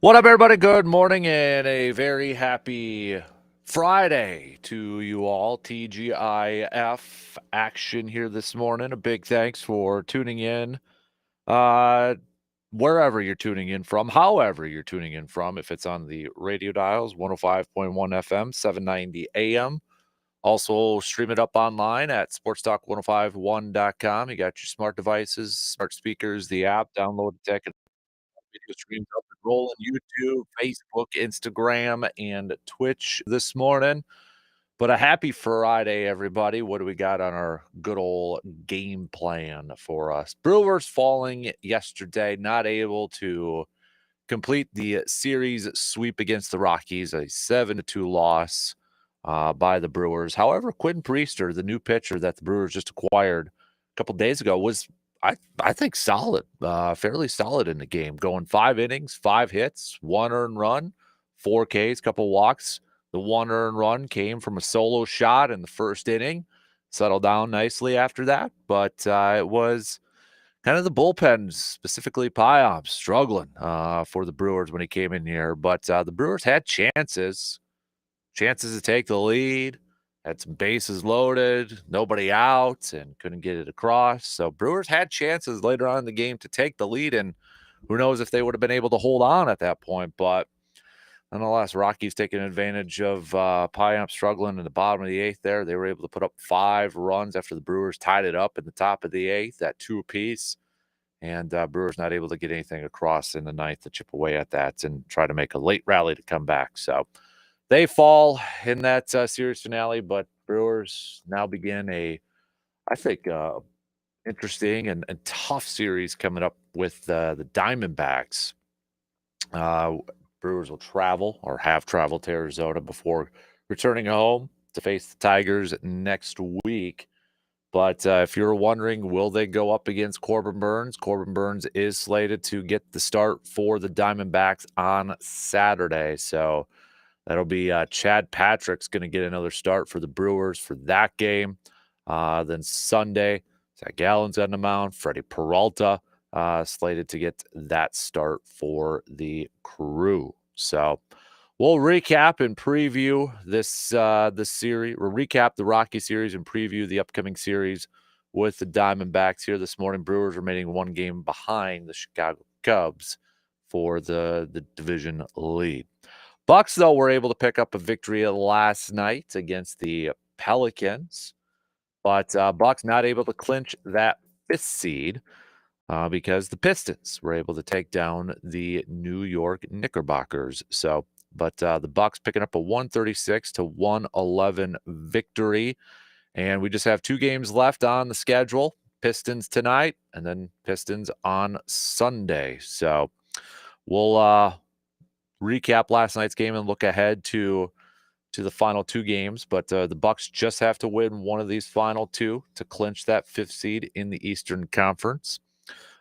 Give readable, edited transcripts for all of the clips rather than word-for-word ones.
What up, everybody? Good morning and a very happy Friday to you all. TGIF action here this morning. A big thanks for tuning in, uh, wherever you're tuning in from, however you're tuning in from. If it's on the radio dials, 105.1 FM, 790 AM. Also, stream it up online at sportstalk1051.com. You got your smart devices, smart speakers, the app, download the tech video streams up and rolling YouTube, Facebook, Instagram, and Twitch this morning. But a happy Friday, everybody. What do we got on our good old game plan for us? Brewers falling yesterday, not able to complete the series sweep against the Rockies, a 7-2 loss by the Brewers. However, Quinn Priester, the new pitcher that the Brewers just acquired a couple days ago, was I think solid, fairly solid in the game. Going 5 innings, 5 hits, 1 earned run, 4 Ks, couple walks. The 1 earned run came from a solo shot in the first inning. Settled down nicely after that, but it was kind of the bullpen, specifically Payam, struggling for the Brewers when he came in here. But the Brewers had chances to take the lead, had some bases loaded, nobody out, and couldn't get it across. So Brewers had chances later on in the game to take the lead, and who knows if they would have been able to hold on at that point. But nonetheless, Rockies taking advantage of Payam struggling in the bottom of the 8th there. They were able to put up 5 runs after the Brewers tied it up in the top of the 8th at 2 apiece. And Brewers not able to get anything across in the 9th to chip away at that and try to make a late rally to come back. So they fall in that series finale, but Brewers now begin I think, interesting and tough series coming up with the Diamondbacks. Brewers will travel or have traveled to Arizona before returning home to face the Tigers next week. But if you're wondering, will they go up against Corbin Burnes? Corbin Burnes is slated to get the start for the Diamondbacks on Saturday. So that'll be Chad Patrick's going to get another start for the Brewers for that game. Then Sunday, Zach Gallen's on the mound. Freddie Peralta slated to get that start for the Crew. So we'll recap and preview this series. We'll recap the Rocky series and preview the upcoming series with the Diamondbacks here this morning. Brewers remaining 1 game behind the Chicago Cubs for the division lead. Bucks, though, were able to pick up a victory last night against the Pelicans, but Bucks not able to clinch that 5th seed because the Pistons were able to take down the New York Knickerbockers. So, but the Bucks picking up a 136-111 victory, and we just have 2 games left on the schedule. Pistons tonight, and then Pistons on Sunday. So we'll recap last night's game and look ahead to the final 2 games. But the Bucks just have to win one of these final 2 to clinch that 5th seed in the Eastern Conference.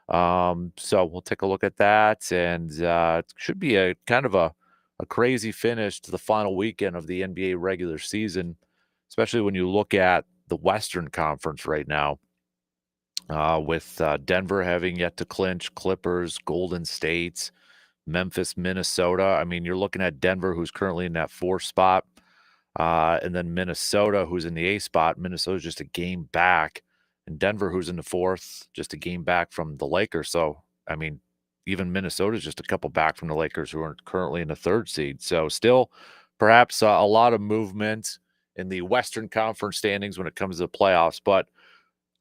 So we'll take a look at that, and it should be a kind of a crazy finish to the final weekend of the NBA regular season, especially when you look at the Western Conference right now, with Denver having yet to clinch, Clippers, Golden State, Memphis, Minnesota. I mean, you're looking at Denver, who's currently in that 4th spot, and then Minnesota, who's in the 8th spot. Minnesota's just a game back, and Denver, who's in the 4th, just a game back from the Lakers. So, I mean, even Minnesota's just a couple back from the Lakers, who are currently in the 3rd seed. So, still, perhaps a lot of movement in the Western Conference standings when it comes to the playoffs. But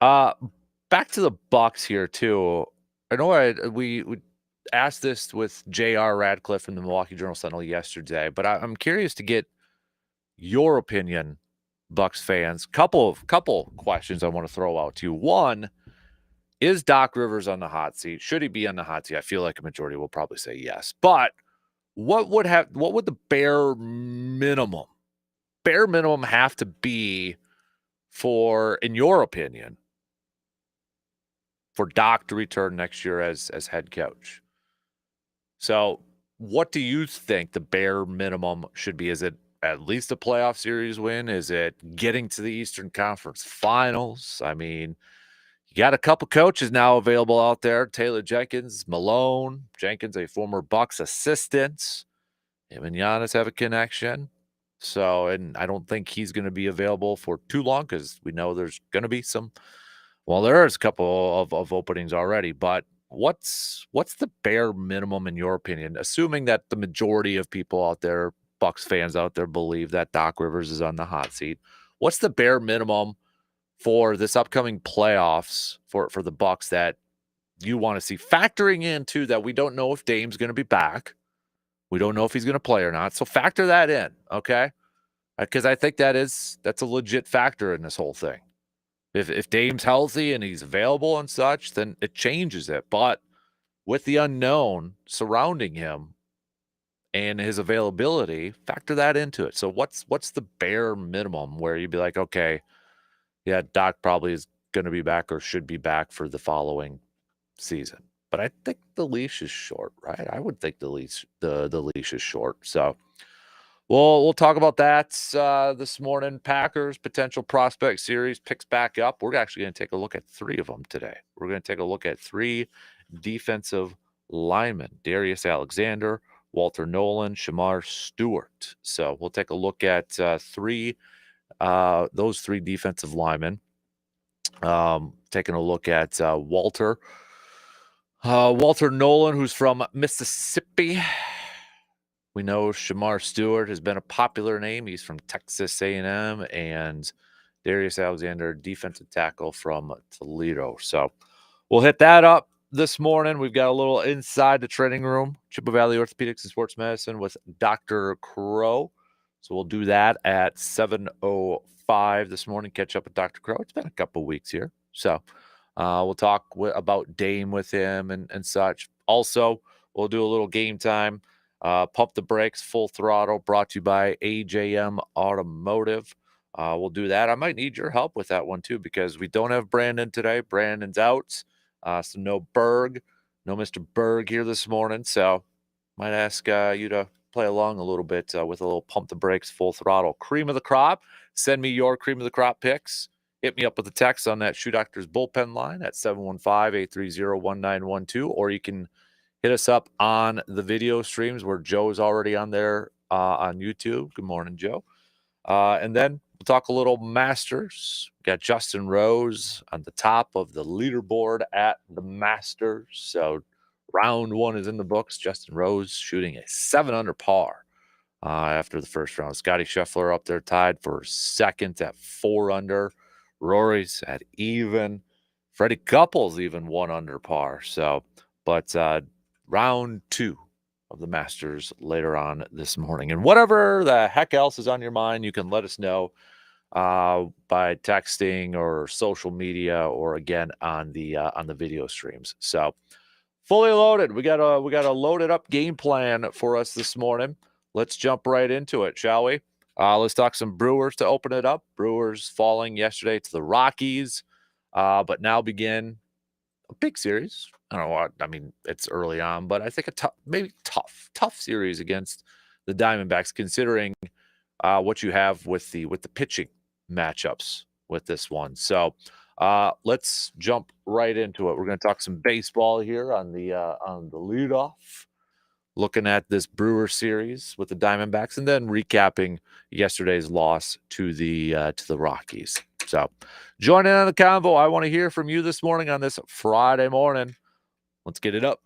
back to the Bucks here too. I know we asked this with J.R. Radcliffe in the Milwaukee Journal-Sentinel yesterday, but I'm curious to get your opinion, Bucks fans. Couple questions I want to throw out to you. One, is Doc Rivers on the hot seat? Should he be on the hot seat? I feel like a majority will probably say yes. But what would the bare minimum have to be for, in your opinion, for Doc to return next year as head coach? So what do you think the bare minimum should be? Is it at least a playoff series win? Is it getting to the Eastern Conference Finals? I mean, You got a couple coaches now available out there. Taylor Jenkins, Malone. Jenkins, a former Bucks assistant. Him and Giannis have a connection. So, and I don't think he's going to be available for too long because we know there's going to be some. Well, there is a couple of openings already, but what's the bare minimum in your opinion? Assuming that the majority of people out there, Bucks fans out there, believe that Doc Rivers is on the hot seat. What's the bare minimum for this upcoming playoffs for the Bucks that you want to see, factoring into that we don't know if Dame's going to be back. We don't know if he's going to play or not. So factor that in, okay? Because I think that's a legit factor in this whole thing. If Dame's healthy and he's available and such, then it changes it. But with the unknown surrounding him and his availability, factor that into it. So what's the bare minimum where you'd be like, okay, yeah, Doc probably is going to be back or should be back for the following season. But I think the leash is short, right? I would think the leash is short. So we'll talk about that this morning. Packers potential prospect series picks back up. We're actually going to take a look at 3 of them today. We're going to take a look at 3 defensive linemen: Darius Alexander, Walter Nolan, Shamar Stewart. So we'll take a look at those 3 defensive linemen. Taking a look at Walter Nolan, who's from Mississippi. We know Shamar Stewart has been a popular name. He's from Texas A&M, and Darius Alexander, defensive tackle from Toledo. So we'll hit that up this morning. We've got a little inside the training room, Chippewa Valley Orthopedics and Sports Medicine with Dr. Crow. So we'll do that at 7:05 this morning. Catch up with Dr. Crow. It's been a couple weeks here. So we'll talk about Dame with him and such. Also, we'll do a little game time. Pump the Brakes, Full Throttle, brought to you by AJM Automotive. We'll do that. I might need your help with that one too, because we don't have Brandon today. Brandon's out. So no Berg, no Mr. Berg here this morning. So might ask you to play along a little bit with a little Pump the Brakes, Full Throttle. Cream of the crop. Send me your cream of the crop picks. Hit me up with a text on that Shoe Doctors bullpen line at 715-830-1912, or you can hit us up on the video streams where Joe's already on there on YouTube. Good morning, Joe. And then we'll talk a little Masters. We got Justin Rose on the top of the leaderboard at the Masters. So round 1 is in the books. Justin Rose shooting a 7 under par after the first round. Scotty Scheffler up there tied for second at 4 under. Rory's at even. Freddie Couples even 1 under par. So, but round 2 of the Masters later on this morning. And whatever the heck else is on your mind, you can let us know by texting or social media, or again on the video streams. So fully loaded. We got a loaded up game plan for us this morning. Let's jump right into it, shall we? Let's talk some Brewers to open it up. Brewers falling yesterday to the Rockies, but now begin a big series. I don't know what I mean. It's early on, but I think maybe tough series against the Diamondbacks, considering what you have with the pitching matchups with this one. So let's jump right into it. We're going to talk some baseball here on the leadoff, looking at this Brewer series with the Diamondbacks, and then recapping yesterday's loss to the Rockies. So join in on the convo. I want to hear from you this morning on this Friday morning. Let's get it up.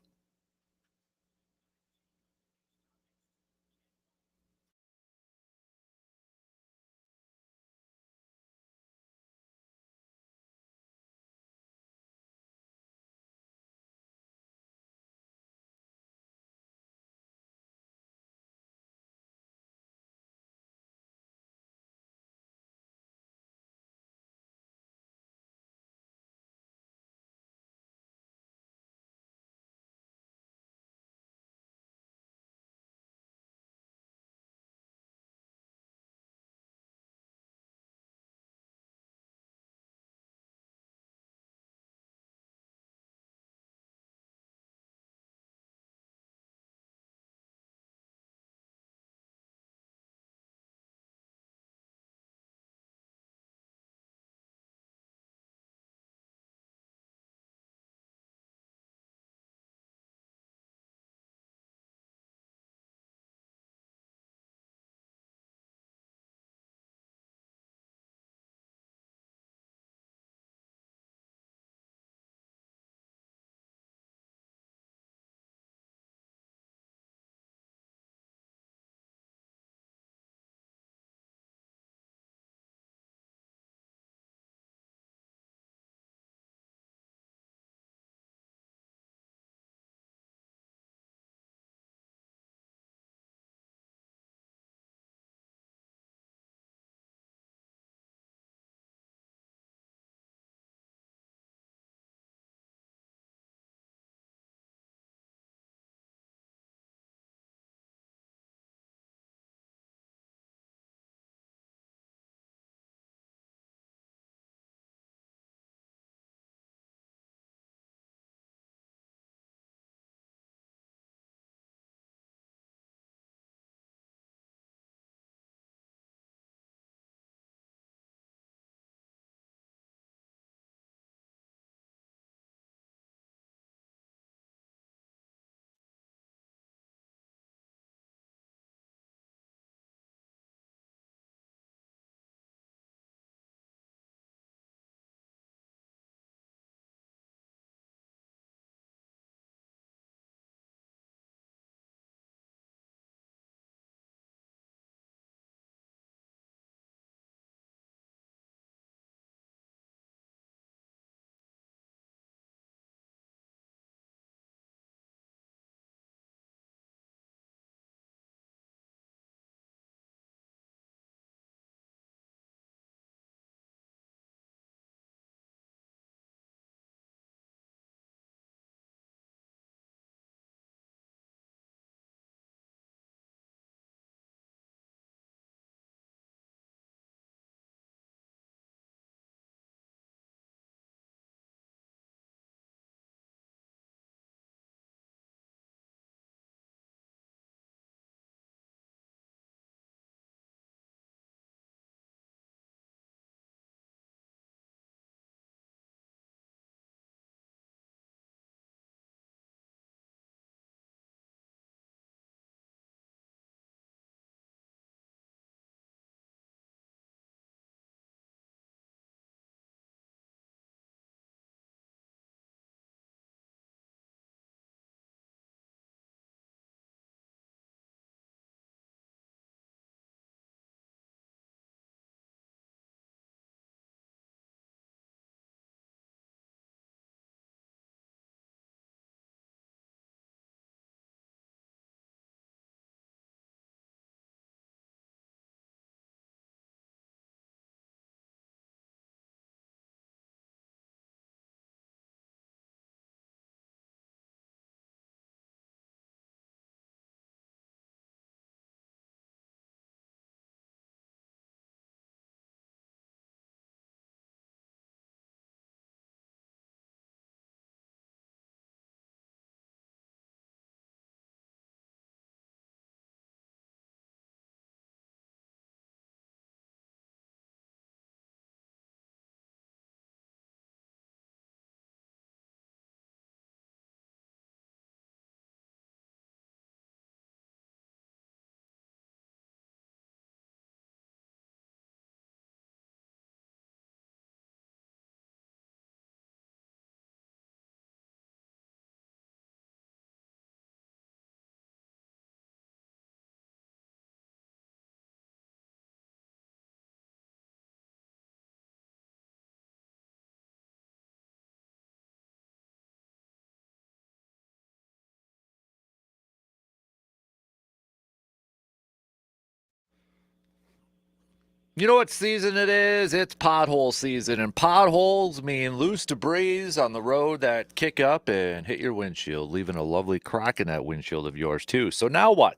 You know what season it is? It's pothole season, and potholes mean loose debris on the road that kick up and hit your windshield, leaving a lovely crack in that windshield of yours, too. So now what?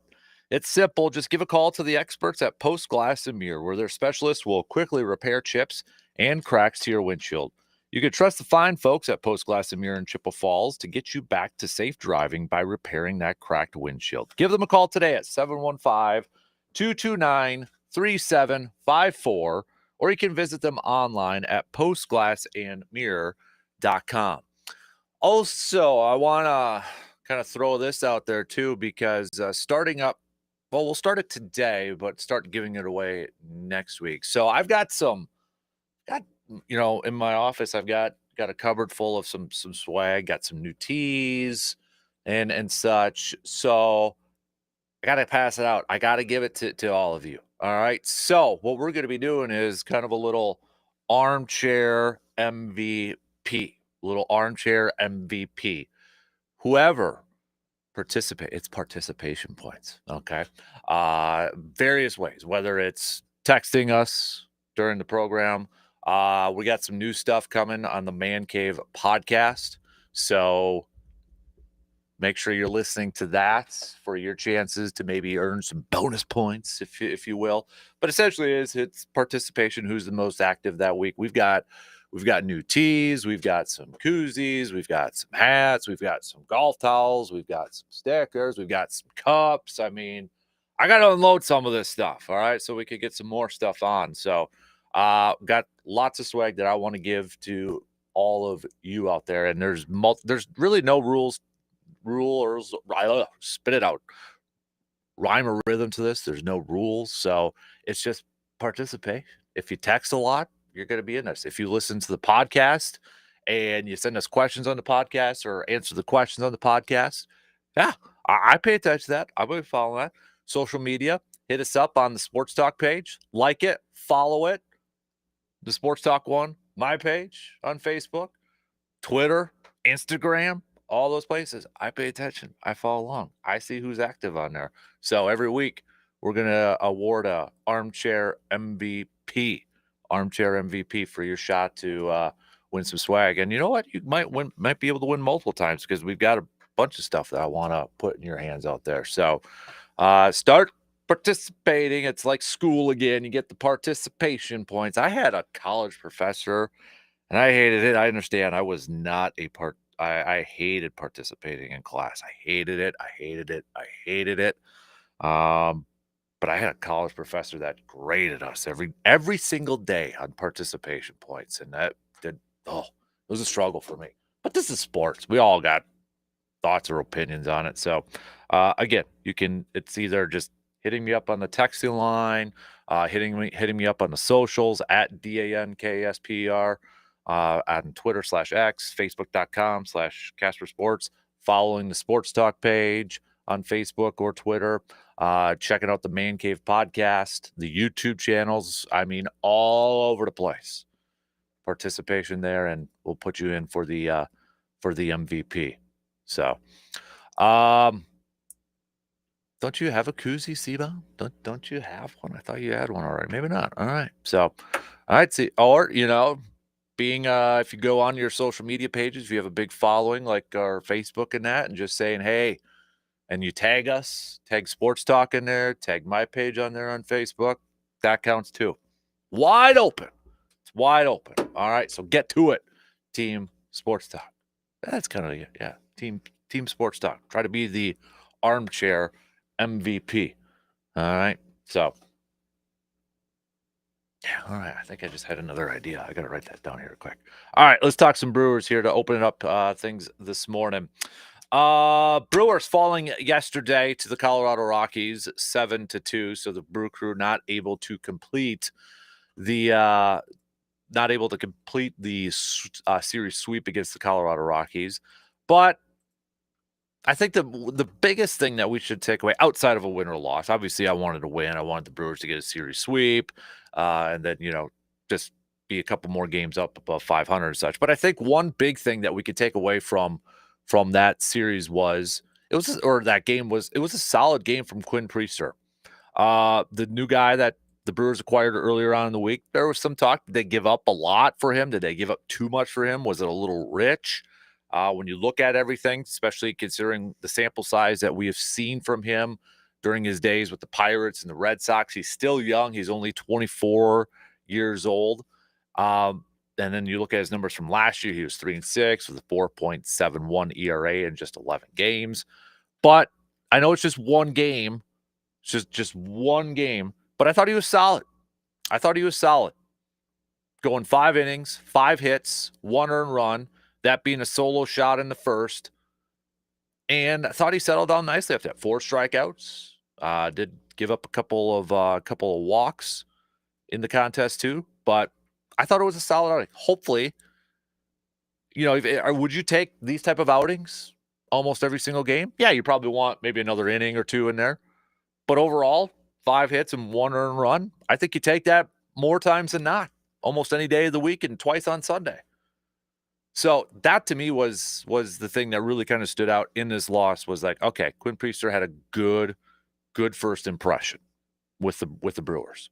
It's simple. Just give a call to the experts at Post Glass and Mirror, where their specialists will quickly repair chips and cracks to your windshield. You can trust the fine folks at Post Glass and Mirror in Chippewa Falls to get you back to safe driving by repairing that cracked windshield. Give them a call today at 715 229 3754, or you can visit them online at postglassandmirror.com. Also, I want to kind of throw this out there too, because starting up, well, we'll start it today, but start giving it away next week. So I've got in my office, I've got a cupboard full of some swag, got some new tees and such. So I got to pass it out. I got to give it to all of you. All right. So what we're going to be doing is kind of a little armchair MVP, Whoever it's participation points. Okay. Various ways, whether it's texting us during the program. We got some new stuff coming on the Man Cave podcast. So make sure you're listening to that for your chances to maybe earn some bonus points, if you will. But essentially, it's participation. Who's the most active that week? We've got new tees, we've got some koozies, we've got some hats, we've got some golf towels, we've got some stickers, we've got some cups. I mean, I got to unload some of this stuff. All right, so we could get some more stuff on. So, got lots of swag that I want to give to all of you out there, and there's really no rules, spit it out, rhyme or rhythm to this. There's no rules, so it's just participate. If you text a lot, you're going to be in this. If you listen to the podcast and you send us questions on the podcast or answer the questions on the podcast, yeah, I pay attention to that. I'm going to follow that. Social media, hit us up on the Sports Talk page, like it, follow it. The Sports Talk one, my page on Facebook, Twitter, Instagram, all those places. I pay attention. I follow along. I see who's active on there. So every week we're going to award a Armchair MVP for your shot to win some swag. And you know what? You might be able to win multiple times because we've got a bunch of stuff that I want to put in your hands out there. So start participating. It's like school again. You get the participation points. I had a college professor and I hated it. I understand. I was not a part. I hated participating in class. I hated it. I hated it. I hated it. But I had a college professor that graded us every single day on participation points, and it was a struggle for me. But this is sports. We all got thoughts or opinions on it. So again, it's either just hitting me up on the texting line, hitting me up on the socials at DANKSPR, on Twitter /X, Facebook.com/Kasper Sports, following the Sports Talk page on Facebook or Twitter, checking out the Man Cave podcast, the YouTube channels. I mean, all over the place. Participation there, and we'll put you in for the MVP. So, don't you have a koozie, Seba? Don't you have one? I thought you had one already. Maybe not. All right. So, all right. See, or being if you go on your social media pages, if you have a big following like our Facebook and that, and just saying hey, and you tag us, tag Sports Talk in there, tag my page on there on Facebook, that counts too. Wide open. It's wide open. All right. So get to it, Team Sports Talk. That's kind of it. Yeah. Team Sports Talk. Try to be the armchair MVP. All right. So, yeah. All right. I think I just had another idea. I got to write that down here quick. All right. Let's talk some Brewers here to open it up things this morning. Brewers falling yesterday to the Colorado Rockies 7-2. So the Brew Crew not able to complete the series sweep against the Colorado Rockies. But I think the biggest thing that we should take away outside of a win or loss, obviously I wanted to win. I wanted the Brewers to get a series sweep, and then, just be a couple more games up above 500 and such. But I think one big thing that we could take away from that series was it was a solid game from Quinn Priester. The new guy that the Brewers acquired earlier on in the week, there was some talk. Did they give up a lot for him? Did they give up too much for him? Was it a little rich? When you look at everything, especially considering the sample size that we have seen from him during his days with the Pirates and the Red Sox, he's still young. He's only 24 years old. And then you look at his numbers from last year. He was 3-6 with a 4.71 ERA in just 11 games. But I know it's just one game. It's just one game. But I thought he was solid. Going 5 innings, 5 hits, 1 earned run, that being a solo shot in the first. And I thought he settled down nicely after that. 4 strikeouts. Did give up a couple of walks in the contest too. But I thought it was a solid outing. Hopefully, would you take these type of outings almost every single game? Yeah, you probably want maybe another inning or 2 in there. But overall, 5 hits and 1 earned run, I think you take that more times than not, almost any day of the week and twice on Sunday. So that to me was the thing that really kind of stood out in this loss was like, okay, Quinn Priester had a good first impression with the Brewers.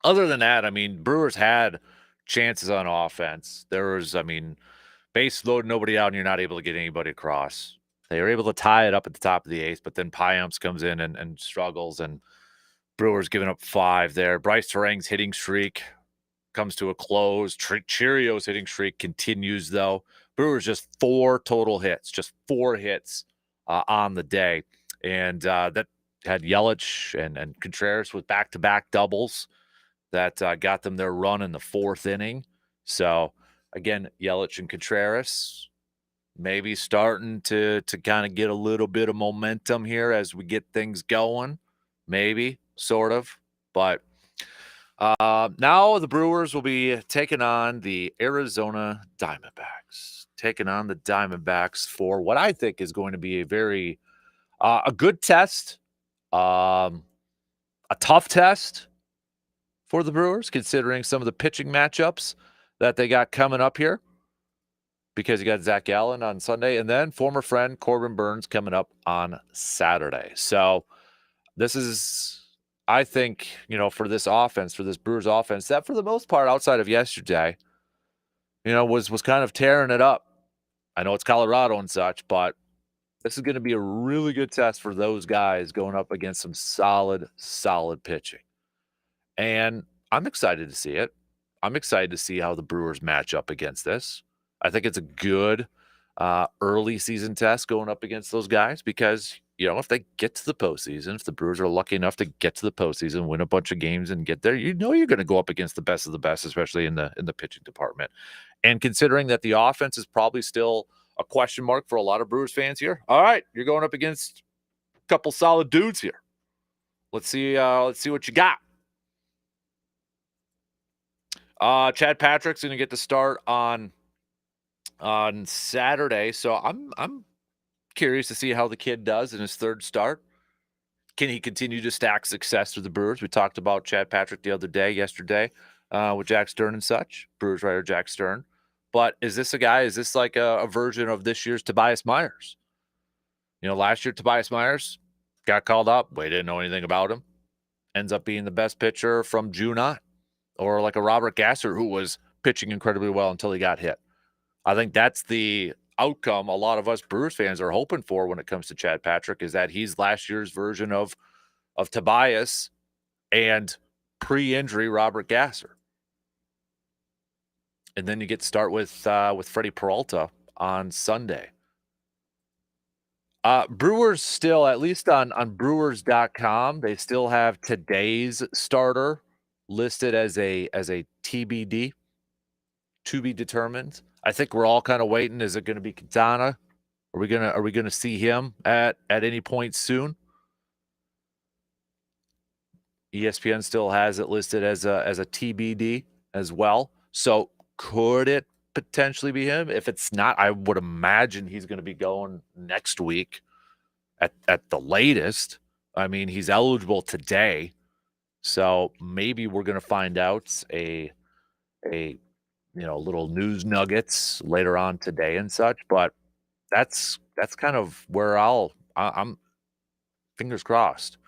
Other than that, I mean, Brewers had chances on offense. There was, base load, nobody out, and you're not able to get anybody across. They were able to tie it up at the top of the 8th, but then Payamps comes in and struggles, and Brewers giving up 5 there. Bryce Terang's hitting streak comes to a close. Cheerios hitting streak continues, though. Brewers just 4 total hits, just 4 hits on the day. And that had Yelich and Contreras with back-to-back doubles that got them their run in the 4th inning. So, again, Yelich and Contreras maybe starting to kind of get a little bit of momentum here as we get things going. Maybe, sort of. But now the Brewers will be taking on the Arizona Diamondbacks. Taking on the Diamondbacks for what I think is going to be a very a good test, a tough test for the Brewers, considering some of the pitching matchups that they got coming up here. Because you got Zach Gallen on Sunday, and then former friend Corbin Burns coming up on Saturday. So this is, I think, for this offense, for this Brewers offense, that for the most part, outside of yesterday, was kind of tearing it up. I know it's Colorado and such, but this is going to be a really good test for those guys going up against some solid pitching. And I'm excited to see it. I'm excited to see how the Brewers match up against this. I think it's a good early season test going up against those guys because, if they get to the postseason, if the Brewers are lucky enough to get to the postseason, win a bunch of games and get there, you're going to go up against the best of the best, especially in the pitching department. And considering that the offense is probably still a question mark for a lot of Brewers fans here, all right, you're going up against a couple solid dudes here. Let's see what you got. Chad Patrick's going to get the start on Saturday, so I'm curious to see how the kid does in his 3rd start. Can he continue to stack success with the Brewers? We talked about Chad Patrick yesterday, with Jack Stern and such, Brewers writer Jack Stern. But is this like a version of this year's Tobias Myers? Last year Tobias Myers got called up. We didn't know anything about him. Ends up being the best pitcher from June on. Or like a Robert Gasser who was pitching incredibly well until he got hit. I think that's the outcome a lot of us Brewers fans are hoping for when it comes to Chad Patrick, is that he's last year's version of Tobias and pre-injury Robert Gasser. And then you get to start with Freddie Peralta on Sunday. Brewers still, at least on Brewers.com, they still have today's starter listed as a TBD, to be determined. I think we're all kind of waiting. Is it going to be Quintana? Are we gonna see him at any point soon? ESPN still has it listed as a TBD as well. So could it potentially be him? If it's not, I would imagine he's going to be going next week at the latest. I mean, he's eligible today, so maybe we're going to find out a little news nuggets later on today and such. But that's kind of where I'm fingers crossed.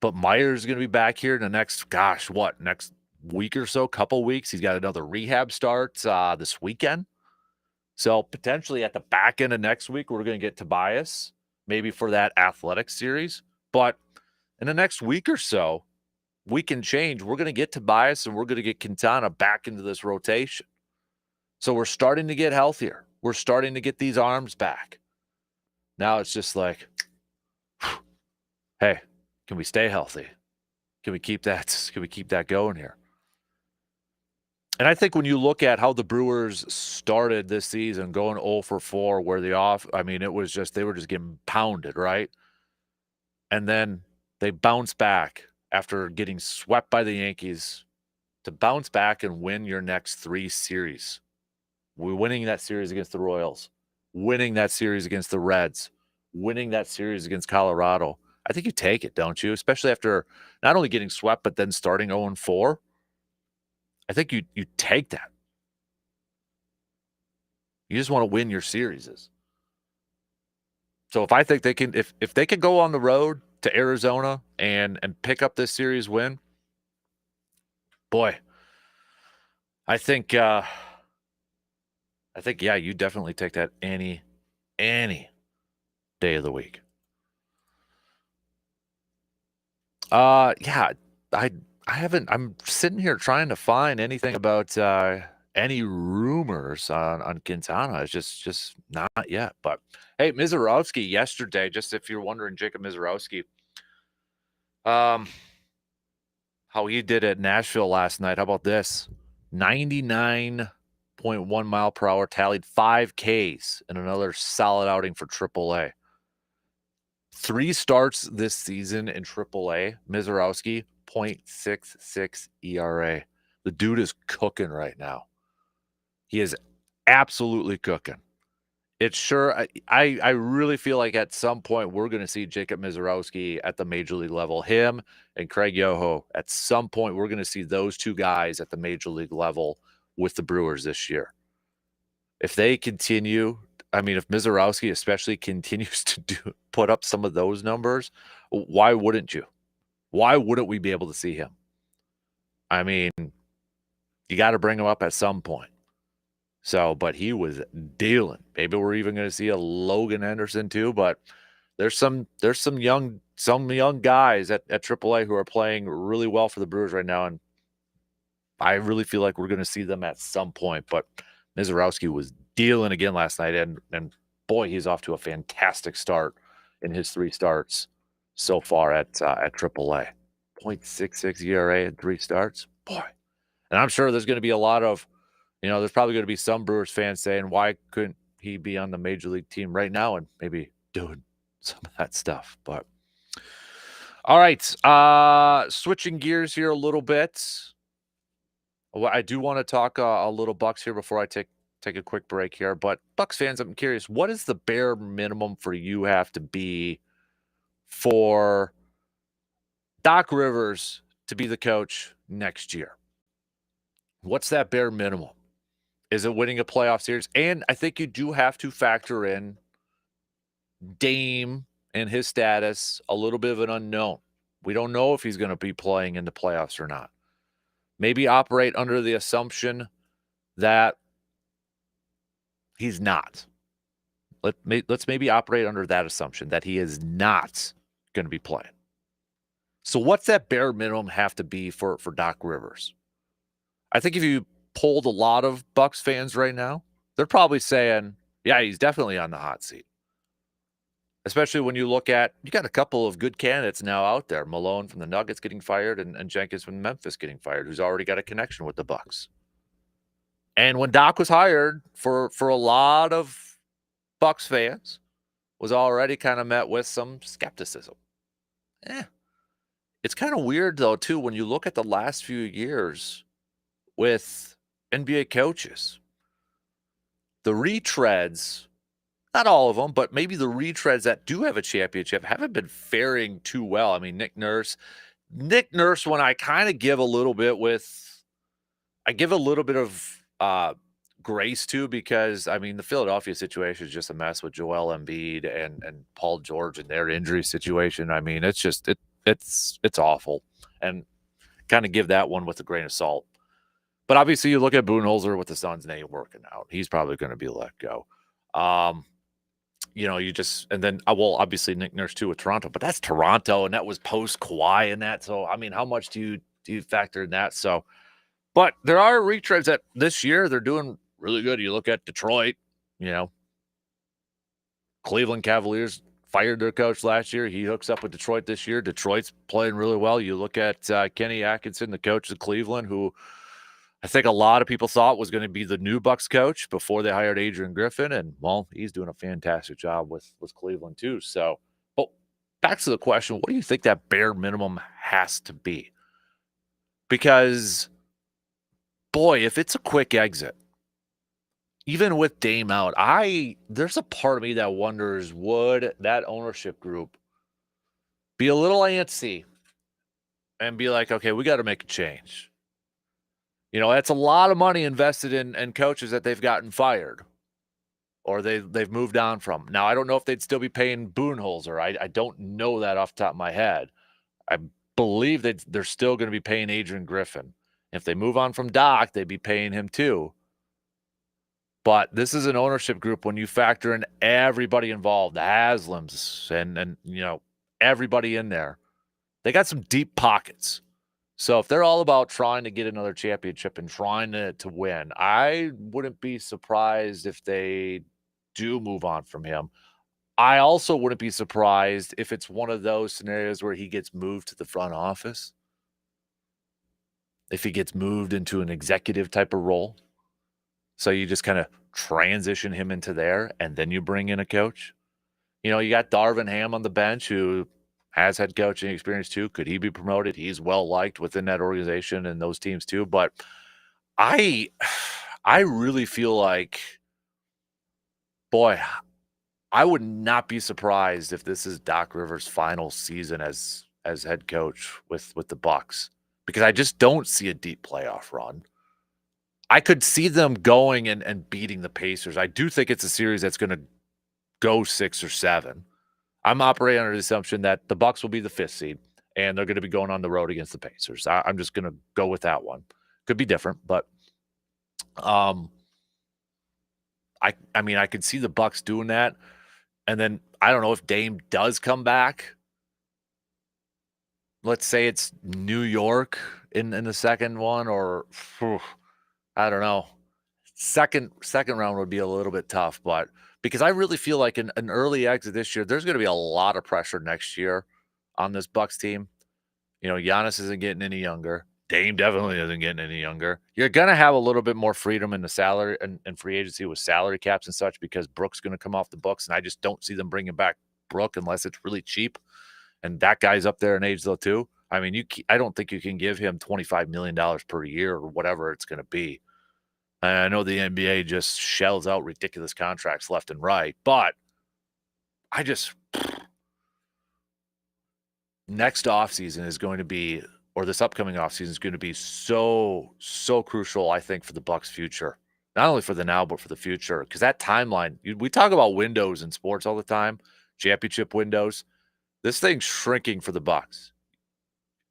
But Meyer's going to be back here in the next week or so, couple weeks. He's got another rehab start this weekend. So potentially at the back end of next week, we're going to get Tobias, maybe for that athletic series. But in the next week or so, we can change. We're going to get Tobias and we're going to get Quintana back into this rotation. So we're starting to get healthier. We're starting to get these arms back. Now it's just like, hey, can we stay healthy? Can we keep that going here? And I think when you look at how the Brewers started this season, going 0 for 4, where they were just getting pounded, right? And then they bounced back after getting swept by the Yankees to bounce back and win your next 3 series. We're winning that series against the Royals, winning that series against the Reds, winning that series against Colorado. I think you take it, don't you? Especially after not only getting swept, but then starting 0-4. I think you take that. You just want to win your series. So if I think they can, if they can go on the road to Arizona and pick up this series win, boy, I think yeah, you definitely take that any day of the week. Yeah, I'm sitting here trying to find anything about any rumors on Quintana. It's just not yet. But hey, Mizorowski yesterday, just if you're wondering, Jacob Mizorowski, how he did at Nashville last night. How about this? 99.1 mile per hour, tallied 5 Ks and another solid outing for AAA. 3 starts this season in AAA. Mizorowski, 0.66 ERA. The dude is cooking right now. He is absolutely cooking. It's sure. I really feel like at some point we're going to see Jacob Mizorowski at the major league level. Him and Craig Yoho. At some point we're going to see those 2 guys at the major league level with the Brewers this year. If they continue, if Mizorowski especially continues to put up some of those numbers, why wouldn't you? Why wouldn't we be able to see him? You got to bring him up at some point. So, but he was dealing. Maybe we're even going to see a Logan Anderson too. But there's some young guys at AAA who are playing really well for the Brewers right now, and I really feel like we're going to see them at some point. But Mizorowski was dealing again last night, and boy, he's off to a fantastic start in his 3 starts so far at AAA. 0.66 ERA in 3 starts, boy. And I'm sure there's going to be a lot of, there's probably going to be some Brewers fans saying, why couldn't he be on the major league team right now and maybe doing some of that stuff? But all right, switching gears here a little bit. Well, I do want to talk a little Bucks here before I take a quick break here. But Bucks fans, I'm curious, what is the bare minimum for you have to be for Doc Rivers to be the coach next year? What's that bare minimum? Is it winning a playoff series? And I think you do have to factor in Dame and his status, a little bit of an unknown. We don't know if he's going to be playing in the playoffs or not. Maybe operate under the assumption that he's not. Let's maybe operate under that assumption that he is not going to be playing. So what's that bare minimum have to be for Doc Rivers? I think if you polled a lot of Bucks fans right now, they're probably saying, yeah, he's definitely on the hot seat. Especially when you look at, you got a couple of good candidates now out there. Malone from the Nuggets getting fired and Jenkins from Memphis getting fired, who's already got a connection with the Bucks. And when Doc was hired, for a lot of Bucks fans, was already kind of met with some skepticism. It's kind of weird, though, too, when you look at the last few years with NBA coaches. The retreads, not all of them, but maybe the retreads that do have a championship haven't been faring too well. Nick Nurse, when I kind of give a little bit of grace to, because the Philadelphia situation is just a mess with Joel Embiid and Paul George and their injury situation. it's awful, and kind of give that one with a grain of salt. But obviously, you look at Budenholzer with the Suns, and ain't working out. He's probably going to be let go. You just and then well, obviously Nick Nurse too with Toronto, but that's Toronto, and that was post Kawhi and that. So I mean, how much do you factor in that? So, but there are retreads that this year they're doing really good. You look at Detroit, Cleveland Cavaliers fired their coach last year. He hooks up with Detroit this year. Detroit's playing really well. You look at Kenny Atkinson, the coach of Cleveland, who I think a lot of people thought was going to be the new Bucks coach before they hired Adrian Griffin, and well, he's doing a fantastic job with Cleveland too. So, but back to the question: what do you think that bare minimum has to be? Because, boy, if it's a quick exit, even with Dame out, there's a part of me that wonders, would that ownership group be a little antsy and be like, okay, we got to make a change? That's a lot of money invested in coaches that they've gotten fired or they've moved on from. Now, I don't know if they'd still be paying Budenholzer. I don't know that off the top of my head. I believe that they're still going to be paying Adrian Griffin. If they move on from Doc, they'd be paying him too. But this is an ownership group when you factor in everybody involved, the Haslams and everybody in there. They got some deep pockets. So if they're all about trying to get another championship and trying to win, I wouldn't be surprised if they do move on from him. I also wouldn't be surprised if it's one of those scenarios where he gets moved to the front office, if he gets moved into an executive type of role. So you just kind of transition him into there, and then you bring in a coach. You got Darvin Ham on the bench who has head coaching experience too. Could he be promoted? He's well liked within that organization and those teams too. But I really feel like, boy, I would not be surprised if this is Doc Rivers' final season as head coach with the Bucks, because I just don't see a deep playoff run. I could see them going and beating the Pacers. I do think it's a series that's going to go 6 or 7. I'm operating under the assumption that the Bucks will be the 5th seed, and they're going to be going on the road against the Pacers. I'm just going to go with that one. Could be different, but I mean, I could see the Bucks doing that, and then I don't know if Dame does come back. Let's say it's New York in the second one, or I don't know. Second round would be a little bit tough, but because I really feel like an early exit this year, there's going to be a lot of pressure next year on this Bucks team. Giannis isn't getting any younger. Dame definitely isn't getting any younger. You're going to have a little bit more freedom in the salary and free agency with salary caps and such, because Brook's going to come off the books, and I just don't see them bringing back Brook unless it's really cheap. And that guy's up there in age though too. I mean, I don't think you can give him $25 million per year or whatever it's going to be. And I know the NBA just shells out ridiculous contracts left and right, but next offseason is going to be, or this upcoming offseason is going to be so crucial, I think, for the Bucks' future. Not only for the now, but for the future. Because that timeline, we talk about windows in sports all the time, championship windows. This thing's shrinking for the Bucks.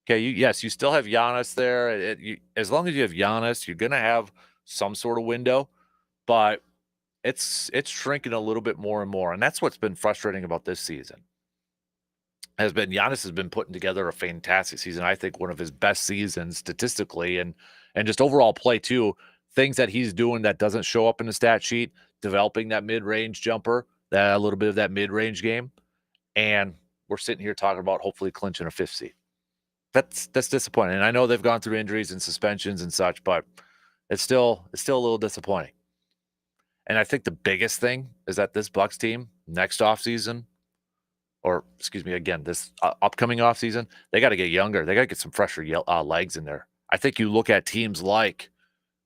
Okay, you still have Giannis there. As long as you have Giannis, you're going to have some sort of window, but it's shrinking a little bit more and more. And that's what's been frustrating about this season. Giannis has been putting together a fantastic season. I think one of his best seasons statistically and just overall play too. Things that he's doing that doesn't show up in the stat sheet, developing that mid-range jumper, that a little bit of that mid-range game. And we're sitting here talking about hopefully clinching a 5th seed. That's disappointing. And I know they've gone through injuries and suspensions and such, but it's still a little disappointing. And I think the biggest thing is that this Bucks team next offseason, or excuse me, again, this upcoming offseason, they got to get younger. They got to get some fresher legs in there. I think you look at teams like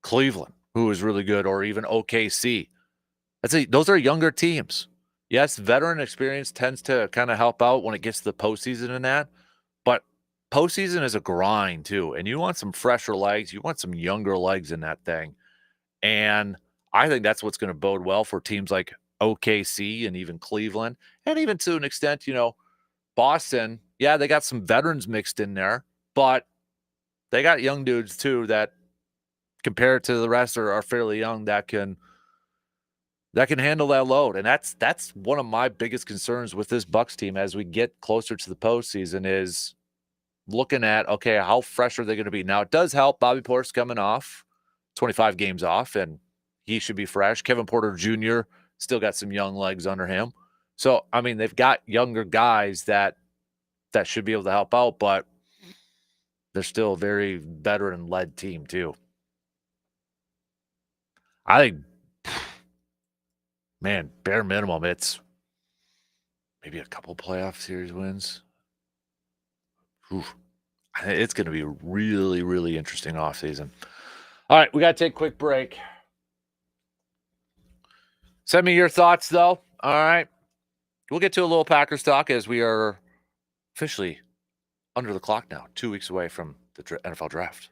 Cleveland, who is really good, or even OKC. Those are younger teams. Yes, veteran experience tends to kind of help out when it gets to the postseason and that, but postseason is a grind too, and you want some fresher legs. You want some younger legs in that thing, and I think that's what's going to bode well for teams like OKC and even Cleveland, and even to an extent, Boston, yeah, they got some veterans mixed in there, but they got young dudes too that, compared to the rest, are fairly young that can handle that load. And that's one of my biggest concerns with this Bucks team as we get closer to the postseason is looking at, okay, how fresh are they going to be? Now, it does help. Bobby Portis coming off 25 games off, and he should be fresh. Kevin Porter Jr. still got some young legs under him. So, I mean, they've got younger guys that should be able to help out, but they're still a very veteran-led team too. I think, man, bare minimum, it's maybe a couple playoff series wins. Oof. It's going to be a really, really interesting offseason. All right, we got to take a quick break. Send me your thoughts, though. All right. We'll get to a little Packers talk as we are officially under the clock now, 2 weeks away from the NFL draft.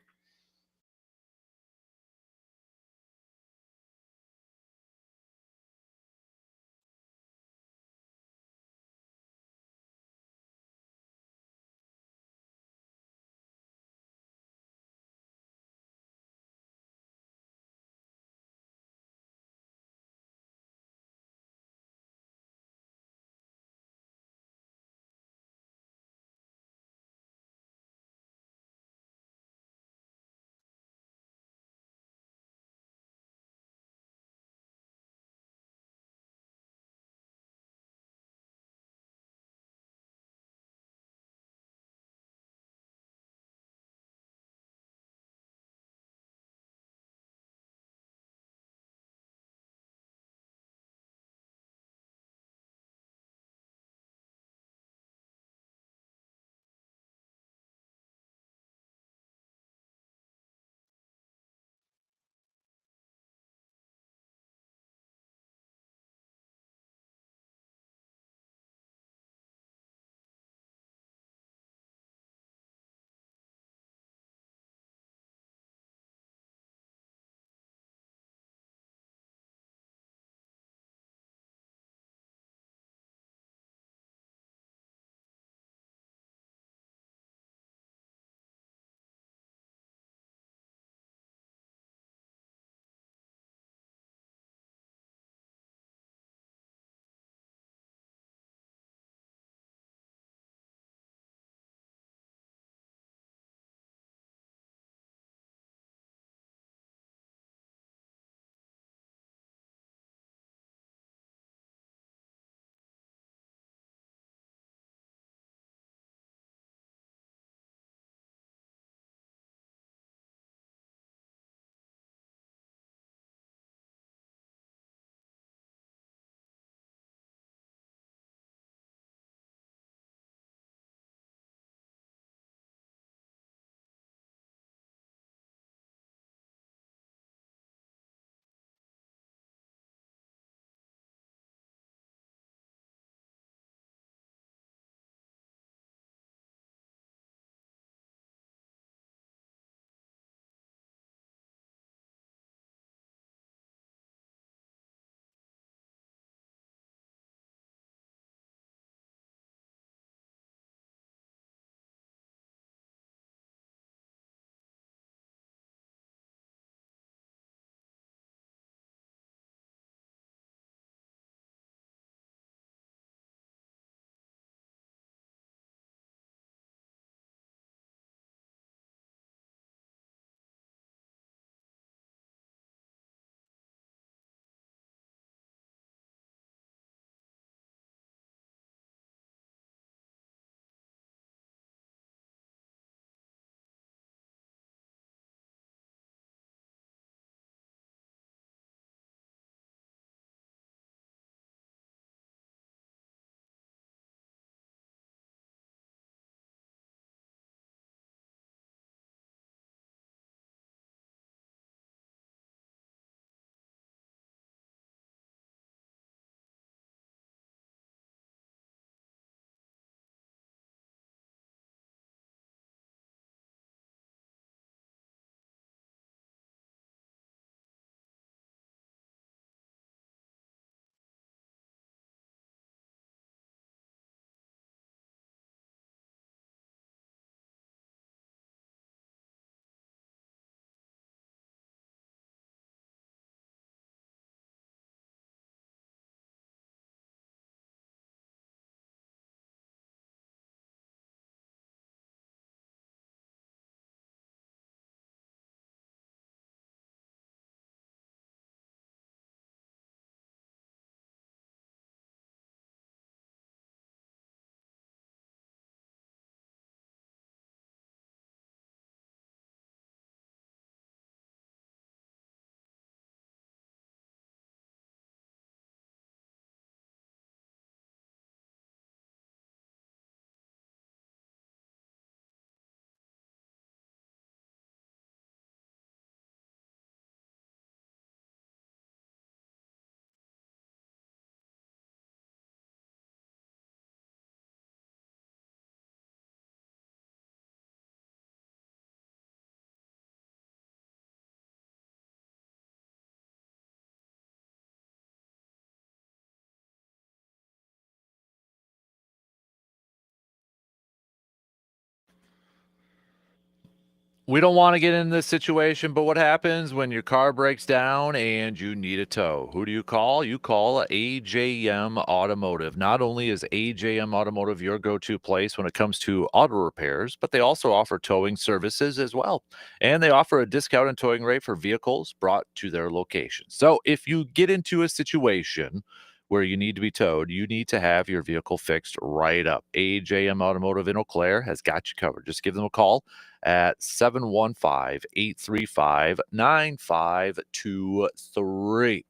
We don't want to get in this situation, but what happens when your car breaks down and you need a tow? Who do you call? You call AJM Automotive. Not only is AJM Automotive your go-to place when it comes to auto repairs, but they also offer towing services as well. And they offer a discounted towing rate for vehicles brought to their location. So if you get into a situation where you need to be towed, you need to have your vehicle fixed right up. AJM Automotive in Eau Claire has got you covered. Just give them a call at 715-835-9523.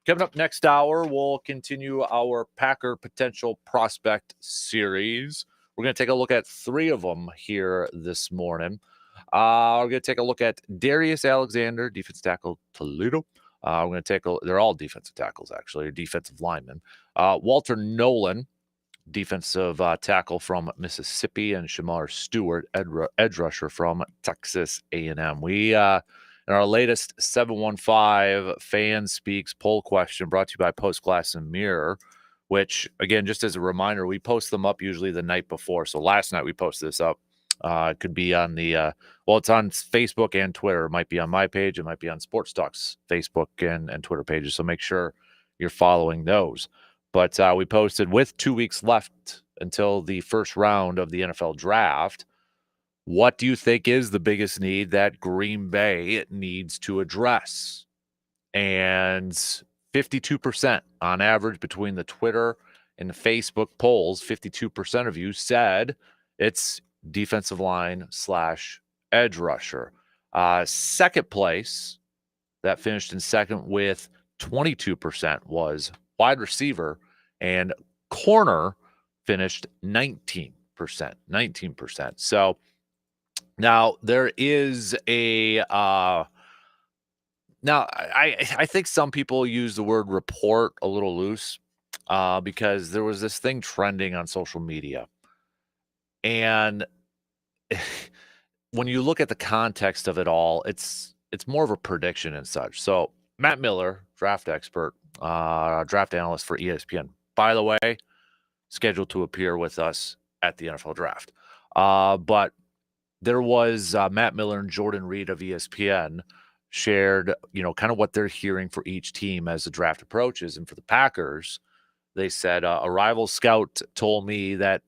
Coming up next hour, we'll continue our Packer potential prospect series. We're going to take a look at 3 of them here this morning. We're going to take a look at Darius Alexander, defensive tackle, Toledo. We're going to take they're all defensive tackles, actually, or defensive linemen. Walter Nolan, defensive tackle from Mississippi, and Shamar Stewart, edge rusher from Texas A&M. We, in our latest 715 Fan Speaks poll question brought to you by Post Glass and Mirror, which, again, just as a reminder, we post them up usually the night before. So last night we posted this up. It could be on the, it's on Facebook and Twitter. It might be on my page. It might be on Sports Talk's Facebook and Twitter pages. So make sure you're following those. But we posted with 2 weeks left until the first round of the NFL draft. What do you think is the biggest need that Green Bay needs to address? And 52% on average between the Twitter and the Facebook polls, 52% of you said it's defensive line / edge rusher. Second place that finished in second with 22% was wide receiver, and corner finished 19%. So now there is a now I think some people use the word report a little loose because there was this thing trending on social media. And when you look at the context of it all, it's more of a prediction and such. So Matt Miller, draft expert, draft analyst for ESPN, by the way, scheduled to appear with us at the NFL draft. But there was Matt Miller and Jordan Reed of ESPN shared, kind of what they're hearing for each team as the draft approaches. And for the Packers, they said a rival scout told me that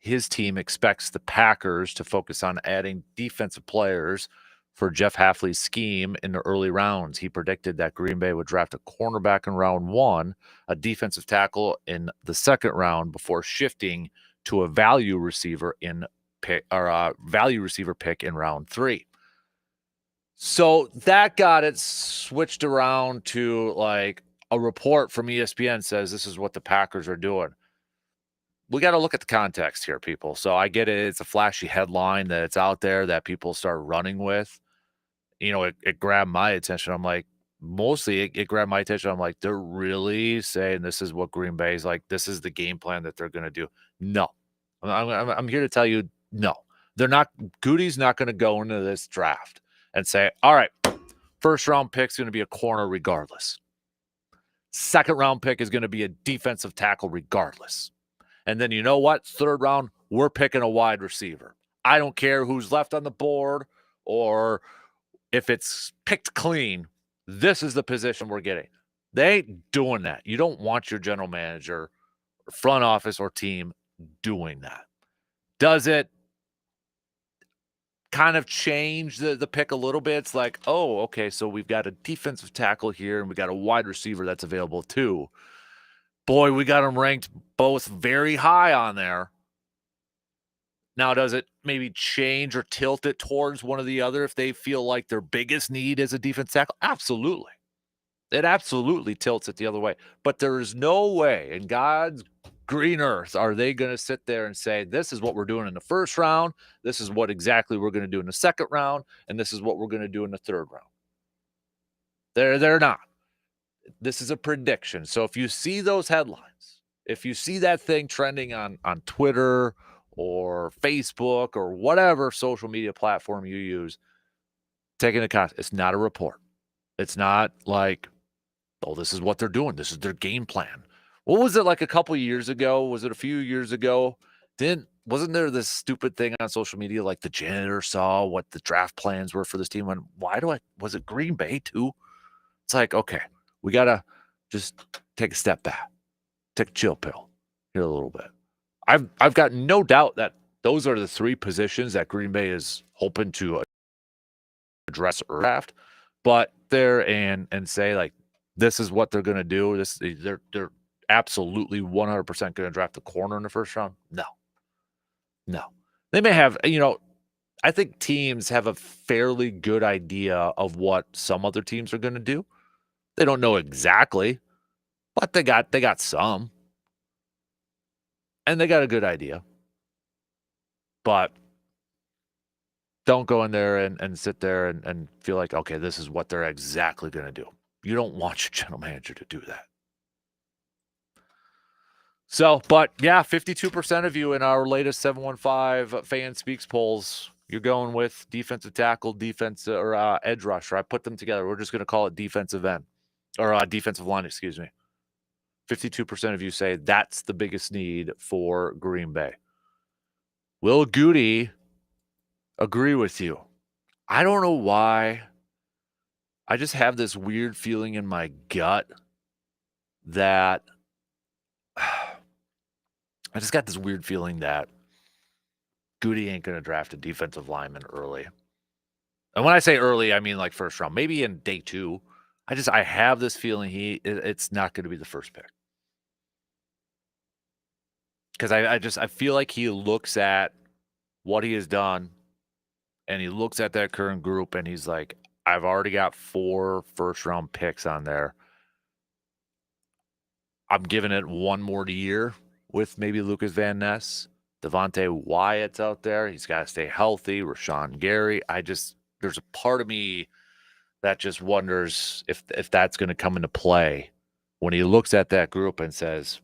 his team expects the Packers to focus on adding defensive players for Jeff Hafley's scheme in the early rounds. He predicted that Green Bay would draft a cornerback in round 1, a defensive tackle in the second round before shifting to a value receiver pick in round 3. So that got it switched around to like a report from ESPN says this is what the Packers are doing. We got to look at the context here, people. So I get it. It's a flashy headline that it's out there that people start running with. It grabbed my attention. I'm like, mostly it grabbed my attention. I'm like, they're really saying this is what Green Bay's like. This is the game plan that they're going to do. No, I'm here to tell you, no, they're not. Goody's not going to go into this draft and say, all right, first round pick is going to be a corner regardless. Second round pick is going to be a defensive tackle regardless. And then you know what? Third round, we're picking a wide receiver. I don't care who's left on the board or if it's picked clean. This is the position we're getting. They ain't doing that. You don't want your general manager, or front office, or team doing that. Does it kind of change the pick a little bit? It's like, oh, okay, so we've got a defensive tackle here and we got a wide receiver that's available too. Boy, we got them ranked both very high on there. Now, does it maybe change or tilt it towards one or the other if they feel like their biggest need is a defense tackle? Absolutely. It absolutely tilts it the other way. But there is no way in God's green earth are they going to sit there and say, this is what we're doing in the first round, this is what exactly we're going to do in the second round, and this is what we're going to do in the third round. They're not. This is a prediction. So if you see those headlines, if you see that thing trending on Twitter or Facebook or whatever social media platform you use, take into account, it's not a report. It's not like, oh, this is what they're doing. This is their game plan. What was it like a couple years ago? Was it a few years ago? Didn't wasn't there this stupid thing on social media, like the janitor saw what the draft plans were for this team? And was it Green Bay too? It's like, okay, we got to just take a step back, take a chill pill here a little bit. I've got no doubt that those are the three positions that Green Bay is hoping to address or draft, but there and say like this is what they're going to do. They're absolutely 100% going to draft the corner in the first round. No, they may have. I think teams have a fairly good idea of what some other teams are going to do. They don't know exactly, but they got some, and they got a good idea. But don't go in there and sit there and feel like, okay, this is what they're exactly going to do. You don't want your general manager to do that. So, but yeah, 52% of you in our latest 715 Fan Speaks polls, you're going with defensive tackle, or edge rusher. I put them together. We're just going to call it defensive end or defensive line, excuse me. 52% of you say that's the biggest need for Green Bay. Will Goody agree with you? I don't know why. I just have this weird feeling in my gut that I just got this weird feeling that Goody ain't going to draft a defensive lineman early. And when I say early, I mean like first round, maybe in day 2. I have this feeling it's not going to be the first pick. Because I feel like he looks at what he has done and he looks at that current group and he's like, I've already got 4 first-round picks on there. I'm giving it one more year with maybe Lucas Van Ness. Devontae Wyatt's out there. He's got to stay healthy. Rashawn Gary. There's a part of me that just wonders if that's going to come into play when he looks at that group and says,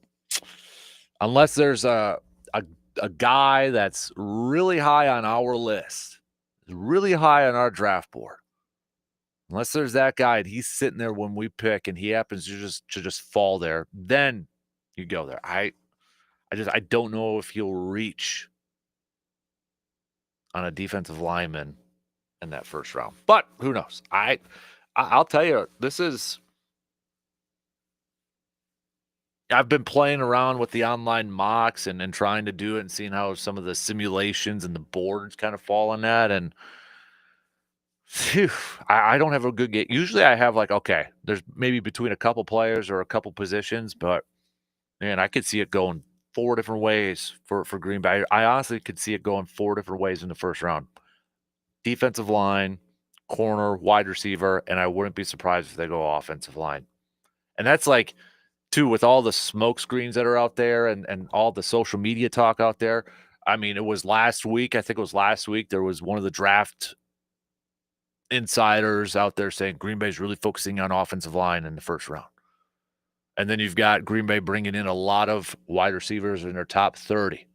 unless there's a guy that's really high on our list, really high on our draft board, unless there's that guy and he's sitting there when we pick and he happens to just fall there, then you go there. I don't know if he'll reach on a defensive lineman in that first round. But who knows? I'll tell you, I've been playing around with the online mocks and trying to do it and seeing how some of the simulations and the boards kind of fall on that. And phew, I don't have a good game. Usually I have like, okay, there's maybe between a couple players or a couple positions, but man, I could see it going 4 different ways for Green Bay. I honestly could see it going 4 different ways in the first round. Defensive line, corner, wide receiver, and I wouldn't be surprised if they go offensive line. And that's like, too, with all the smoke screens that are out there and all the social media talk out there. I mean, it was last week. I think it was last week. There was one of the draft insiders out there saying Green Bay's really focusing on offensive line in the first round. And then you've got Green Bay bringing in a lot of wide receivers in their top 30.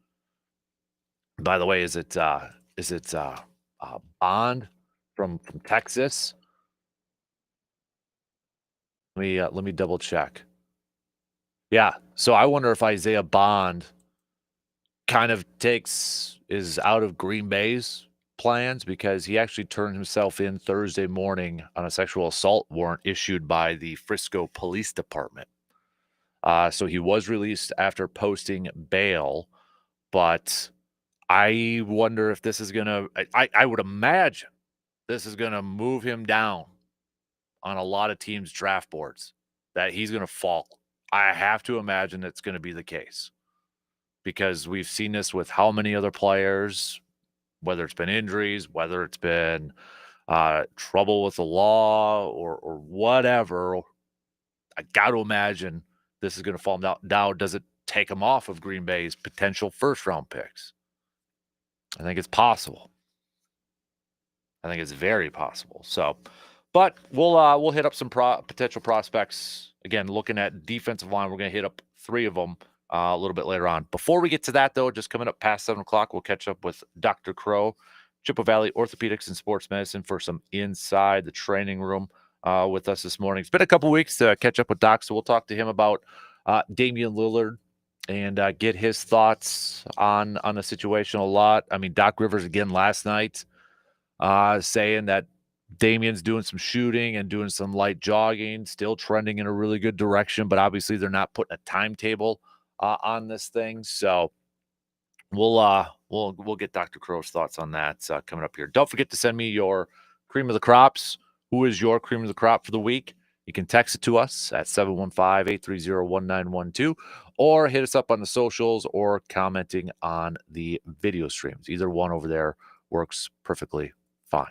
By the way, is it Bond from Texas? Let me double check. Yeah, so I wonder if Isaiah Bond kind of is out of Green Bay's plans because he actually turned himself in Thursday morning on a sexual assault warrant issued by the Frisco Police Department. So he was released after posting bail, but I wonder if this is going to – I would imagine this is going to move him down on a lot of teams' draft boards, that he's going to fall. I have to imagine it's going to be the case because we've seen this with how many other players, whether it's been injuries, whether it's been trouble with the law or whatever. I got to imagine this is going to fall down. Now, does it take him off of Green Bay's potential first-round picks? I think it's possible. I think it's very possible. So, but we'll hit up some potential prospects. Again, looking at defensive line, we're going to hit up 3 of them a little bit later on. Before we get to that, though, just coming up past 7 o'clock, we'll catch up with Dr. Crow, Chippewa Valley Orthopedics and Sports Medicine, for some inside the training room with us this morning. It's been a couple weeks to catch up with Doc, so we'll talk to him about Damian Lillard and get his thoughts on the situation a lot. I mean, Doc Rivers again last night saying that Damian's doing some shooting and doing some light jogging, still trending in a really good direction, but obviously they're not putting a timetable on this thing. So we'll get Dr. Crow's thoughts on that coming up here. Don't forget to send me your cream of the crops. Who is your cream of the crop for the week? You can text it to us at 715-830-1912 or hit us up on the socials or commenting on the video streams. Either one over there works perfectly fine.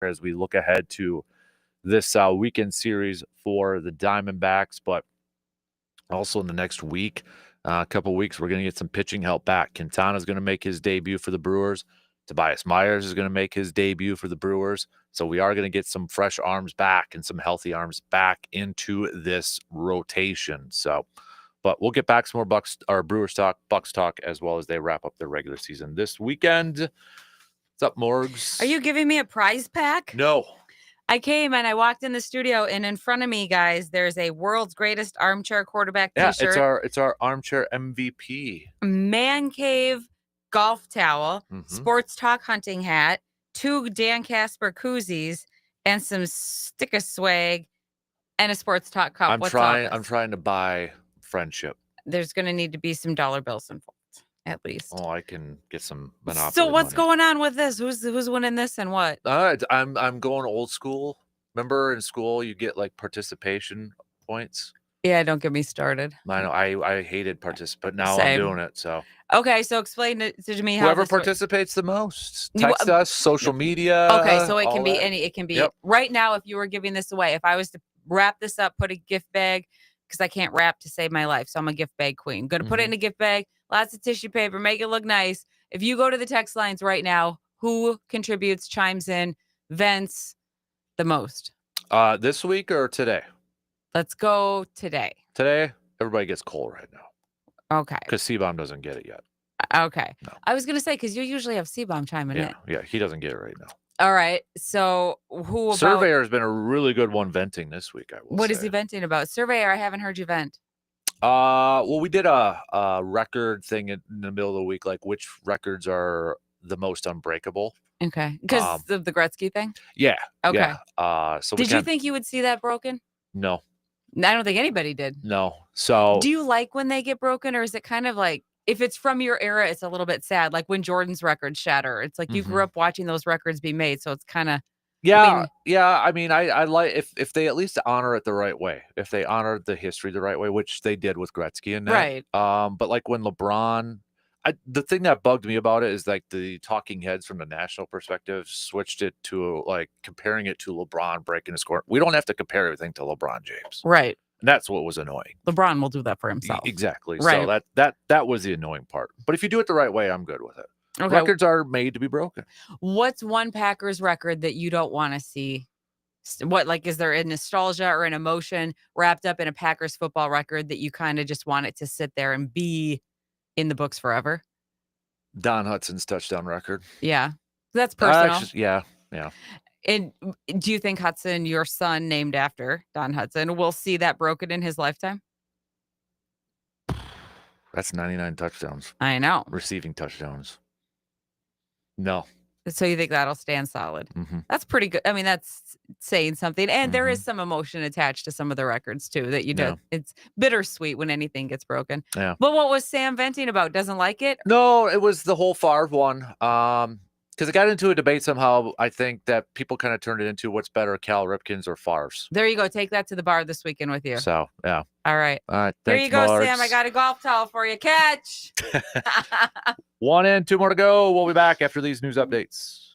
As we look ahead to this weekend series for the Diamondbacks, but also in the next week, a couple weeks, we're going to get some pitching help back. Quintana's going to make his debut for the Brewers. Tobias Myers is going to make his debut for the Brewers. So we are going to get some fresh arms back and some healthy arms back into this rotation. So, but we'll get back some more Brewers talk, Bucks talk, as well as they wrap up their regular season this weekend. What's up, Morgs? Are you giving me a prize pack? No. I came and I walked in the studio, and in front of me, guys, there's a world's greatest armchair quarterback t-shirt. Yeah, it's our Armchair MVP. Man cave golf towel, sports talk hunting hat, 2 Dan Kasper koozies, and some sticker swag, and a sports talk cup. I'm trying to buy friendship. There's going to need to be some dollar bills involved, at least. Oh, I can get some Monopoly So what's money. going on with this? Who's winning this and what? I'm going old school. Remember in school you get like participation points? Yeah, don't get me started. I know I hated participate. Now Same. I'm doing it. So okay, so explain it to me how whoever participates the most. Text us, social media. Okay, so it can be any. It can be Yep. right now. If you were giving this away, if I was to wrap this up, put a gift bag, because I can't wrap to save my life, so I'm a gift bag queen. Going to put it in a gift bag, lots of tissue paper, make it look nice. If you go to the text lines right now, who contributes, chimes in, vents the most? This week or today? Let's go today. Today, everybody gets Cole right now. Okay. Because C-Bomb doesn't get it yet. Okay. No. I was going to say, because you usually have C-Bomb chiming in. Yeah, he doesn't get it right now. All right. So who about... Surveyor has been a really good one venting this week, I will say. What is he venting about? Surveyor, I haven't heard you vent. Well, we did a record thing in the middle of the week, like which records are the most unbreakable. Okay. Because of the Gretzky thing? Yeah. Okay. Yeah. So did you think you would see that broken? No. I don't think anybody did. No. So do you like when they get broken, or is it kind of like, if it's from your era, it's a little bit sad, like when Jordan's records shatter? It's like you grew up watching those records be made, so it's kind of... Yeah. I mean, I like if they at least honor it the right way. If they honor the history the right way, which they did with Gretzky and that. Right. But like when LeBron... the thing that bugged me about it is like the talking heads from the national perspective switched it to like comparing it to LeBron breaking a score. We don't have to compare everything to LeBron James. Right. And that's what was annoying. LeBron will do that for himself. Exactly. Right. So that was the annoying part. But if you do it the right way, I'm good with it. Okay. Records are made to be broken. What's one Packers record that you don't want to see? What, like, is there a nostalgia or an emotion wrapped up in a Packers football record that you kind of just want it to sit there and be in the books forever? Don Hudson's touchdown record. Yeah. That's personal. Yeah. And do you think Hudson, your son named after Don Hudson, will see that broken in his lifetime? That's 99 touchdowns. I know. Receiving touchdowns. No. So you think that'll stand solid? Mm-hmm. That's pretty good. I mean, that's saying something. And there is some emotion attached to some of the records, too, that you do. Yeah. It's bittersweet when anything gets broken. Yeah. But what was Sam venting about? Doesn't like it? No, it was the whole Favre one. Because it got into a debate somehow. I think that people kind of turned it into what's better, Cal Ripken's or Favre's. There you go. Take that to the bar this weekend with you. So, yeah. All right. There you go, Sam. I got a golf towel for you. Catch. 1 and 2 more to go. We'll be back after these news updates.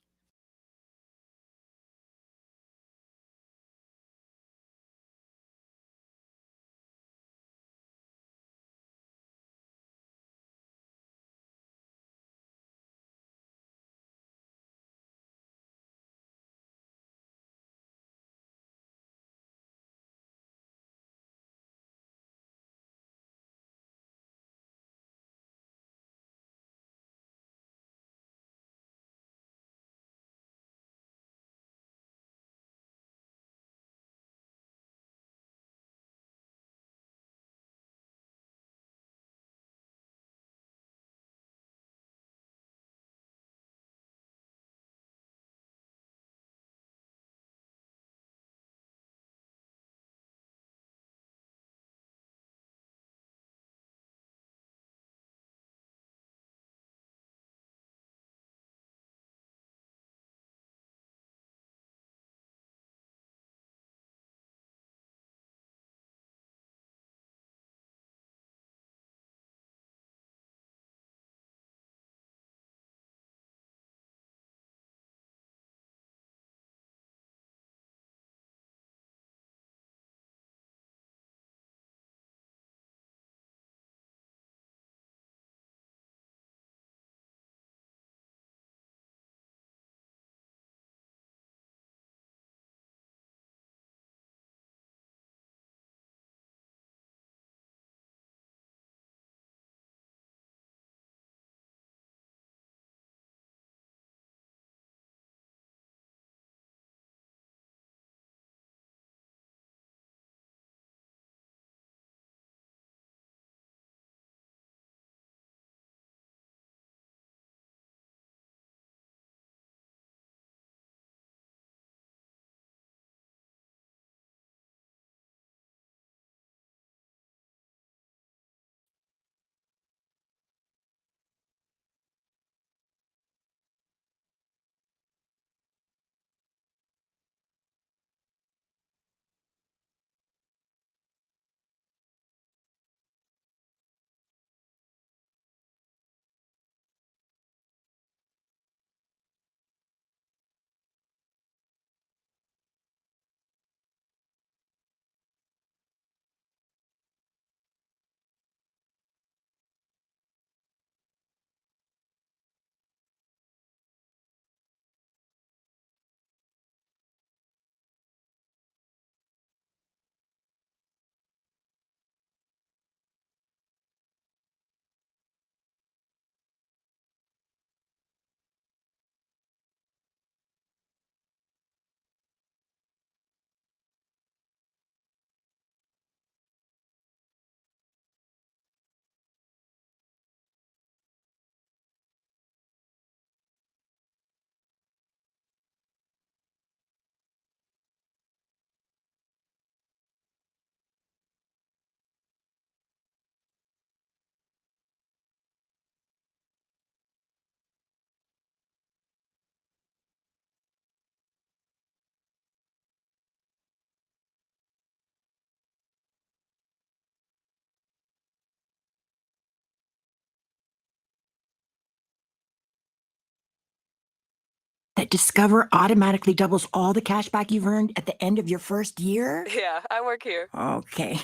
That Discover automatically doubles all the cash back you've earned at the end of your first year? Yeah, I work here. Okay.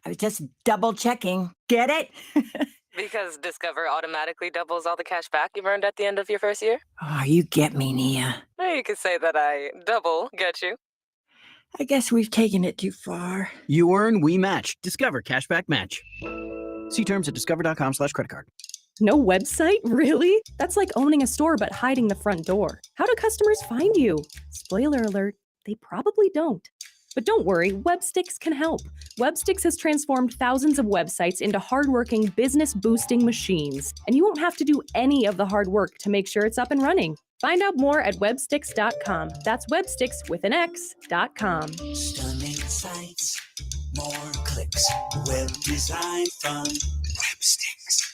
I was just double checking. Get it? Because Discover automatically doubles all the cash back you've earned at the end of your first year? Oh, you get me, Nia. Or you could say that I double get you. I guess we've taken it too far. You earn, we match. Discover Cashback Match. See terms at discover.com/creditcard. No website? Really? That's like owning a store but hiding the front door. How do customers find you? Spoiler alert, they probably don't. But don't worry, Websticks can help. Websticks has transformed thousands of websites into hardworking, business-boosting machines. And you won't have to do any of the hard work to make sure it's up and running. Find out more at websticks.com. That's websticks with an X.com. Stunning sights, more clicks, web design fun, Websticks.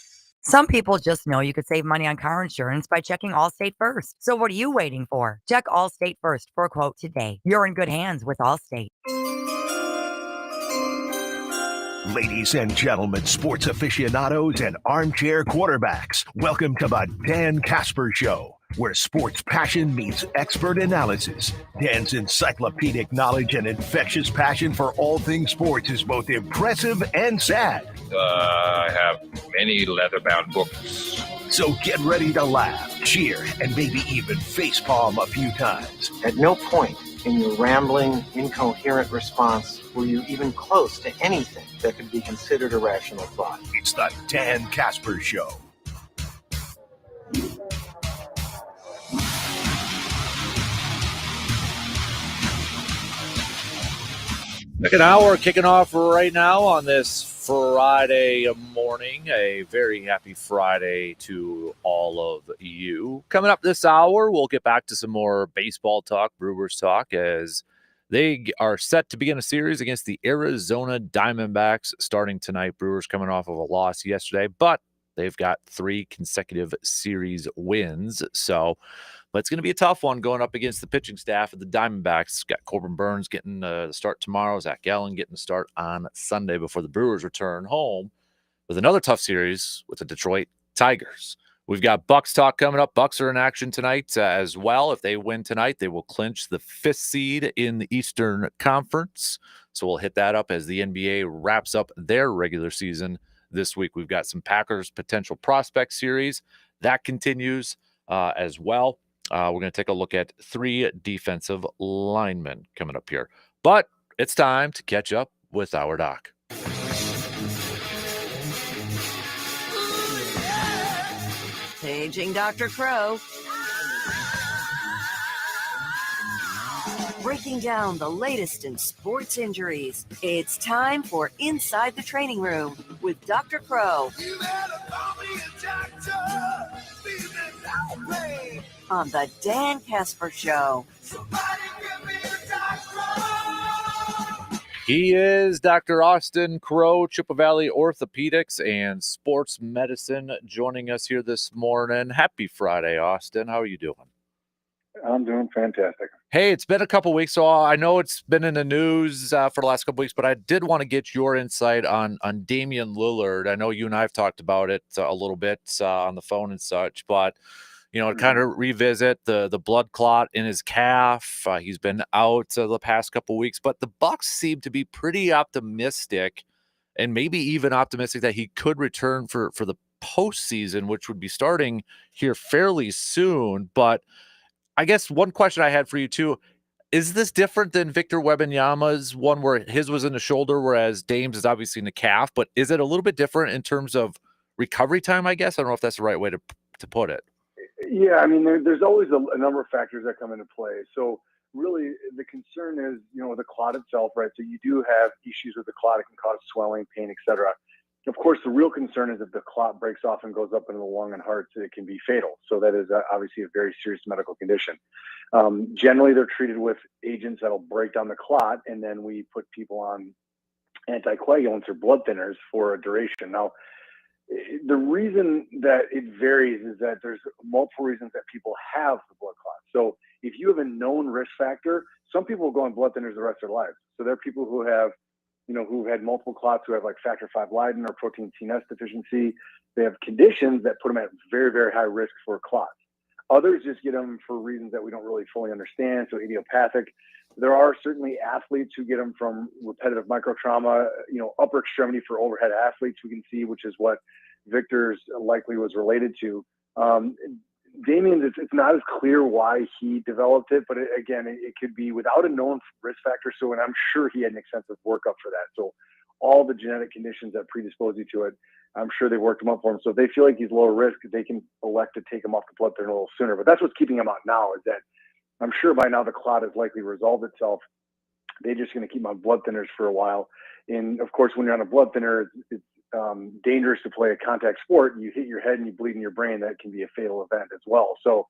Some people just know you could save money on car insurance by checking Allstate first. So what are you waiting for? Check Allstate first for a quote today. You're in good hands with Allstate. Ladies and gentlemen, sports aficionados and armchair quarterbacks, welcome to the Dan Kasper Show, where sports passion meets expert analysis. Dan's encyclopedic knowledge and infectious passion for all things sports is both impressive and sad. I have many leather-bound books. So get ready to laugh, cheer, and maybe even facepalm a few times. At no point in your rambling, incoherent response were you even close to anything that could be considered a rational thought. It's the Dan Kasper Show. An hour kicking off right now on this Friday morning. A very happy Friday to all of you. Coming up this hour, we'll get back to some more baseball talk, Brewers talk, as they are set to begin a series against the Arizona Diamondbacks starting tonight. Brewers coming off of a loss yesterday, but they've got 3 consecutive series wins. But it's going to be a tough one going up against the pitching staff of the Diamondbacks. Got Corbin Burns getting the start tomorrow. Zach Gallen getting the start on Sunday before the Brewers return home with another tough series with the Detroit Tigers. We've got Bucks talk coming up. Bucks are in action tonight as well. If they win tonight, they will clinch the 5th seed in the Eastern Conference. So we'll hit that up as the NBA wraps up their regular season this week. We've got some Packers potential prospect series that continues as well. We're going to take a look at 3 defensive linemen coming up here. But it's time to catch up with our doc. Paging Dr. Crow. Breaking down the latest in sports injuries. It's time for Inside the Training Room with Dr. Crow. You better call me a doctor. On the Dan Kasper Show. He is Dr. Austin Crow, Chippewa Valley Orthopedics and Sports Medicine, joining us here this morning. Happy Friday, Austin. How are you doing? I'm doing fantastic. Hey, it's been a couple weeks, so I know it's been in the news for the last couple weeks, but I did want to get your insight on Damian Lillard. I know you and I have talked about it a little bit on the phone and such, but to kind of revisit the blood clot in his calf. He's been out the past couple weeks, but the Bucks seem to be pretty optimistic and maybe even optimistic that he could return for the postseason, which would be starting here fairly soon. But I guess one question I had for you too, is this different than Victor Wembanyama's one where his was in the shoulder, whereas Dame's is obviously in the calf, but is it a little bit different in terms of recovery time, I guess? I don't know if that's the right way to put it. Yeah, I mean, there's always a number of factors that come into play. So really the concern is, the clot itself, right? So you do have issues with the clot. It can cause swelling, pain, etc. Of course, the real concern is if the clot breaks off and goes up into the lung and heart, so it can be fatal. So that is obviously a very serious medical condition. Generally, they're treated with agents that'll break down the clot, and then we put people on anticoagulants or blood thinners for a duration. Now, the reason that it varies is that there's multiple reasons that people have the blood clot. So if you have a known risk factor, some people will go on blood thinners the rest of their lives. So there are people who have, who've had multiple clots, who have like factor V Leiden or protein TNS deficiency. They have conditions that put them at very, very high risk for clots. Others just get them for reasons that we don't really fully understand, so idiopathic. There are certainly athletes who get them from repetitive microtrauma, upper extremity for overhead athletes we can see, which is what Victor's likely was related to. Damien's, it's not as clear why he developed it, but it could be without a known risk factor. So, and I'm sure he had an extensive workup for that. So all the genetic conditions that predispose you to it, I'm sure they worked him up for him. So if they feel like he's low risk, they can elect to take him off the blood thinner a little sooner. But that's what's keeping him out now, is that I'm sure by now the clot has likely resolved itself. They're just going to keep him on blood thinners for a while. And of course, when you're on a blood thinner, it's dangerous to play a contact sport. You hit your head and you bleed in your brain. That can be a fatal event as well. So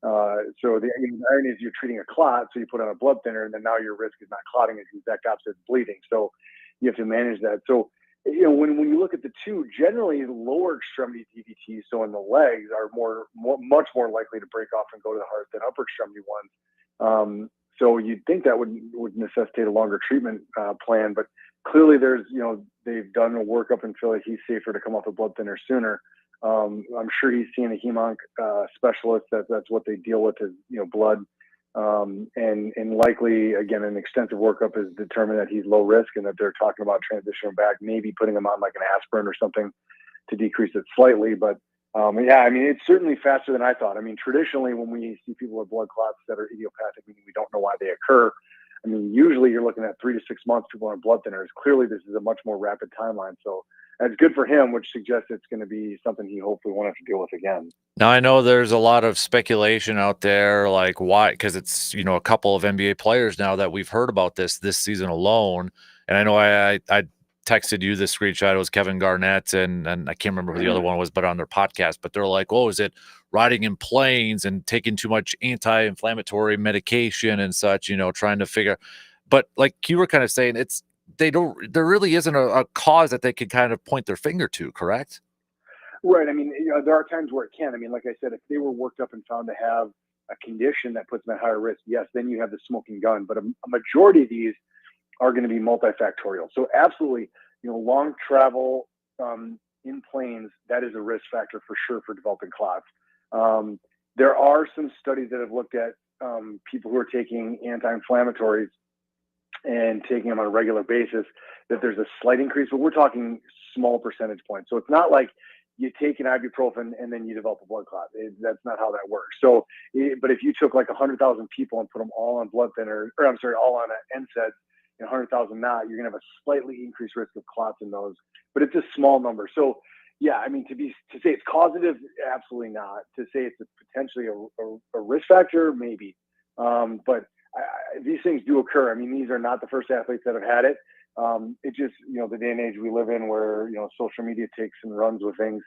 the irony is you're treating a clot, so you put on a blood thinner, and then now your risk is not clotting, it's the exact opposite, bleeding. So you have to manage that. So when you look at the two, generally lower extremity DVTs, so in the legs, are much more likely to break off and go to the heart than upper extremity ones. So you'd think that would necessitate a longer treatment plan, but clearly they've done a workup and feel like he's safer to come off a blood thinner sooner. I'm sure he's seeing a hemonc specialist. That's what they deal with is blood, and likely again an extensive workup is determined that he's low risk and that they're talking about transitioning back, maybe putting him on like an aspirin or something to decrease it slightly. But it's certainly faster than I thought. I mean, traditionally when we see people with blood clots that are idiopathic, meaning we don't know why they occur, I mean, usually you're looking at 3 to 6 months people on blood thinners. Clearly, this is a much more rapid timeline. So that's good for him, which suggests it's going to be something he hopefully won't have to deal with again. Now, I know there's a lot of speculation out there, like why, because it's, a couple of NBA players now that we've heard about this season alone. And I know I texted you this screenshot. It was Kevin Garnett and I can't remember who the other one was, but on their podcast. But they're like, oh, is it riding in planes and taking too much anti-inflammatory medication and such, trying to figure. But like you were kind of saying, there really isn't a cause that they could kind of point their finger to, correct? Right. I mean, there are times where it can. I mean, like I said, if they were worked up and found to have a condition that puts them at higher risk, yes, then you have the smoking gun. But a majority of these are going to be multifactorial. So absolutely, long travel in planes, that is a risk factor for sure for developing clots. There are some studies that have looked at people who are taking anti-inflammatories and taking them on a regular basis, that there's a slight increase, but we're talking small percentage points. So it's not like you take an ibuprofen and then you develop a blood clot. That's not how that works. So, but if you took like 100,000 people and put them all on blood thinner, all on an NSAID, 100,000 not, you're going to have a slightly increased risk of clots in those, but it's a small number. So yeah, I mean, to say it's causative, absolutely not. To say it's potentially a risk factor, maybe. But these things do occur. I mean, these are not the first athletes that have had it. It just, the day and age we live in where, social media takes and runs with things.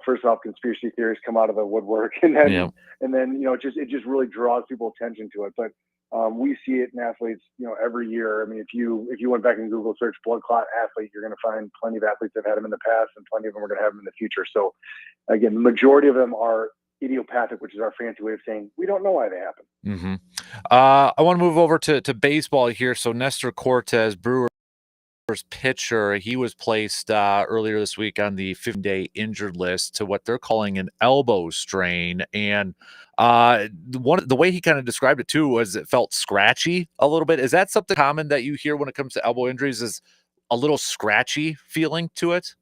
First off, conspiracy theories come out of the woodwork, and then, it just really draws people's attention to it. But we see it in athletes, every year. I mean, if you went back and Google search blood clot athlete, you're going to find plenty of athletes that have had them in the past, and plenty of them are going to have them in the future. So again, the majority of them are idiopathic, which is our fancy way of saying we don't know why they happen. Mm-hmm. I want to move over to baseball here. So Nestor Cortez, Brewers pitcher, he was placed earlier this week on the 15-day injured list to what they're calling an elbow strain. And the way he kind of described it too was it felt scratchy a little bit. Is that something common that you hear when it comes to elbow injuries, is a little scratchy feeling to it?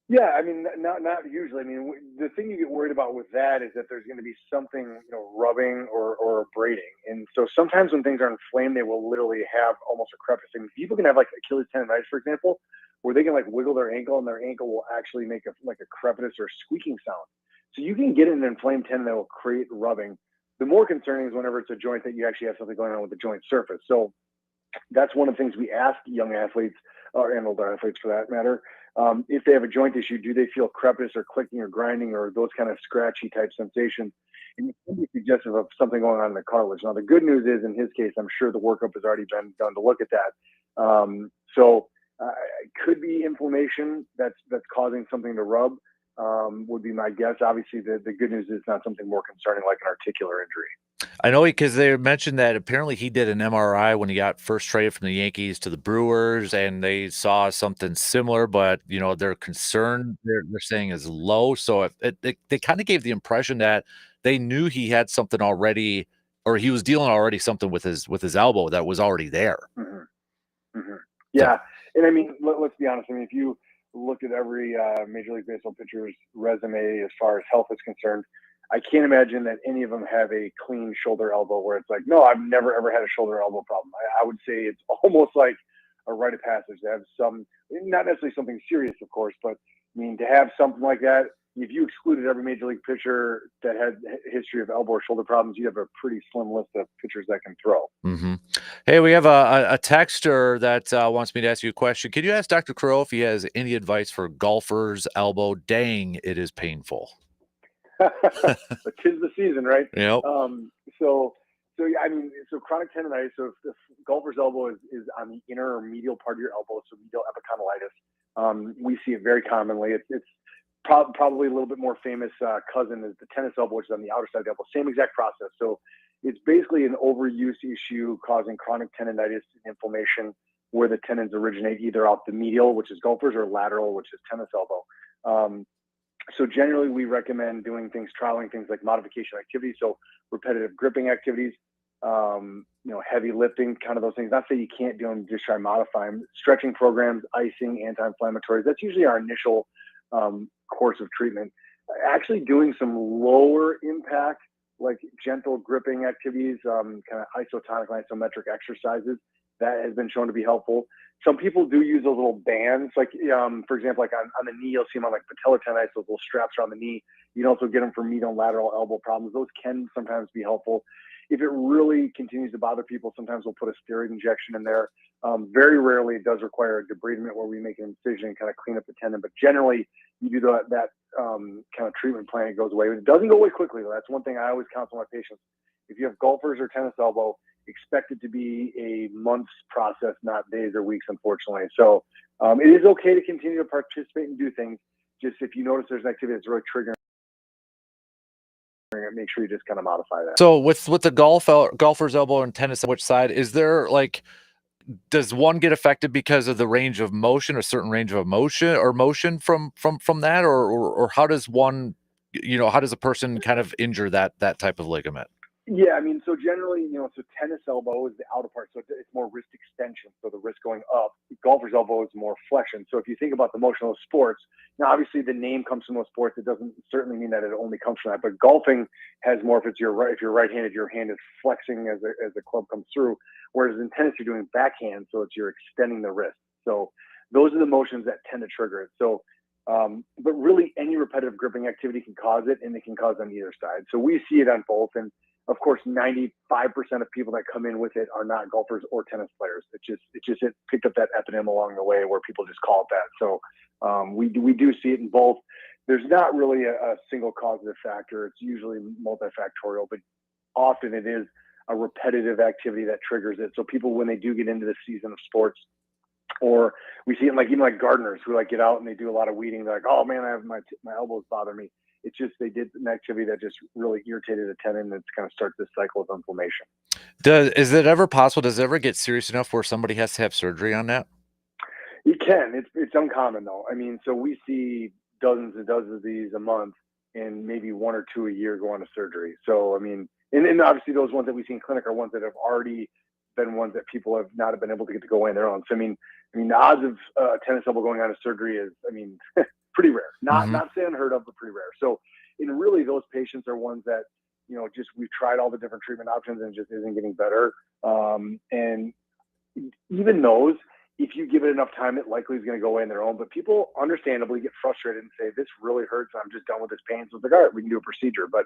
Yeah, I mean, not usually. I mean, the thing you get worried about with that is that there's going to be something, rubbing or abrading. And so sometimes when things are inflamed, they will literally have almost a crevice. I mean, people can have like Achilles tendonitis, for example, where they can like wiggle their ankle and their ankle will actually make a crevice or squeaking sound. So you can get an inflamed tendon that will create rubbing. The more concerning is whenever it's a joint that you actually have something going on with the joint surface. So that's one of the things we ask young athletes, and older athletes for that matter, if they have a joint issue, do they feel crepitus or clicking or grinding or those kind of scratchy type sensations? And it can be suggestive of something going on in the cartilage. Now, the good news is, in his case, I'm sure the workup has already been done to look at that. So it could be inflammation that's causing something to rub, would be my guess. Obviously, the good news is not something more concerning like an articular injury. I know, because they mentioned that apparently he did an MRI when he got first traded from the Yankees to the Brewers, and they saw something similar, but their concern they're saying is low. So if they kind of gave the impression that they knew he had something already, or he was dealing already something with his elbow that was already there. Yeah, and I mean, let's be honest. I mean, if you look at every Major League Baseball pitcher's resume as far as health is concerned, I can't imagine that any of them have a clean shoulder elbow where it's like, no, I've never ever had a shoulder elbow problem. I would say it's almost like a rite of passage to have some, not necessarily something serious, of course, but I mean, to have something like that, if you excluded every major league pitcher that had a history of elbow or shoulder problems, you'd have a pretty slim list of pitchers that can throw. Hey, we have a texter that wants me to ask you a question. Can you ask Dr. Crow if he has any advice for golfer's elbow? Dang, it is painful. But 'tis the season, right? Yep. So yeah, I mean, so chronic tendonitis. So if the golfer's elbow is on the inner or medial part of your elbow, so medial epicondylitis, we see it very commonly. It's probably a little bit more famous cousin is the tennis elbow, which is on the outer side of the elbow. Same exact process. So it's basically an overuse issue causing chronic tendonitis and inflammation where the tendons originate either off the medial, which is golfers, or lateral, which is tennis elbow. So generally, we recommend doing trialing things like modification activities, so repetitive gripping activities, heavy lifting, kind of those things. Not say you can't do them, just try to modify them. Stretching programs, icing, anti-inflammatories. That's usually our initial course of treatment. Actually doing some lower impact, like gentle gripping activities, kind of isotonic, isometric exercises, that has been shown to be helpful. Some people do use those little bands, like for example, like on the knee, you'll see them on like patellar tendonitis, those little straps around the knee. You can also get them for medial and lateral elbow problems. Those can sometimes be helpful. If it really continues to bother people, sometimes we'll put a steroid injection in there. Very rarely it does require a debridement where we make an incision and kind of clean up the tendon. But generally, you do that kind of treatment plan, it goes away. It doesn't go away quickly, though. That's one thing I always counsel my patients. If you have golfers or tennis elbow, expect it to be a month's process, not days or weeks, unfortunately. So it is okay to continue to participate and do things. Just if you notice there's an activity that's really triggering it, make sure you just kind of modify that. So with the golfer's elbow and tennis, which side is there, like, does one get affected because of the range of motion, a certain range of motion from that, or how does one, how does a person kind of injure that type of ligament? Yeah, I mean, so generally, so tennis elbow is the outer part, so it's more wrist extension, so the wrist going up. Golfer's elbow is more flexion. So if you think about the motion of those sports, now obviously the name comes from those sports. It doesn't certainly mean that it only comes from that, but golfing has more. If you're right-handed, your hand is flexing as the club comes through, whereas in tennis you're doing backhand, so you're extending the wrist. So those are the motions that tend to trigger it. So, but really any repetitive gripping activity can cause it, and it can cause on either side. So we see it on both, and of course, 95% of people that come in with it are not golfers or tennis players. It picked up that eponym along the way where people just call it that. So we do see it in both. There's not really a single causative factor. It's usually multifactorial, but often it is a repetitive activity that triggers it. So people, when they do get into the season of sports, or we see it even like gardeners who get out and they do a lot of weeding. They're like, oh man, I have my elbows bother me. It's just they did an activity that just really irritated a tendon, and it's kind of starts this cycle of inflammation. Is it ever possible? Does it ever get serious enough where somebody has to have surgery on that? It can. It's uncommon though. I mean, so we see dozens and dozens of these a month, and maybe one or two a year go on to surgery. So I mean, and obviously those ones that we see in clinic are ones that have already been ones that people have not been able to get to go away on their own. So I mean, the odds of tennis elbow going on to surgery is, pretty rare. Not say unheard of, but pretty rare. So, and really those patients are ones that, just we've tried all the different treatment options and just isn't getting better. And even those, if you give it enough time, it likely is going to go away on their own. But people understandably get frustrated and say, this really hurts. I'm just done with this pain. So it's like, all right, we can do a procedure. But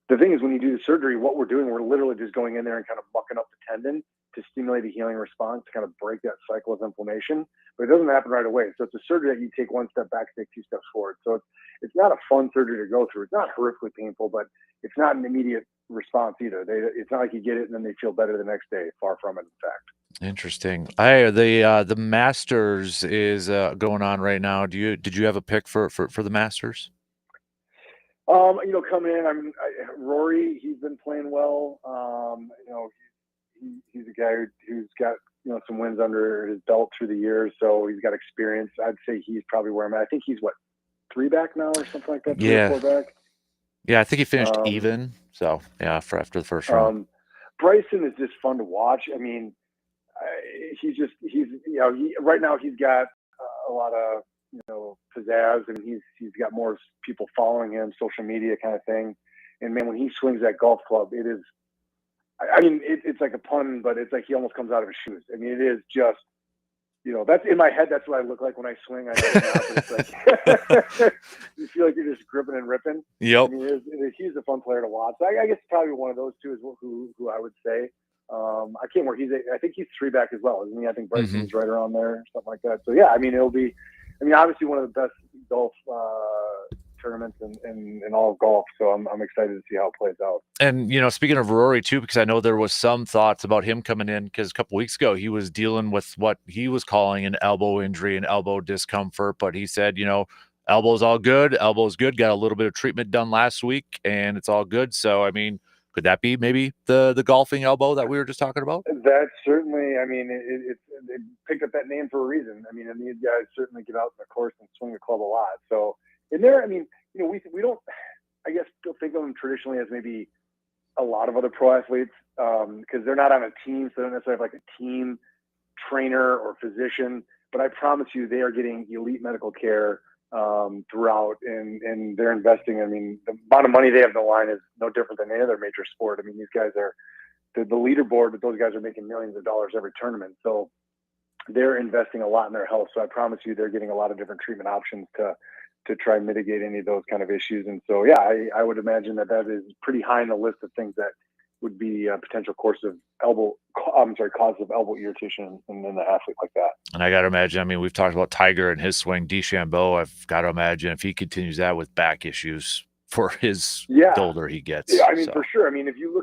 the thing is, when you do the surgery, what we're doing, we're literally just going in there and kind of bucking up the tendon to stimulate a healing response, to kind of break that cycle of inflammation. But it doesn't happen right away. So it's a surgery that you take one step back, take two steps forward. So it's not a fun surgery to go through. It's not horrifically painful, but it's not an immediate response either. It's not like you get it and then they feel better the next day. Far from it, in fact. Interesting. The Masters is going on right now. Did you have a pick for the Masters? Coming in, Rory, he's been playing well. He's a guy who's got, some wins under his belt through the years, so he's got experience. I'd say he's probably where I'm at. I think he's 3 back now or something like that. 3 or 4 back. Yeah, I think he finished even. So yeah, for after the first round. Bryson is just fun to watch. I mean, he's right now he's got a lot of pizzazz, and he's got more people following him, social media kind of thing. And man, when he swings that golf club, it is. I mean, it's like a pun, but it's like he almost comes out of his shoes. I mean, it is just. That's in my head. That's what I look like when I swing. I know it's not, but it's like you feel like you're just gripping and ripping. Yep. I mean, he's a fun player to watch. I guess probably one of those two is who I would say. I can't remember. I think he's 3 back as well, isn't he? I think Bryson's right around there, something like that. So yeah, I mean, it'll be. I mean, obviously one of the best golf tournaments in all of golf. So I'm excited to see how it plays out. And speaking of Rory too, because I know there was some thoughts about him coming in, because a couple weeks ago he was dealing with what he was calling an elbow injury and elbow discomfort, but he said, elbow's all good, elbow's good. Got a little bit of treatment done last week, and it's all good. So I mean, could that be maybe the golfing elbow that we were just talking about? That certainly. I mean, it picked up that name for a reason. I mean, and these guys certainly get out in the course and swing the club a lot. So in there, I mean, we don't, I guess, still think of them traditionally as maybe a lot of other pro athletes, because they're not on a team, so they don't necessarily have like a team trainer or physician. But I promise you, they are getting elite medical care throughout, and they're investing. I mean, the amount of money they have in the line is no different than any other major sport. I mean, these guys are the leaderboard, but those guys are making millions of dollars every tournament. So they're investing a lot in their health. So I promise you, they're getting a lot of different treatment options to try and mitigate any of those kind of issues. And so, yeah, I would imagine that is pretty high on the list of things that would be a potential cause of elbow irritation in an athlete like that. And I got to imagine, I mean, we've talked about Tiger and his swing. DeChambeau, I've got to imagine if he continues that with back issues for the older he gets. Yeah, I mean, for sure. I mean, if you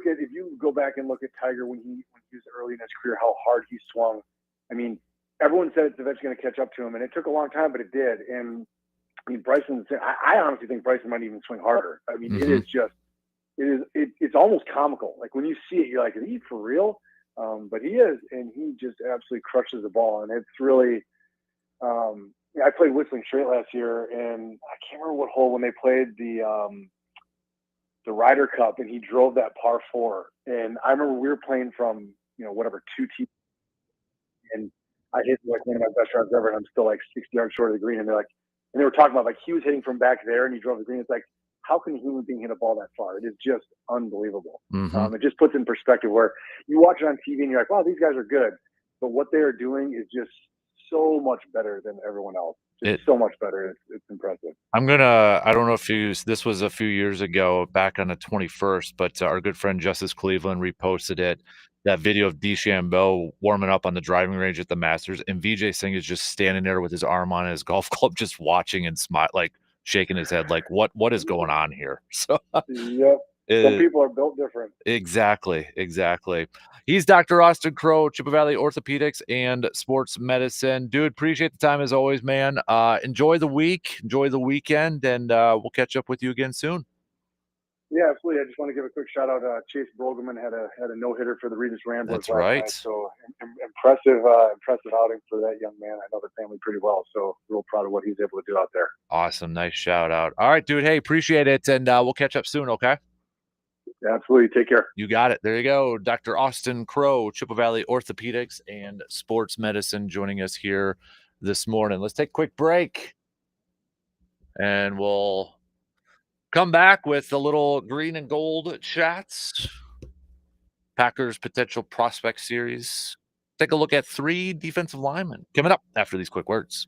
go back and look at Tiger when he was early in his career, how hard he swung. I mean, everyone said it's eventually going to catch up to him, and it took a long time, but it did. And I mean, Bryson, I honestly think Bryson might even swing harder. I mean, it's almost comical. Like when you see it, you're like, is he for real? But he is, and he just absolutely crushes the ball. And it's really, I played Whistling Straight last year, and I can't remember what hole when they played the Ryder Cup, and he drove that par 4. And I remember we were playing from, 2 tees, and I hit like one of my best shots ever, and I'm still like 60 yards short of the green. And they were talking about like he was hitting from back there, and he drove the green. It's like, how can a human being hit a ball that far? It is just unbelievable. It just puts in perspective where you watch it on TV and you're like, wow, these guys are good. But what they are doing is just so much better than everyone else. So much better. It's impressive. I don't know if this was a few years ago, back on the 21st, but our good friend Justice Cleveland reposted it. That video of DeChambeau warming up on the driving range at the Masters, and Vijay Singh is just standing there with his arm on his golf club, just watching and like shaking his head, like what is going on here? So yep. Some people are built different. Exactly. He's Dr. Austin Crow, Chippewa Valley Orthopedics and Sports Medicine. Dude, appreciate the time as always, man. Enjoy the week, enjoy the weekend, and we'll catch up with you again soon. Yeah, absolutely. I just want to give a quick shout out. Chase Brogerman had a no hitter for the Regis Ramblers. That's right. Night, so impressive outing for that young man. I know the family pretty well, so real proud of what he's able to do out there. Awesome, nice shout out. All right, dude. Hey, appreciate it, and we'll catch up soon. Okay. Absolutely. Take care. You got it. There you go. Dr. Austin Crow, Chippewa Valley Orthopedics and Sports Medicine, joining us here this morning. Let's take a quick break, and we'll come back with a little green and gold chats. Packers potential prospect series. Take a look at 3 defensive linemen coming up after these quick words.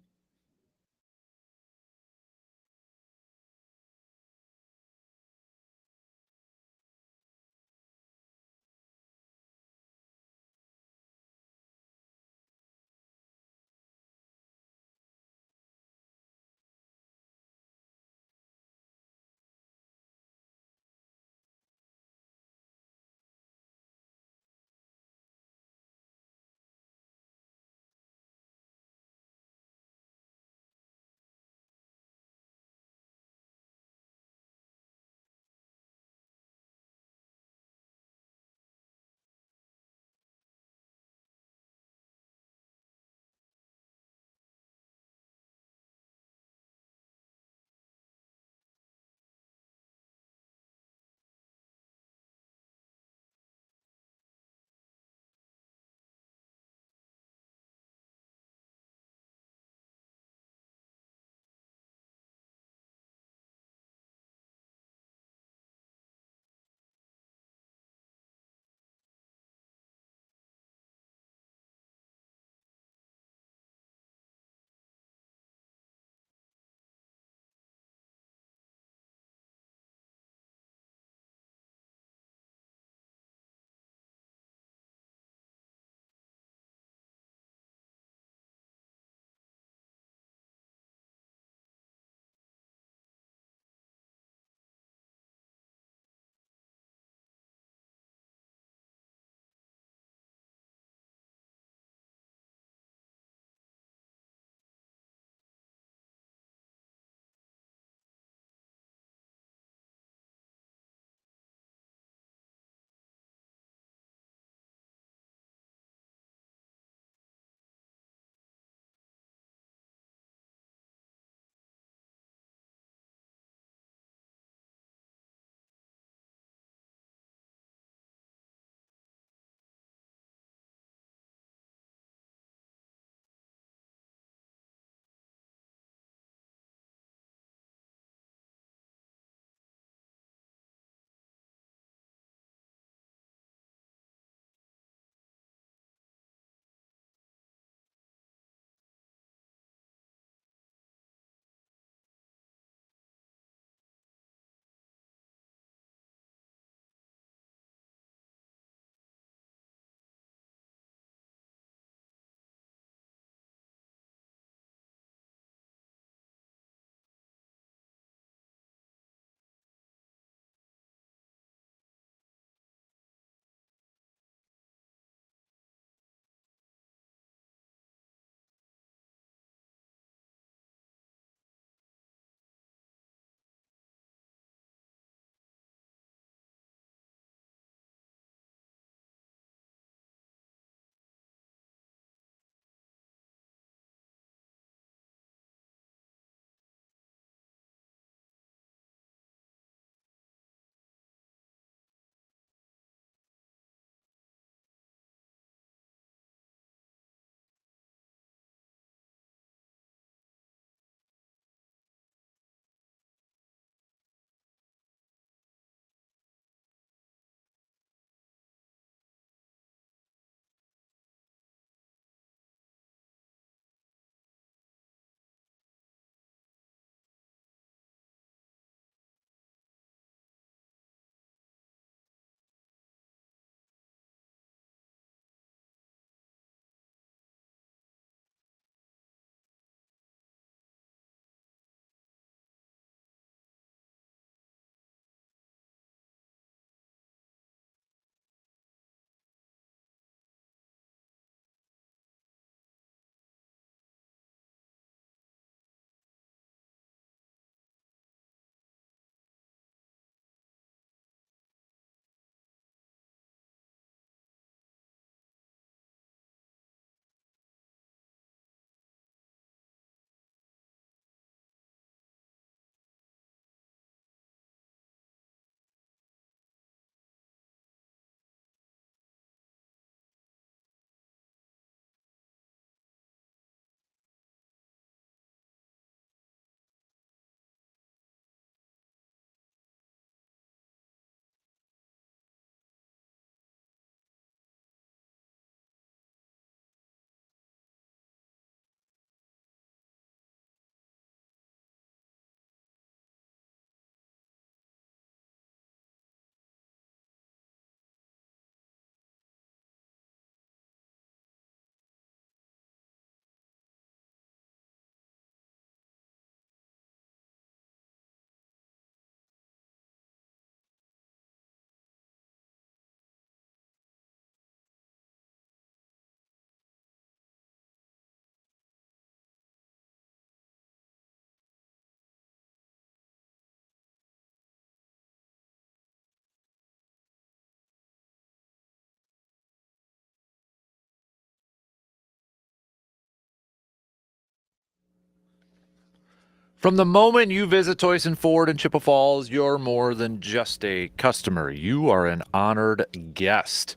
From the moment you visit Toyson Ford in Chippewa Falls, you're more than just a customer. You are an honored guest.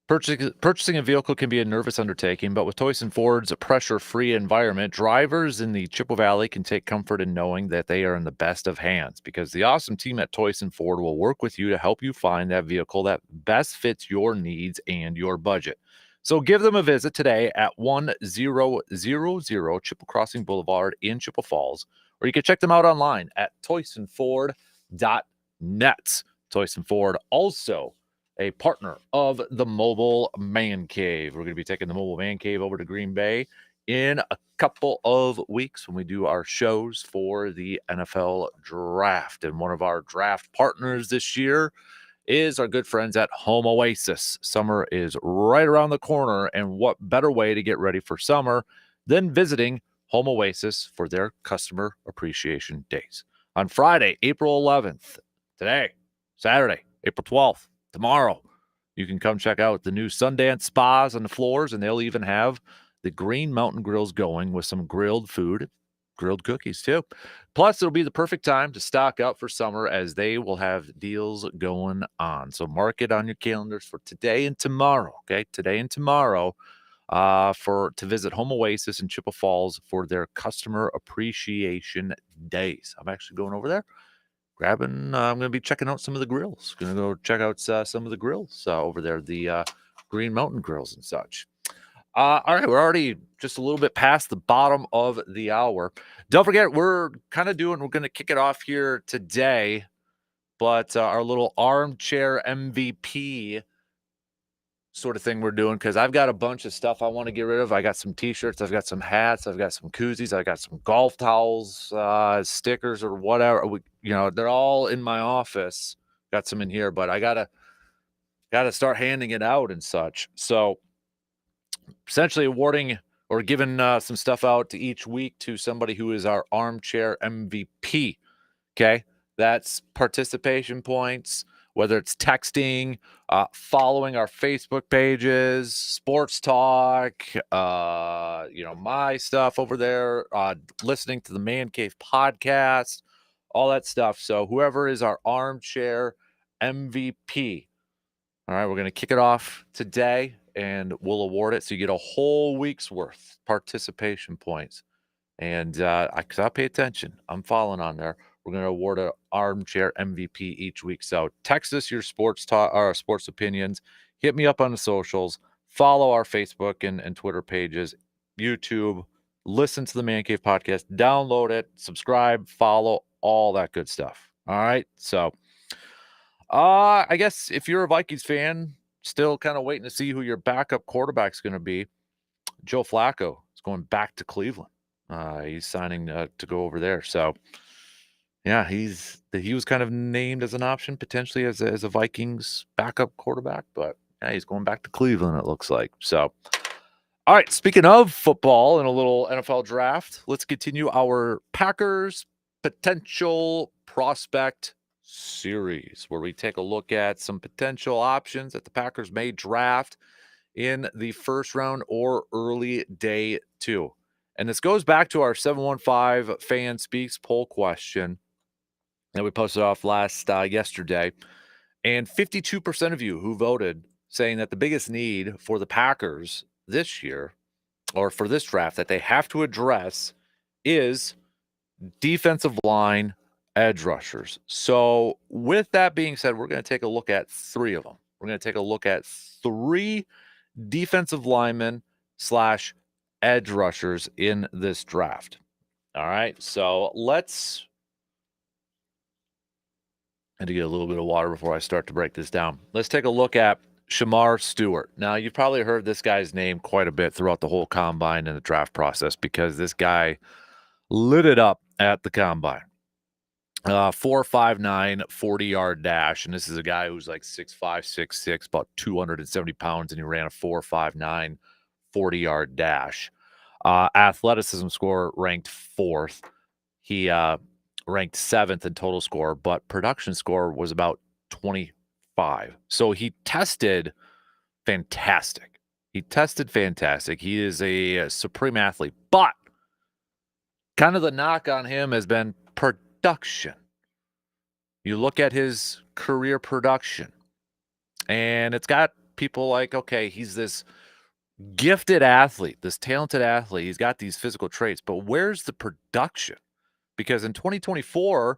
Purchasing a vehicle can be a nervous undertaking, but with Toyson Ford's pressure-free environment, drivers in the Chippewa Valley can take comfort in knowing that they are in the best of hands, because the awesome team at Toyson Ford will work with you to help you find that vehicle that best fits your needs and your budget. So give them a visit today at 1000 Chippewa Crossing Boulevard in Chippewa Falls, or you can check them out online at toysonford.net. Toyson Ford also a partner of the Mobile Man Cave. We're going to be taking the Mobile Man Cave over to Green Bay in a couple of weeks when we do our shows for the NFL Draft. And one of our draft partners this year is our good friends at Home Oasis. Summer is right around the corner, and what better way to get ready for summer than visiting Home Oasis for their Customer Appreciation Days. On Friday, April 11th, today, Saturday, April 12th, tomorrow, you can come check out the new Sundance spas on the floors, and they'll even have the Green Mountain Grills going with some grilled food, grilled cookies too. Plus, it'll be the perfect time to stock up for summer, as they will have deals going on. So mark it on your calendars for today and tomorrow, okay? Today and tomorrow to visit Home Oasis in Chippewa Falls for their Customer Appreciation Days. I'm actually going over there. I'm going to be checking out some of the grills. Going to go check out some of the grills over there, the Green Mountain Grills and such. All right, we're already just a little bit past the bottom of the hour. Don't forget, we're going to kick it off here today, but our little Armchair MVP sort of thing we're doing, because I've got a bunch of stuff I want to get rid of. I got some t-shirts, I've got some hats, I've got some koozies, I got some golf towels, stickers or whatever. They're all in my office. Got some in here, but I gotta start handing it out and such. So essentially awarding or giving some stuff out to each week to somebody who is our Armchair MVP. Okay, that's participation points, whether it's texting, following our Facebook pages, Sports Talk, my stuff over there, listening to the Man Cave podcast, all that stuff. So whoever is our Armchair MVP, all right, we're going to kick it off today, and we'll award it. So you get a whole week's worth participation points. And because I pay attention, I'm following on there. We're going to award an Armchair MVP each week. So text us your sports talk or sports opinions. Hit me up on the socials. Follow our Facebook and Twitter pages, YouTube. Listen to the Man Cave podcast. Download it. Subscribe. Follow. All that good stuff. All right. So I guess if you're a Vikings fan, still kind of waiting to see who your backup quarterback is going to be. Joe Flacco is going back to Cleveland. He's signing to go over there. So, yeah, he was kind of named as an option potentially as a Vikings backup quarterback, but yeah, he's going back to Cleveland, it looks like. So, all right, speaking of football and a little NFL draft, let's continue our Packers potential prospect series, where we take a look at some potential options that the Packers may draft in the first round or early day 2. And this goes back to our 715 Fan Speaks poll question that we posted off yesterday. And 52% of you who voted saying that the biggest need for the Packers this year, or for this draft, that they have to address is defensive line edge rushers. So with that being said, we're going to take a look at 3 of them. We're going to take a look at 3 defensive linemen / edge rushers in this draft. All right, so let's to get a little bit of water before I start to break this down. Let's take a look at Shamar Stewart. Now, you've probably heard this guy's name quite a bit throughout the whole combine and the draft process, because this guy lit it up at the combine. 4.59 40-yard dash, and this is a guy who's like 6'5", 6'6", about 270 pounds, and he ran a 4.59 40-yard dash. Athleticism score ranked 4th. He ranked 7th in total score, but production score was about 25. So he tested fantastic. He is a supreme athlete, but kind of the knock on him has been production. You look at his career production, and it's got people like, okay, he's this gifted athlete, this talented athlete. He's got these physical traits, but where's the production? Because in 2024,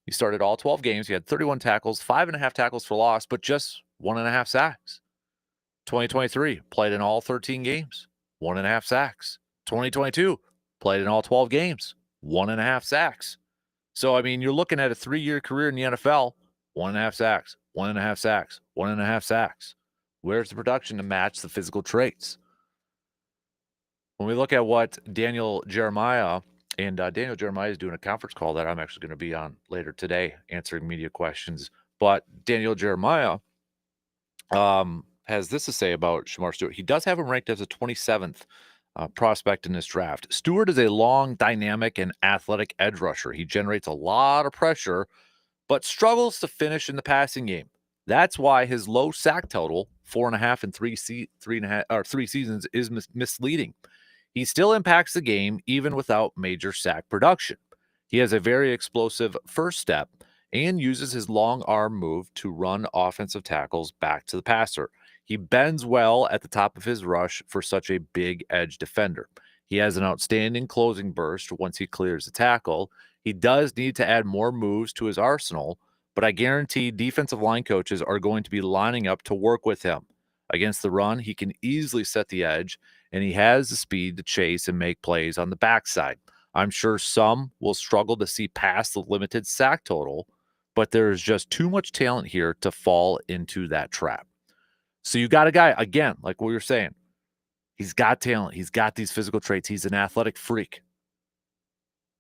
he started all 12 games. He had 31 tackles, 5.5 tackles for loss, but just 1.5 sacks. 2023, played in all 13 games, 1.5 sacks. 2022, played in all 12 games, 1.5 sacks. So, I mean, you're looking at a 3-year career in the NFL, 1.5 sacks, 1.5 sacks, 1.5 sacks. Where's the production to match the physical traits? When we look at what Daniel Jeremiah, and Daniel Jeremiah is doing a conference call that I'm actually going to be on later today, answering media questions. But Daniel Jeremiah has this to say about Shamar Stewart. He does have him ranked as a 27th prospect in this draft. Stewart is a long, dynamic, and athletic edge rusher. He generates a lot of pressure, but struggles to finish in the passing game. That's why his low sack total, 4.5 in 3 seasons, is misleading. He still impacts the game even without major sack production. He has a very explosive first step and uses his long arm move to run offensive tackles back to the passer. He bends well at the top of his rush for such a big edge defender. He has an outstanding closing burst once he clears the tackle. He does need to add more moves to his arsenal, but I guarantee defensive line coaches are going to be lining up to work with him. Against the run, he can easily set the edge, and he has the speed to chase and make plays on the backside. I'm sure some will struggle to see past the limited sack total, but there is just too much talent here to fall into that trap. So you got a guy, again, like we were saying, he's got talent. He's got these physical traits. He's an athletic freak.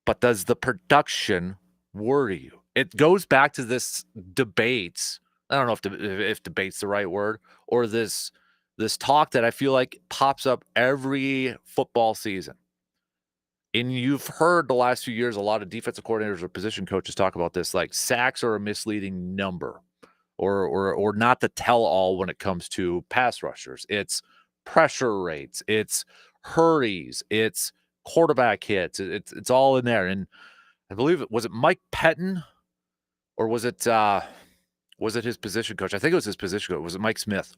But does the production worry you? It goes back to this debate. I don't know if debate's the right word, or this talk that I feel like pops up every football season. And you've heard the last few years a lot of defensive coordinators or position coaches talk about this, like sacks are a misleading number, or not the tell-all when it comes to pass rushers. It's pressure rates, it's hurries, it's quarterback hits. It's all in there. And I believe was it Mike Pettin, or was it his position coach? I think it was his position coach. Was it Mike Smith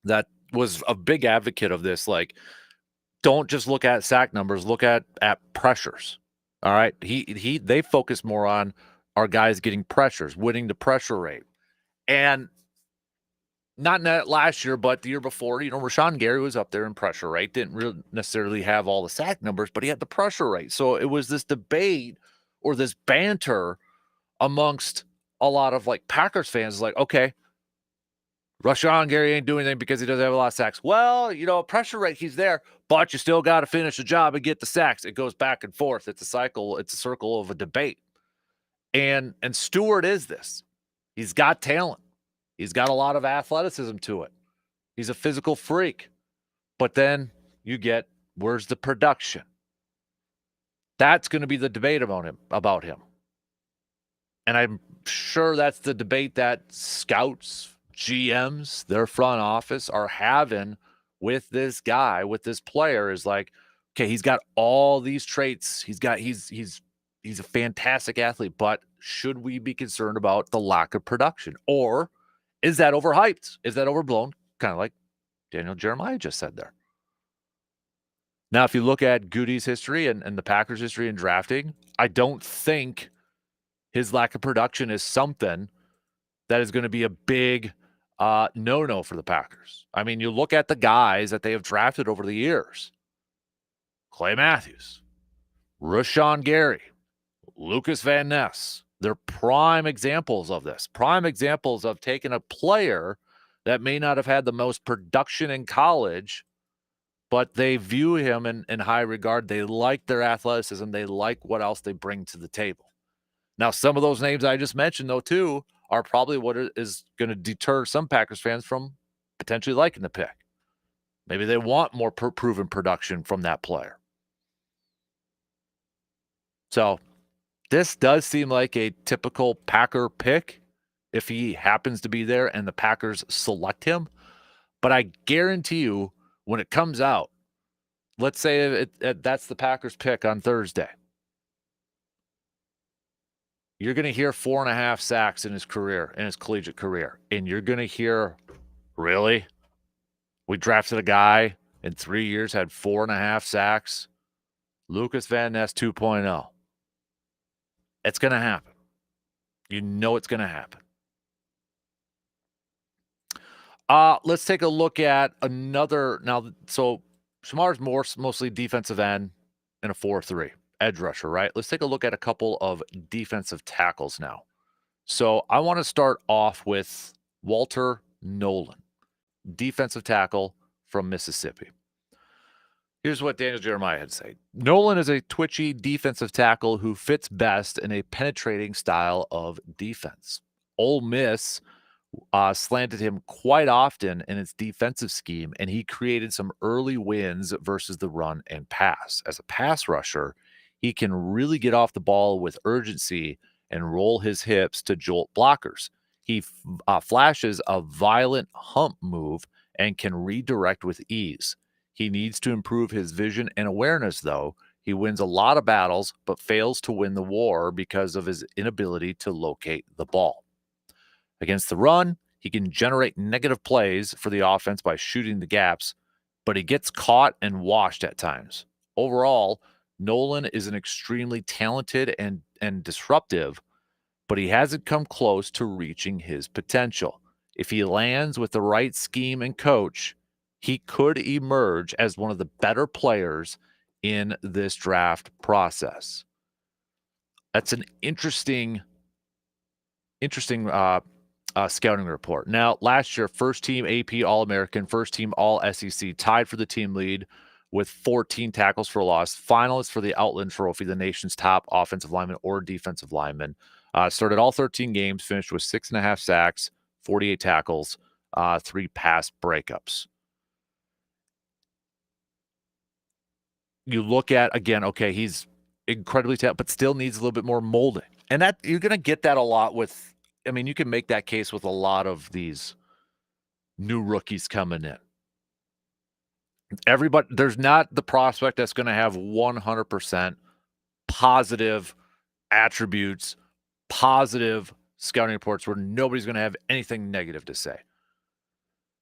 that was a big advocate of this? Like, don't just look at sack numbers, look at pressures. All right. They focus more on our guys getting pressures, winning the pressure rate. And not last year, but the year before, Rashawn Gary was up there in pressure rate. Didn't really necessarily have all the sack numbers, but he had the pressure rate. So it was this debate or this banter amongst a lot of like Packers fans. Like, okay, Rashawn Gary ain't doing anything because he doesn't have a lot of sacks. Well, pressure rate, he's there, but you still got to finish the job and get the sacks. It goes back and forth. It's a cycle. It's a circle of a debate. And Stewart is this. He's got talent. He's got a lot of athleticism to it. He's a physical freak. But then you get, where's the production? That's going to be the debate about him. And I'm sure that's the debate that scouts, GMs, their front office are having with this guy, with this player, is like, okay, he's got all these traits. He's a fantastic athlete, but should we be concerned about the lack of production? Or is that overhyped? Is that overblown? Kind of like Daniel Jeremiah just said there. Now, if you look at Goody's history and the Packers' history in drafting, I don't think his lack of production is something that is going to be a big no-no for the Packers. I mean, you look at the guys that they have drafted over the years. Clay Matthews, Rashawn Gary, Lucas Van Ness. They're prime examples of this. Prime examples of taking a player that may not have had the most production in college, but they view him in high regard. They like their athleticism. They like what else they bring to the table. Now, some of those names I just mentioned, though, too, are probably what is going to deter some Packers fans from potentially liking the pick. Maybe they want more proven production from that player. So this does seem like a typical Packer pick if he happens to be there and the Packers select him. But I guarantee you, when it comes out, let's say that's the Packers pick on Thursday. You're going to hear 4.5 sacks in his career, in his collegiate career. And you're going to hear, really? We drafted a guy in 3 years, had 4.5 sacks. Lucas Van Ness 2.0. It's going to happen. You know it's going to happen. Let's take a look at another. Now, so Shamar's mostly defensive end in a 4-3. Edge rusher, right? Let's take a look at a couple of defensive tackles now. So I want to start off with Walter Nolan, defensive tackle from Mississippi. Here's what Daniel Jeremiah had to say. Nolan is a twitchy defensive tackle who fits best in a penetrating style of defense. Ole Miss slanted him quite often in its defensive scheme, and he created some early wins versus the run and pass. As a pass rusher, he can really get off the ball with urgency and roll his hips to jolt blockers. He flashes a violent hump move and can redirect with ease. He needs to improve his vision and awareness, though. He wins a lot of battles, but fails to win the war because of his inability to locate the ball. Against the run, he can generate negative plays for the offense by shooting the gaps, but he gets caught and washed at times. Overall, Nolan is an extremely talented and disruptive, but he hasn't come close to reaching his potential. If he lands with the right scheme and coach, he could emerge as one of the better players in this draft process. That's an interesting scouting report. Now, last year, first team AP All-American, first team All-SEC, tied for the team lead with 14 tackles for loss, finalist for the Outland Trophy, the nation's top offensive lineman or defensive lineman. Started all 13 games, finished with 6.5 sacks, 48 tackles, 3 pass breakups. You look at, again, okay, he's incredibly talented, but still needs a little bit more molding. And that you're going to get that a lot with, I mean, you can make that case with a lot of these new rookies coming in. Everybody, there's not the prospect that's going to have 100% positive attributes, positive scouting reports where nobody's going to have anything negative to say.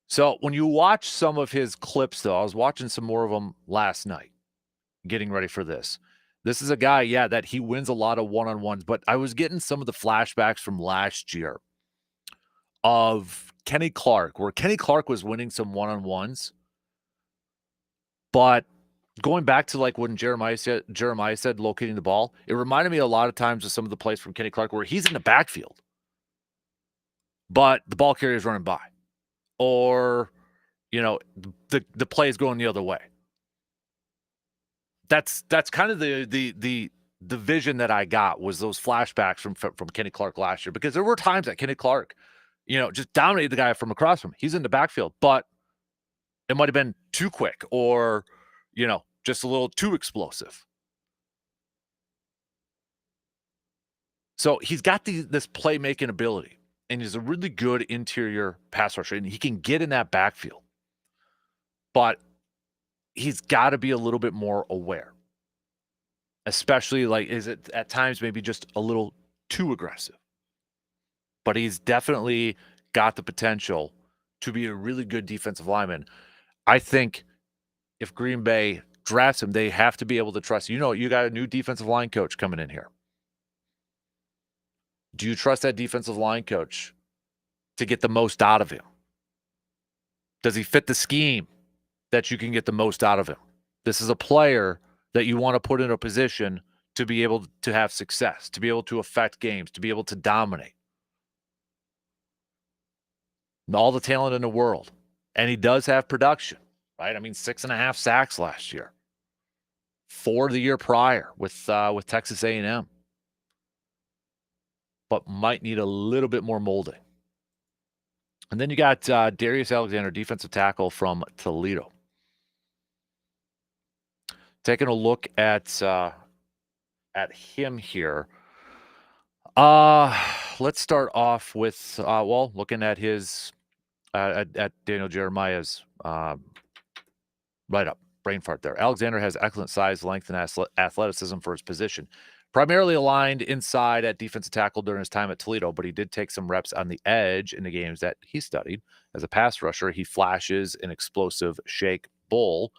So when you watch some of his clips, though, I was watching some more of them last night, getting ready for this. This is a guy, yeah, that he wins a lot of one-on-ones, but I was getting some of the flashbacks from last year of Kenny Clark, where Kenny Clark was winning some one-on-ones. But going back to like when Jeremiah said locating the ball, it reminded me a lot of times of some of the plays from Kenny Clark where he's in the backfield, but the ball carrier is running by, or the play is going the other way. That's kind of the vision that I got was those flashbacks from Kenny Clark last year, because there were times that Kenny Clark, just dominated the guy from across from him. He's in the backfield, but it might have been too quick or, just a little too explosive. So he's got this playmaking ability, and he's a really good interior pass rusher, and he can get in that backfield. But he's got to be a little bit more aware, especially is it at times maybe just a little too aggressive. But he's definitely got the potential to be a really good defensive lineman. I think if Green Bay drafts him, they have to be able to trust. You got a new defensive line coach coming in here. Do you trust that defensive line coach to get the most out of him? Does he fit the scheme that you can get the most out of him? This is a player that you want to put in a position to be able to have success, to be able to affect games, to be able to dominate. All the talent in the world. And he does have production, right? I mean, 6.5 sacks last year, 4 the year prior with Texas A&M, but might need a little bit more molding. And then you got Darius Alexander, defensive tackle from Toledo. Taking a look at him here. Let's start off with looking at his at Daniel Jeremiah's write-up. brain fart there. Alexander has excellent size, length, and athleticism for his position. Primarily aligned inside at defensive tackle during his time at Toledo, but he did take some reps on the edge in the games that he studied. As a pass rusher, he flashes an explosive shake bull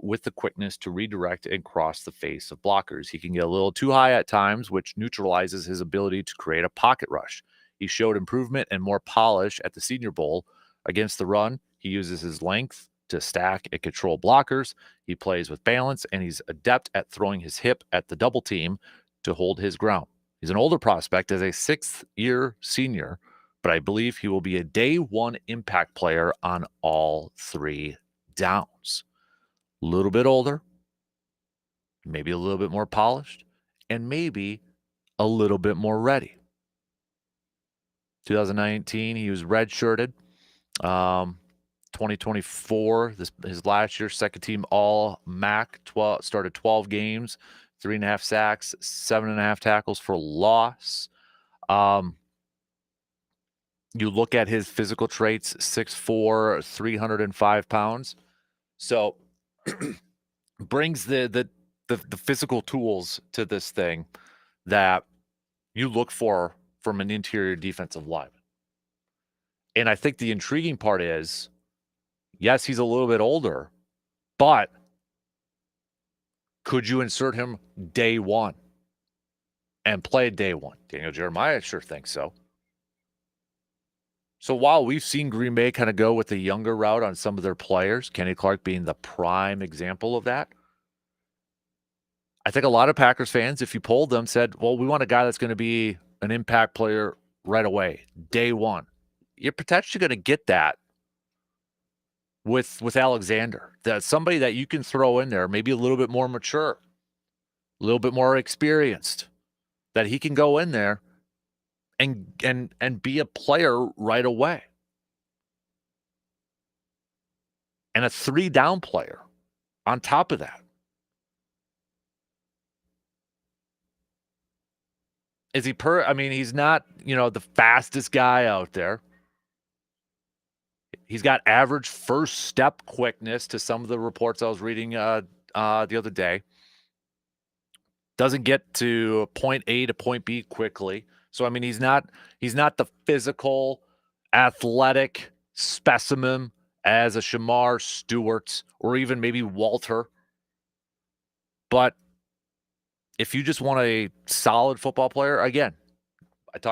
with the quickness to redirect and cross the face of blockers. He can get a little too high at times, which neutralizes his ability to create a pocket rush. He showed improvement and more polish at the Senior Bowl. Against the run, he uses his length to stack and control blockers. He plays with balance, and he's adept at throwing his hip at the double team to hold his ground. He's an older prospect as a sixth-year senior, but I believe he will be a day one impact player on all three downs. A little bit older, maybe a little bit more polished, and maybe a little bit more ready. 2019, he was redshirted. 2024, his last year, second team All MAC, started 12 games, 3.5 sacks, 7.5 tackles for loss. You look at his physical traits, 6'4", 305 pounds. So brings the physical tools to this thing that you look for from an interior defensive lineman. And I think the intriguing part is, yes, he's a little bit older, but could you insert him day one and play day one? Daniel Jeremiah sure thinks so. So while we've seen Green Bay kind of go with the younger route on some of their players, Kenny Clark being the prime example of that, I think a lot of Packers fans, if you polled them, said, well, we want a guy that's going to be an impact player right away, day one. You're potentially going to get that with Alexander. That's somebody that you can throw in there, maybe a little bit more mature, a little bit more experienced, that he can go in there and be a player right away. And a 3-down player on top of that. Is he he's not, the fastest guy out there. He's got average first step quickness to some of the reports I was reading the other day. Doesn't get to point A to point B quickly. So he's not the physical, athletic specimen as a Shamar Stewart or even maybe Walter. But if you just want a solid football player, again,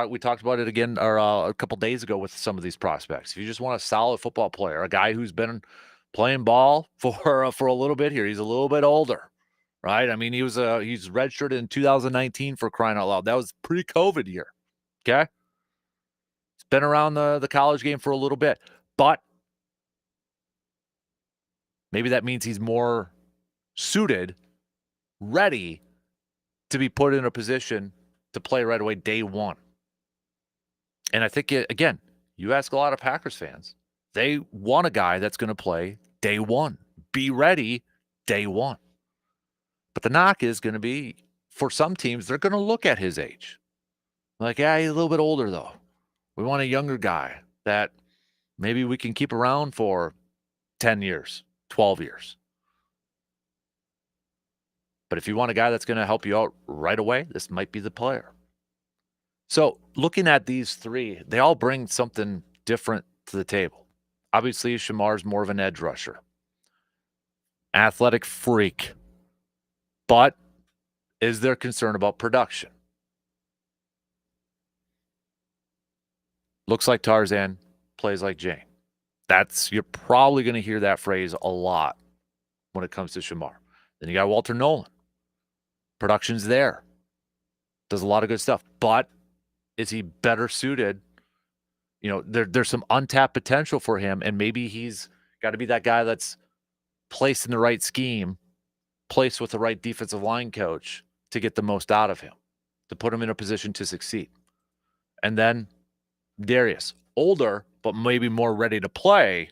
we talked about it again a couple days ago with some of these prospects. If you just want a solid football player, a guy who's been playing ball for a little bit here, he's a little bit older, right? He's redshirted in 2019 for crying out loud. That was pre-COVID year, okay? He's been around the college game for a little bit, but maybe that means he's more suited, ready to be put in a position to play right away day one. And I think, again, you ask a lot of Packers fans, they want a guy that's going to play day one, be ready day one. But the knock is going to be, for some teams, they're going to look at his age. Like, yeah, he's a little bit older, though. We want a younger guy that maybe we can keep around for 10 years, 12 years. But if you want a guy that's going to help you out right away, this might be the player. So looking at these three, they all bring something different to the table. Obviously, Shamar's more of an edge rusher. Athletic freak. But is there concern about production? Looks like Tarzan, plays like Jane. You're probably going to hear that phrase a lot when it comes to Shamar. Then you got Walter Nolan. Production's there. Does a lot of good stuff. But is he better suited? There's some untapped potential for him, and maybe he's got to be that guy that's placed in the right scheme, placed with the right defensive line coach to get the most out of him, to put him in a position to succeed. And then Darius, older, but maybe more ready to play,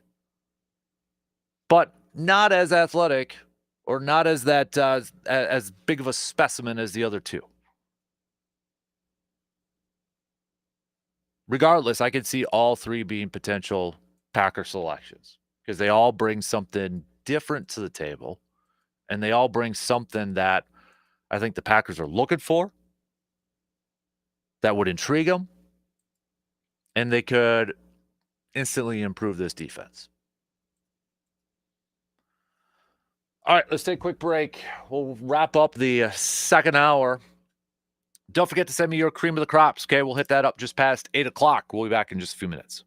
but not as athletic or not as as big of a specimen as the other two. Regardless, I could see all three being potential Packer selections because they all bring something different to the table, and they all bring something that I think the Packers are looking for, that would intrigue them, and they could instantly improve this defense. All right, let's take a quick break. We'll wrap up the second hour. Don't forget to send me your cream of the crops, okay? We'll hit that up just past 8 o'clock. We'll be back in just a few minutes.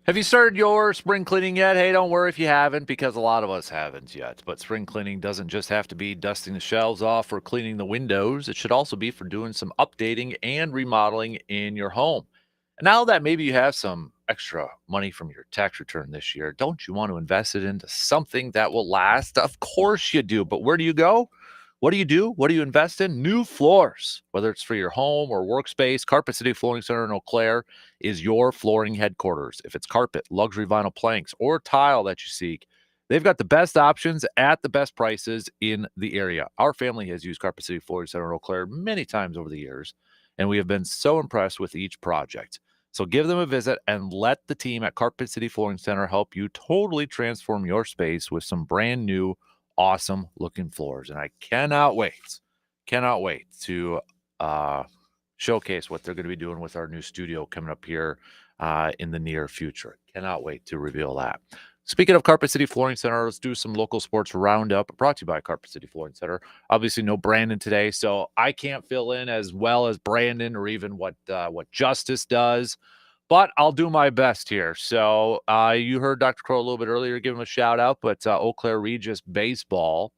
Have you started your spring cleaning yet? Hey, don't worry if you haven't, because a lot of us haven't yet. But spring cleaning doesn't just have to be dusting the shelves off or cleaning the windows. It should also be for doing some updating and remodeling in your home. And now that maybe you have some extra money from your tax return this year, don't you want to invest it into something that will last? Of course you do. But where do you go? What do you do? What do you invest in? New floors, whether it's for your home or workspace. Carpet City Flooring Center in Eau Claire is your flooring headquarters. If it's carpet, luxury vinyl planks, or tile that you seek, they've got the best options at the best prices in the area. Our family has used Carpet City Flooring Center in Eau Claire many times over the years, and we have been so impressed with each project. So give them a visit and let the team at Carpet City Flooring Center help you totally transform your space with some brand new, awesome looking floors. And I cannot wait to showcase what they're going to be doing with our new studio coming up here in the near future. Cannot wait to reveal that. Speaking of Carpet City Flooring Center, let's do some local sports roundup brought to you by Carpet City Flooring Center. Obviously, no Brandon today, so I can't fill in as well as Brandon or even what Justice does, but I'll do my best here. So you heard Dr. Crow a little bit earlier, give him a shout out, but Eau Claire Regis baseball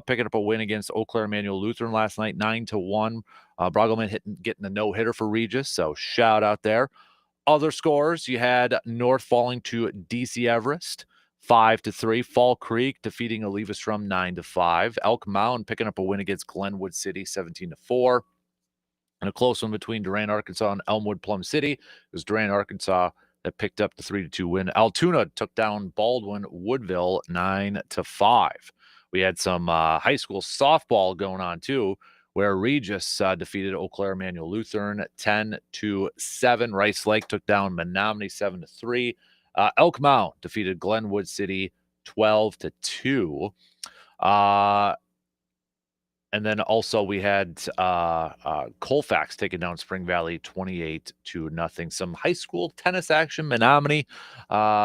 picking up a win against Eau Claire Emmanuel Lutheran last night, 9-1. Brogelman getting a no-hitter for Regis, so shout out there. Other scores, you had North falling to DC Everest, 5-3. Fall Creek defeating Olivestrom 9-5. Elk Mound picking up a win against Glenwood City, 17-4. And a close one between Durant, Arkansas and Elmwood Plum City. It was Durant, Arkansas that picked up the 3-2 win. Altoona took down Baldwin Woodville 9-5. We had some high school softball going on too, where Regis defeated Eau Claire Emmanuel Lutheran 10-7. Rice Lake took down Menominee 7-3. Elk Mound defeated Glenwood City 12-2. And then also we had Colfax taking down Spring Valley 28-0. Some high school tennis action. Menominee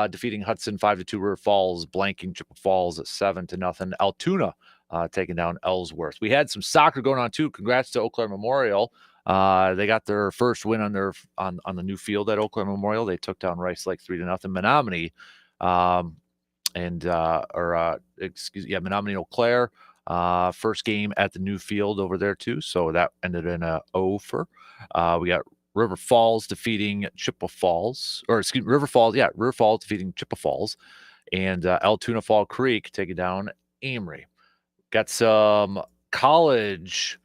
defeating Hudson 5-2. River Falls blanking Chippewa Falls at 7-0. Altoona taking down Ellsworth. We had some soccer going on too. Congrats to Eau Claire Memorial. They got their first win on the new field at Eau Claire Memorial. They took down Rice Lake 3-0. Menominee Menominee Eau Claire. First game at the new field over there too, so that ended in a over. We got River Falls defeating Chippewa Falls, River Falls defeating Chippewa Falls, and Altoona Fall Creek taking down Amory. Got some college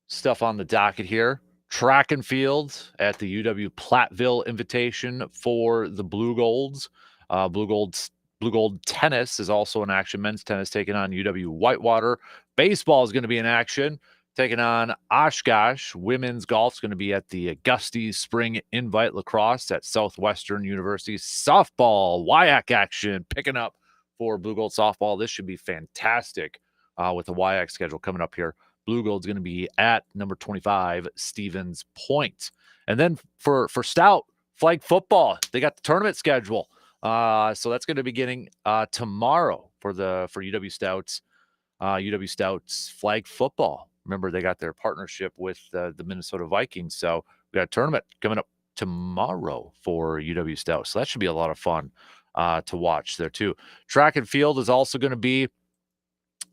stuff on the docket here. Track and field at the UW Platteville Invitation for the Blue Golds. Blue Gold tennis is also in action. Men's tennis taking on UW Whitewater. Baseball is going to be in action, taking on Oshkosh. Women's golf is going to be at the Auguste Spring Invite Lacrosse at Southwestern University. Softball, WIAC action picking up for Blue Gold softball. This should be fantastic with the WIAC schedule coming up here. Blue Gold's going to be at number 25, Stevens Point. And then for Stout, flag football, they got the tournament schedule. So that's going to be beginning tomorrow for UW Stouts. UW Stouts flag football. Remember, they got their partnership with the Minnesota Vikings. So we got a tournament coming up tomorrow for UW Stouts. So that should be a lot of fun to watch there too. Track and field is also going to be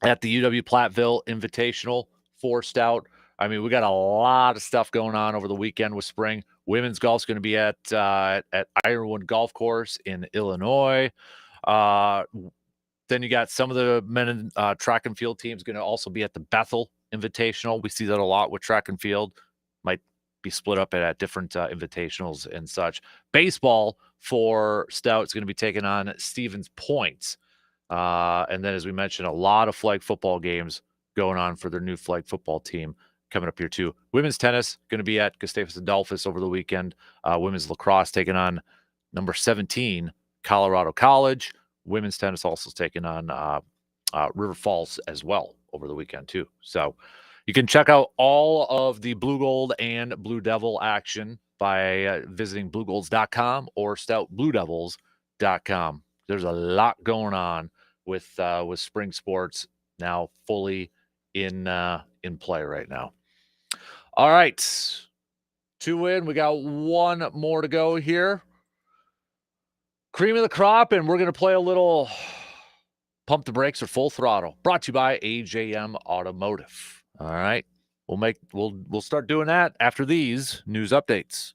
at the UW Platteville Invitational for Stout. I mean, we got a lot of stuff going on over the weekend with spring. Women's golf is going to be at Ironwood Golf Course in Illinois. Then you got some of the men track and field teams going to also be at the Bethel Invitational. We see that a lot with track and field. Might be split up at different invitationals and such. Baseball for Stout is going to be taking on Stevens Point. And then, as we mentioned, a lot of flag football games going on for their new flag football team coming up here too. Women's tennis going to be at Gustavus Adolphus over the weekend. Women's lacrosse taking on number 17, Colorado College. Women's tennis also taking on River Falls as well over the weekend too. So you can check out all of the Blue Gold and Blue Devil action by visiting bluegolds.com or stoutbluedevils.com. There's a lot going on with spring sports now fully in play right now. All right, 2 in. We got one more to go here. Cream of the crop, and we're going to play a little Pump the Brakes or Full Throttle, brought to you by AJM Automotive. All right. We'll start doing that after these news updates.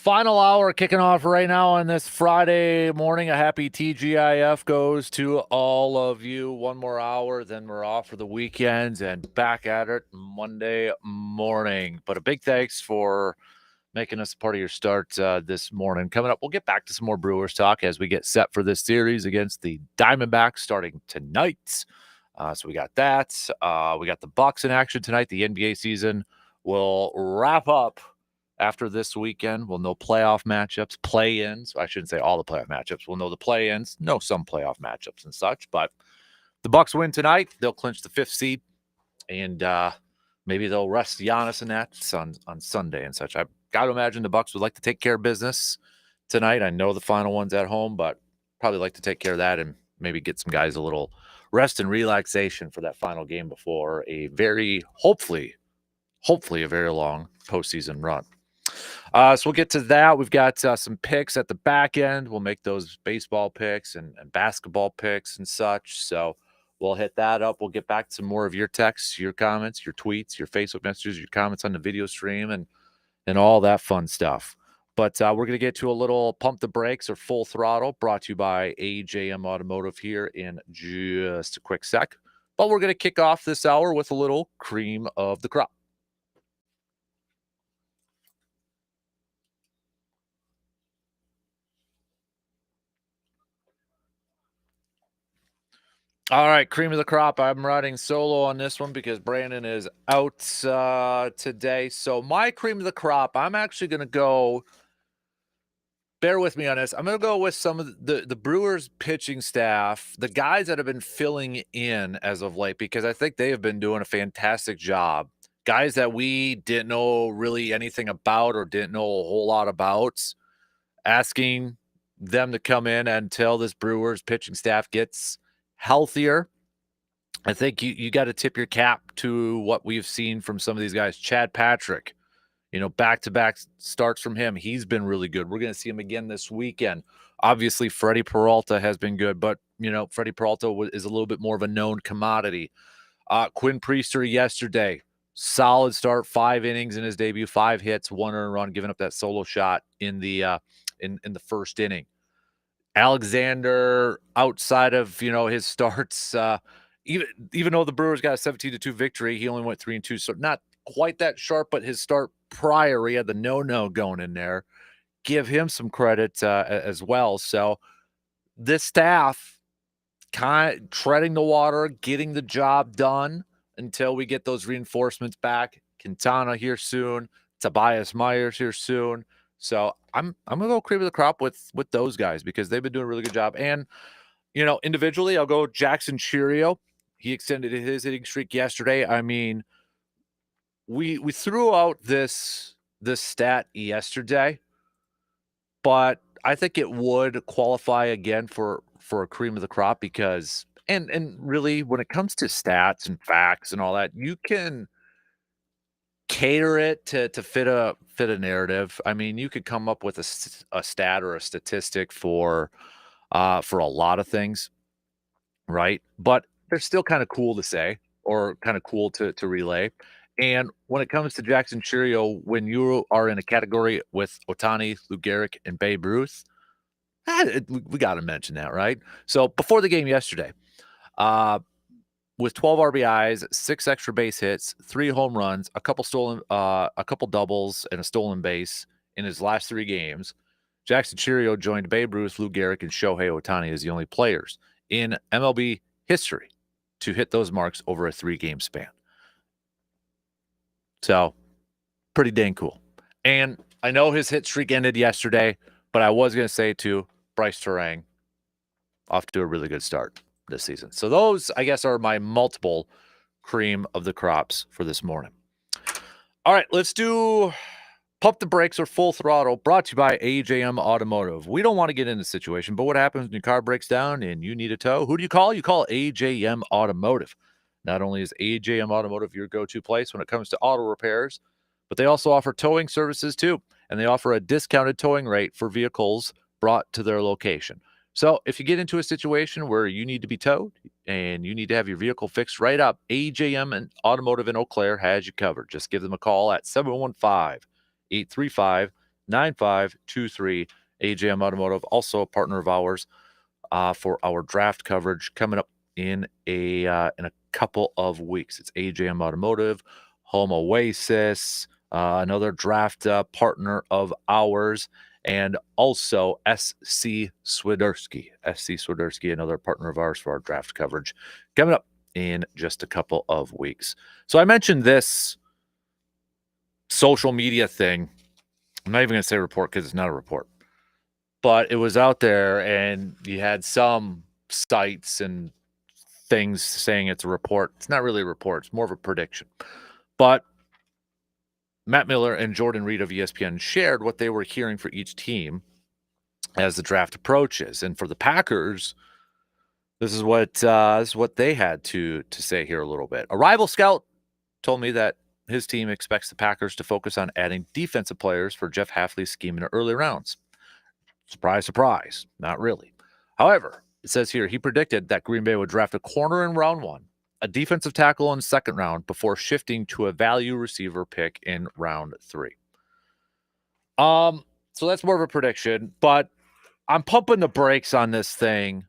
Final hour kicking off right now on this Friday morning. A happy TGIF goes to all of you. One more hour, then we're off for the weekends and back at it Monday morning. But a big thanks for making us part of your start this morning. Coming up, we'll get back to some more Brewers talk as we get set for this series against the Diamondbacks starting tonight. So we got that. We got the Bucks in action tonight. The NBA season will wrap up after this weekend. We'll know playoff matchups, play-ins. I shouldn't say all the playoff matchups. We'll know the play-ins, know some playoff matchups and such. But the Bucks win tonight. They'll clinch the 5th seed, and maybe they'll rest Giannis and that on Sunday and such. I've got to imagine the Bucks would like to take care of business tonight. I know the final one's at home, but probably like to take care of that and maybe get some guys a little rest and relaxation for that final game before a very, hopefully a very long postseason run. So we'll get to that. We've got some picks at the back end. We'll make those baseball picks and basketball picks and such. So we'll hit that up. We'll get back to some more of your texts, your comments, your tweets, your Facebook messages, your comments on the video stream, and all that fun stuff. But we're going to get to a little pump the brakes or full throttle brought to you by AJM Automotive here in just a quick sec. But we're going to kick off this hour with a little cream of the crop. All right, cream of the crop. I'm riding solo on this one because Brandon is out today. So my cream of the crop, I'm actually going to go, bear with me on this. I'm going to go with some of the Brewers pitching staff, the guys that have been filling in as of late, because I think they have been doing a fantastic job. Guys that we didn't know really anything about or didn't know a whole lot about, asking them to come in until this Brewers pitching staff gets healthier. I think you got to tip your cap to what we've seen from some of these guys. Chad Patrick, back-to-back starts from him. He's been really good. We're going to see him again this weekend. Obviously, Freddie Peralta has been good, but, Freddie Peralta is a little bit more of a known commodity. Quinn Priester yesterday, solid start, 5 innings in his debut, 5 hits, 1 earned run, giving up that solo shot in the in the first inning. Alexander, outside of his starts, even though the Brewers got a 17-2 victory, he only went 3-2, so not quite that sharp. But his start prior, he had the no going in there. Give him some credit as well. So this staff kind of treading the water, getting the job done until we get those reinforcements back. Quintana here soon, Tobias Myers here soon. So I'm gonna go cream of the crop with those guys because they've been doing a really good job. And individually, I'll go Jackson Cheerio. He extended his hitting streak yesterday. I mean, we threw out this stat yesterday, but I think it would qualify again for a cream of the crop because and really when it comes to stats and facts and all that, you can cater it to fit a narrative. I mean, you could come up with a stat or a statistic for a lot of things, right? But they're still kind of cool to say or kind of cool to relay. And when it comes to Jackson Cheerio, when you are in a category with Ohtani, Lou Gehrig, and Babe Ruth, we got to mention that, right? So before the game yesterday, with 12 RBIs, 6 extra base hits, 3 home runs, a couple doubles, and a stolen base in his last 3 games, Jackson Cheerio joined Babe Ruth, Lou Gehrig, and Shohei Ohtani as the only players in MLB history to hit those marks over a 3-game span. So, pretty dang cool. And I know his hit streak ended yesterday, but I was going to say too, Bryce Terang off to a really good start this season. So those, I guess, are my multiple cream of the crops for this morning. All right, let's do pump the brakes or full throttle, brought to you by AJM Automotive. We don't want to get in this situation, but what happens when your car breaks down and you need a tow? Who do you call? You call AJM Automotive. Not only is AJM Automotive your go-to place when it comes to auto repairs, but they also offer towing services too, and they offer a discounted towing rate for vehicles brought to their location. So if you get into a situation where you need to be towed and you need to have your vehicle fixed right up, AJM and Automotive in Eau Claire has you covered. Just give them a call at 715-835-9700. 9523. AJM Automotive, also a partner of ours for our draft coverage coming up in a couple of weeks. It's AJM Automotive, Home Oasis, another draft partner of ours, and also SC Swiderski. SC Swiderski, another partner of ours for our draft coverage coming up in just a couple of weeks. So I mentioned this social media thing. I'm not even going to say report because it's not a report. But it was out there, and you had some sites and things saying it's a report. It's not really a report. It's more of a prediction. But Matt Miller and Jordan Reed of ESPN shared what they were hearing for each team as the draft approaches. And for the Packers, this is what they had to say here a little bit. A rival scout told me that his team expects the Packers to focus on adding defensive players for Jeff Hafley's scheme in the early rounds. Surprise, surprise. Not really. However, it says here he predicted that Green Bay would draft a corner in round 1, a defensive tackle in the second round before shifting to a value receiver pick in round 3. So that's more of a prediction, but I'm pumping the brakes on this thing,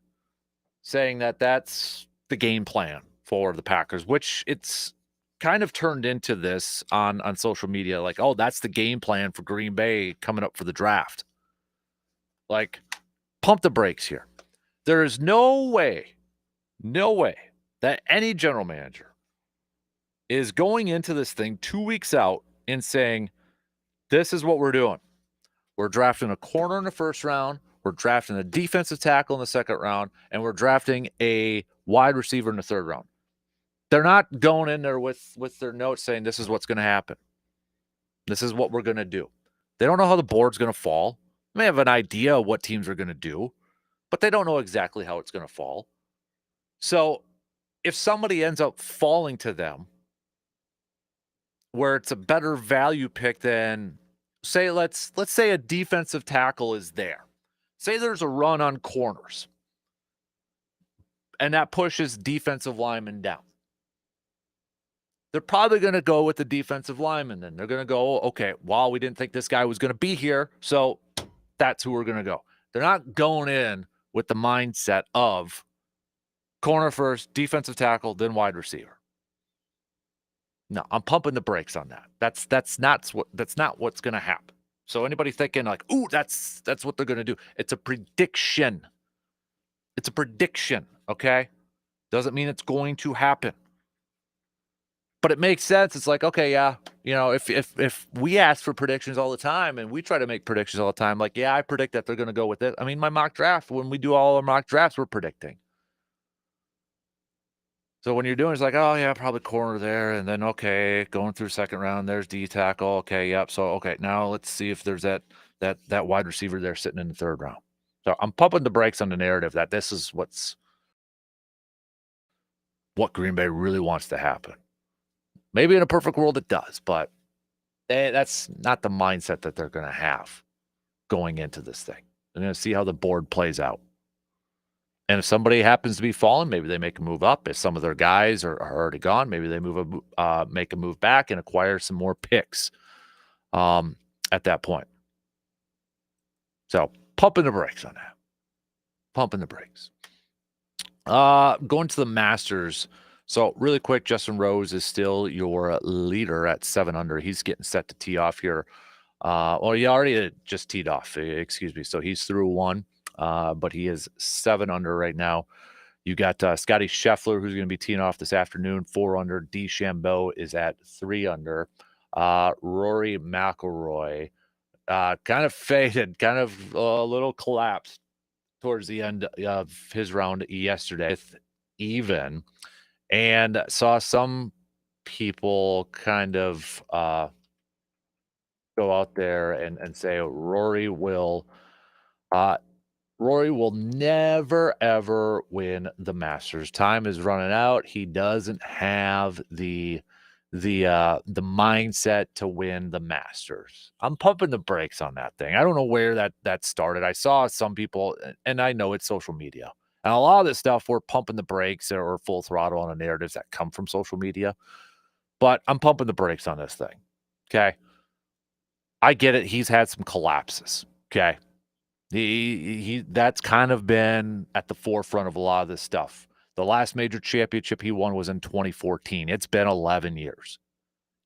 saying that that's the game plan for the Packers, which it's kind of turned into this on social media. Like, oh, that's the game plan for Green Bay coming up for the draft. Like, pump the brakes here. There is no way that any general manager is going into this thing 2 weeks out and saying, this is what we're doing. We're drafting a corner in the first round. We're drafting a defensive tackle in the second round. And we're drafting a wide receiver in the third round. They're not going in there with their notes saying this is what's going to happen. This is what we're going to do. They don't know how the board's going to fall. They may have an idea of what teams are going to do, but they don't know exactly how it's going to fall. So if somebody ends up falling to them where it's a better value pick than, say, let's say a defensive tackle is there. Say there's a run on corners, and that pushes defensive linemen down. They're probably going to go with the defensive lineman then. They're going to go, okay, well, we didn't think this guy was going to be here, so that's who we're going to go. They're not going in with the mindset of corner first, defensive tackle, then wide receiver. No, I'm pumping the brakes on that. That's not what's going to happen. So anybody thinking like, ooh, that's what they're going to do. It's a prediction. It's a prediction, okay? Doesn't mean it's going to happen. But it makes sense. It's like, okay, yeah, if we ask for predictions all the time and we try to make predictions all the time, like, yeah, I predict that they're going to go with it. I mean, my mock draft, when we do all our mock drafts, we're predicting. So when you're doing, it's like, oh, yeah, probably corner there. And then, okay, going through second round, there's D tackle. Okay, yep. So, okay, now let's see if there's that wide receiver there sitting in the third round. So I'm pumping the brakes on the narrative that this is what Green Bay really wants to happen. Maybe in a perfect world it does, but that's not the mindset that they're going to have going into this thing. They're going to see how the board plays out. And if somebody happens to be falling, maybe they make a move up. If some of their guys are already gone, maybe they make a move back and acquire some more picks at that point. So pumping the brakes on that. Pumping the brakes. Going to the Masters. So really quick, Justin Rose is still your leader at 7 under. He's getting set to tee off here. Well, he already just teed off. Excuse me. So he's through 1, but he is 7 under right now. You got Scotty Scheffler, who's going to be teeing off this afternoon, 4 under. DeChambeau is at 3 under. Rory McIlroy kind of faded, kind of a little collapsed towards the end of his round yesterday, even. And saw some people kind of go out there and say Rory will never ever win the Masters. Time is running out. He doesn't have the mindset to win the Masters. I'm pumping the brakes on that thing. I don't know where that started. I saw some people, and I know it's social media. And a lot of this stuff, we're pumping the brakes or full throttle on the narratives that come from social media. But I'm pumping the brakes on this thing. Okay? I get it. He's had some collapses. Okay. He that's kind of been at the forefront of a lot of this stuff. The last major championship he won was in 2014. It's been 11 years.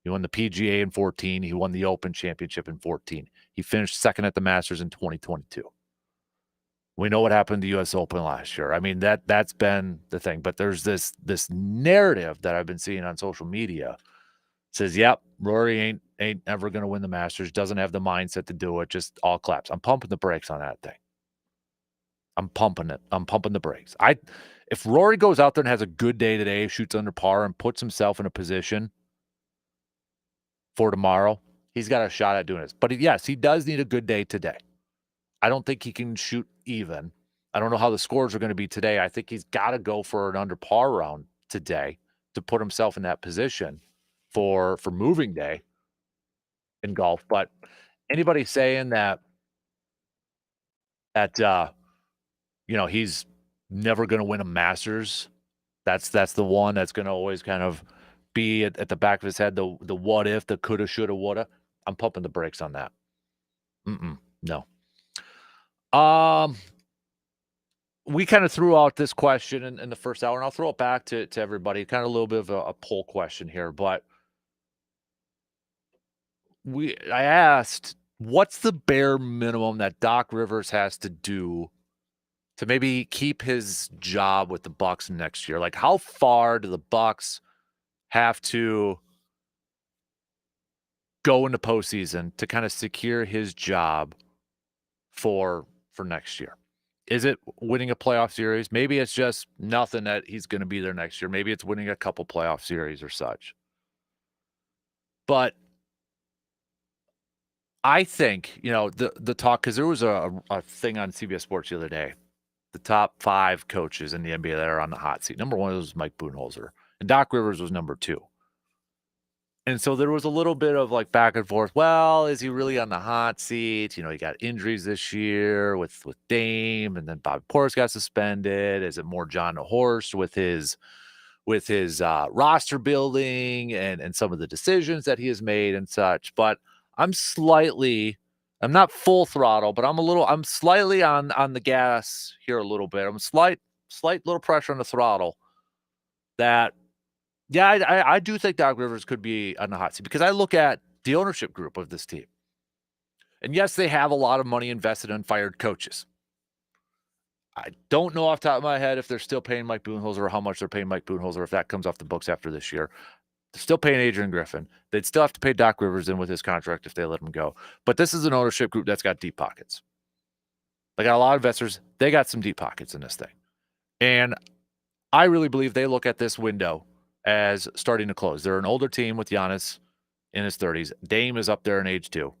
He won the PGA in 14. He won the Open Championship in 14. He finished second at the Masters in 2022. We know what happened to U.S. Open last year. I mean, that's been the thing. But there's this narrative that I've been seeing on social media. It says, yep, Rory ain't ever going to win the Masters, doesn't have the mindset to do it, just all claps. I'm pumping the brakes on that thing. I'm pumping it. I'm pumping the brakes. If Rory goes out there and has a good day today, shoots under par, and puts himself in a position for tomorrow, he's got a shot at doing this. But yes, he does need a good day today. I don't think he can shoot even. I don't know how the scores are going to be today. I think he's got to go for an under par round today to put himself in that position for moving day in golf. But anybody saying that he's never going to win a Masters, that's the one that's going to always kind of be at the back of his head, the what if, the coulda, shoulda, woulda. I'm pumping the brakes on that. No. We kind of threw out this question in the first hour, and I'll throw it back to everybody. Kind of a little bit of a poll question here, but I asked, what's the bare minimum that Doc Rivers has to do to maybe keep his job with the Bucks next year? Like, how far do the Bucks have to go into postseason to kind of secure his job for next year? Is it winning a playoff series? Maybe it's just nothing that he's going to be there next year. Maybe it's winning a couple playoff series or such. But I think, the talk, because there was a thing on CBS Sports the other day, the top 5 coaches in the NBA that are on the hot seat. Number 1 was Mike Budenholzer, and Doc Rivers was number 2. And so there was a little bit of like back and forth. Well, is he really on the hot seat? He got injuries this year with Dame, and then Bobby Portis got suspended. Is it more John Horst with his roster building and some of the decisions that he has made and such? But I'm not full throttle, but I'm slightly on the gas here a little bit. I'm slight little pressure on the throttle that, yeah, I do think Doc Rivers could be on the hot seat, because I look at the ownership group of this team. And yes, they have a lot of money invested in fired coaches. I don't know off the top of my head if they're still paying Mike Budenholzer or how much they're paying Mike Budenholzer, if that comes off the books after this year. They're still paying Adrian Griffin. They'd still have to pay Doc Rivers in with his contract if they let him go. But this is an ownership group that's got deep pockets. They got a lot of investors. They got some deep pockets in this thing. And I really believe they look at this window as starting to close. They're an older team with Giannis in his 30s. Dame is up there in age 2.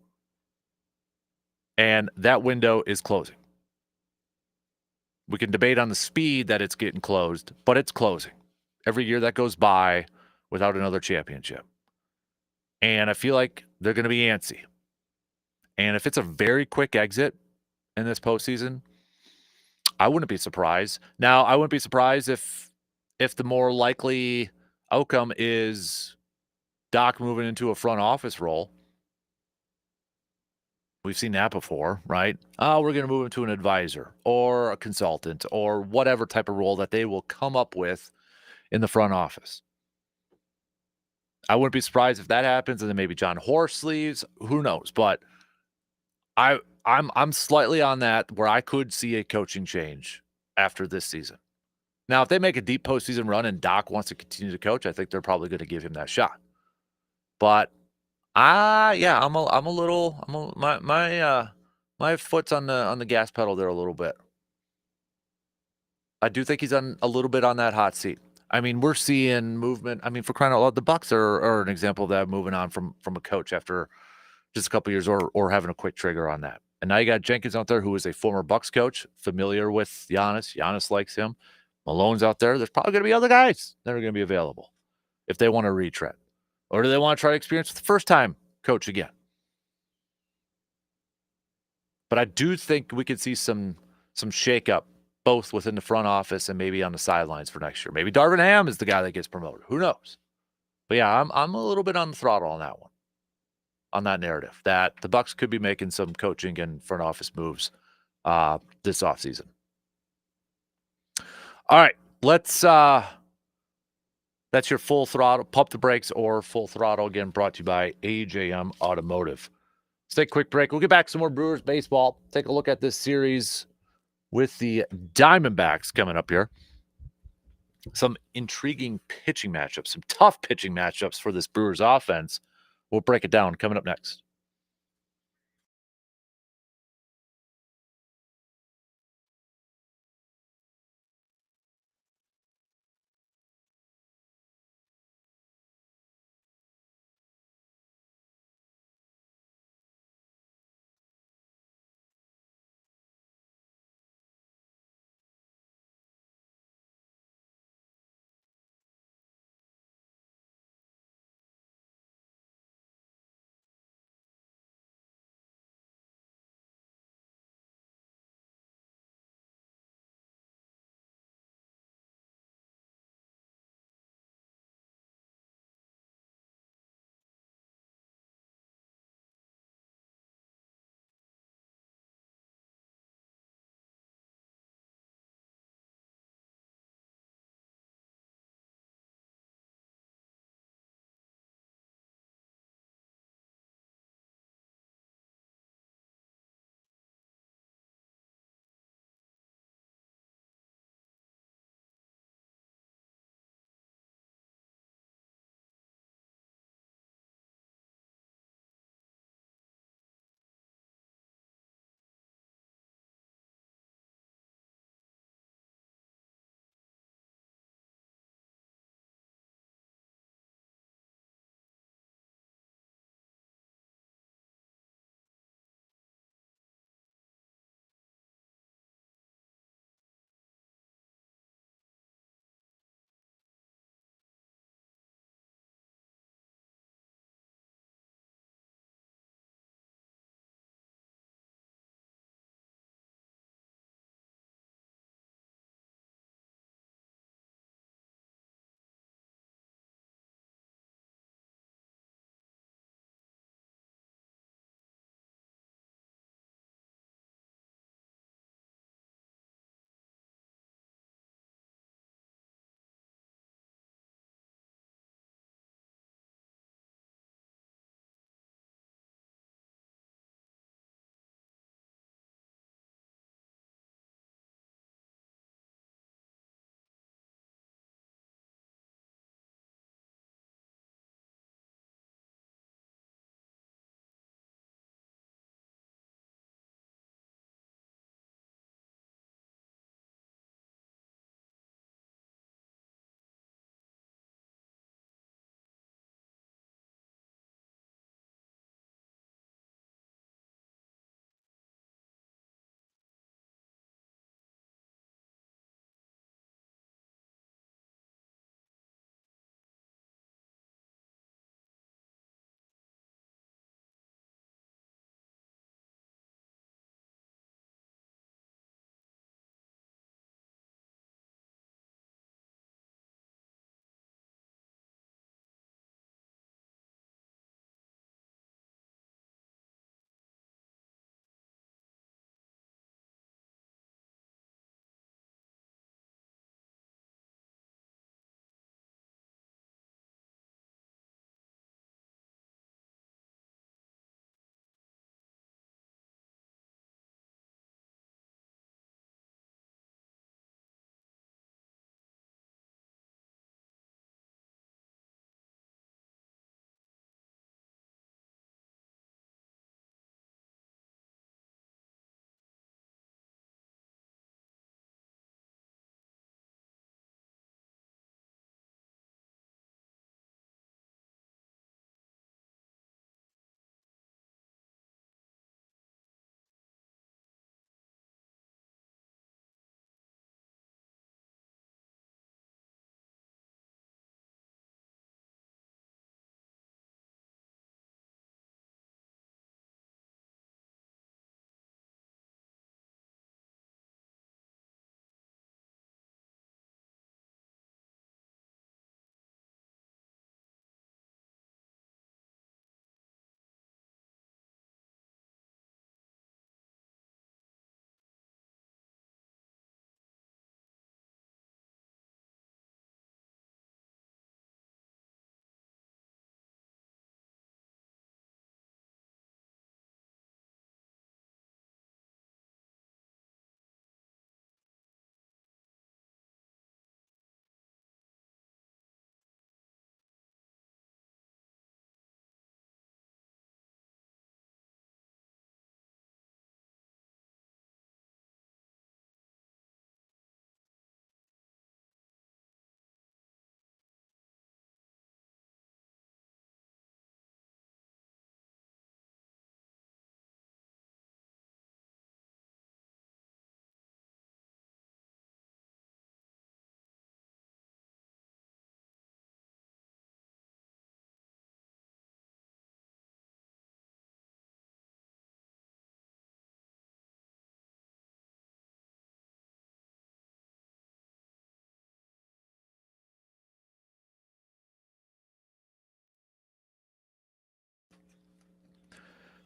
And that window is closing. We can debate on the speed that it's getting closed, but it's closing. Every year that goes by without another championship. And I feel like they're going to be antsy. And if it's a very quick exit in this postseason, I wouldn't be surprised. Now, I wouldn't be surprised if the more likely outcome is Doc moving into a front office role. We've seen that before, right? Oh, we're going to move into an advisor or a consultant or whatever type of role that they will come up with in the front office. I wouldn't be surprised if that happens, and then maybe John Horst leaves. Who knows? But I'm slightly on that where I could see a coaching change after this season. Now, if they make a deep postseason run and Doc wants to continue to coach, I think they're probably going to give him that shot. But my foot's on the gas pedal there a little bit. I do think he's on a little bit on that hot seat. I mean, we're seeing movement. I mean, for crying out loud, the Bucks are an example of that, moving on from a coach after just a couple years or having a quick trigger on that. And now you got Jenkins out there, who is a former Bucks coach, familiar with Giannis. Giannis likes him. Malone's out there. There's probably going to be other guys that are going to be available if they want to retread. Or do they want to try to experience the first-time coach again? But I do think we could see some shakeup, both within the front office and maybe on the sidelines for next year. Maybe Darvin Ham is the guy that gets promoted. Who knows? But yeah, I'm a little bit on the throttle on that one. on that narrative that the Bucks could be making some coaching and front office moves this offseason. All right, let's that's your full throttle, pump the brakes or full throttle, again brought to you by AJM Automotive. Let's take a quick break. We'll get back to some more Brewers baseball. Take a look at this series with the Diamondbacks coming up here. Some intriguing pitching matchups, some tough pitching matchups for this Brewers offense. We'll break it down coming up next.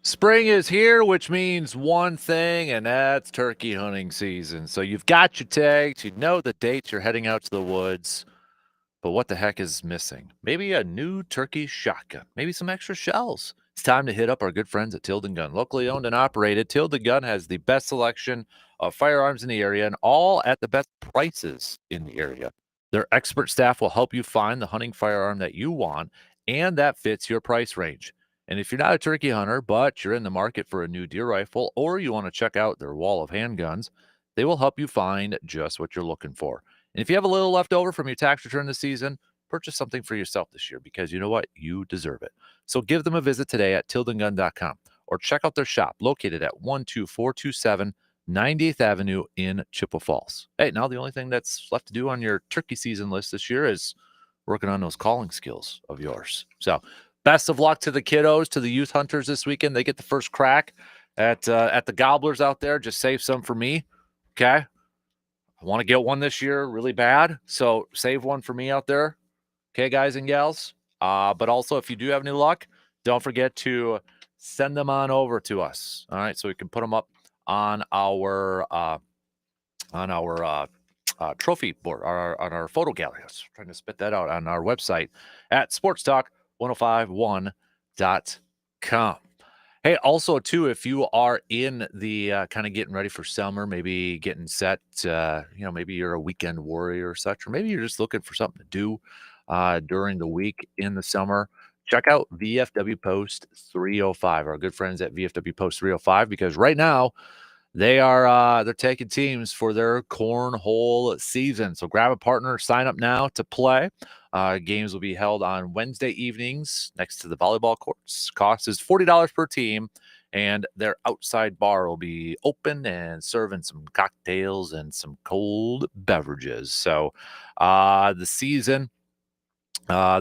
Spring is here, which means one thing, and that's turkey hunting season. So you've got your tags, you know the dates you're heading out to the woods, but what the heck is missing? Maybe a new turkey shotgun, maybe some extra shells. It's time to hit up our good friends at Tilden Gun. Locally owned and operated, Tilden Gun has the best selection of firearms in the area and all at the best prices in the area. Their expert staff will help you find the hunting firearm that you want and that fits your price range. And if you're not a turkey hunter, but you're in the market for a new deer rifle or you want to check out their wall of handguns, they will help you find just what you're looking for. And if you have a little left over from your tax return this season, purchase something for yourself this year because you know what? You deserve it. So give them a visit today at tildengun.com or check out their shop located at 12427 98th Avenue in Chippewa Falls. Hey, now the only thing that's left to do on your turkey season list this year is working on those calling skills of yours. So best of luck to the kiddos, to the youth hunters this weekend. They get the first crack at the gobblers out there. Just save some for me, okay? I want to get one this year really bad, so save one for me out there, okay, guys and gals? But also, if you do have any luck, don't forget to send them on over to us, all right, so we can put them up on our trophy board, on our photo gallery. I was trying to spit that out on our website at sportstalk1051.com. Hey, also, too, if you are in the kind of getting ready for summer, maybe getting set, maybe you're a weekend warrior or such, or maybe you're just looking for something to do during the week in the summer, check out VFW Post 305, our good friends at VFW Post 305, because right now they're taking teams for their cornhole season. So grab a partner, sign up now to play. Games will be held on Wednesday evenings next to the volleyball courts. Cost is $40 per team, and their outside bar will be open and serving some cocktails and some cold beverages. So the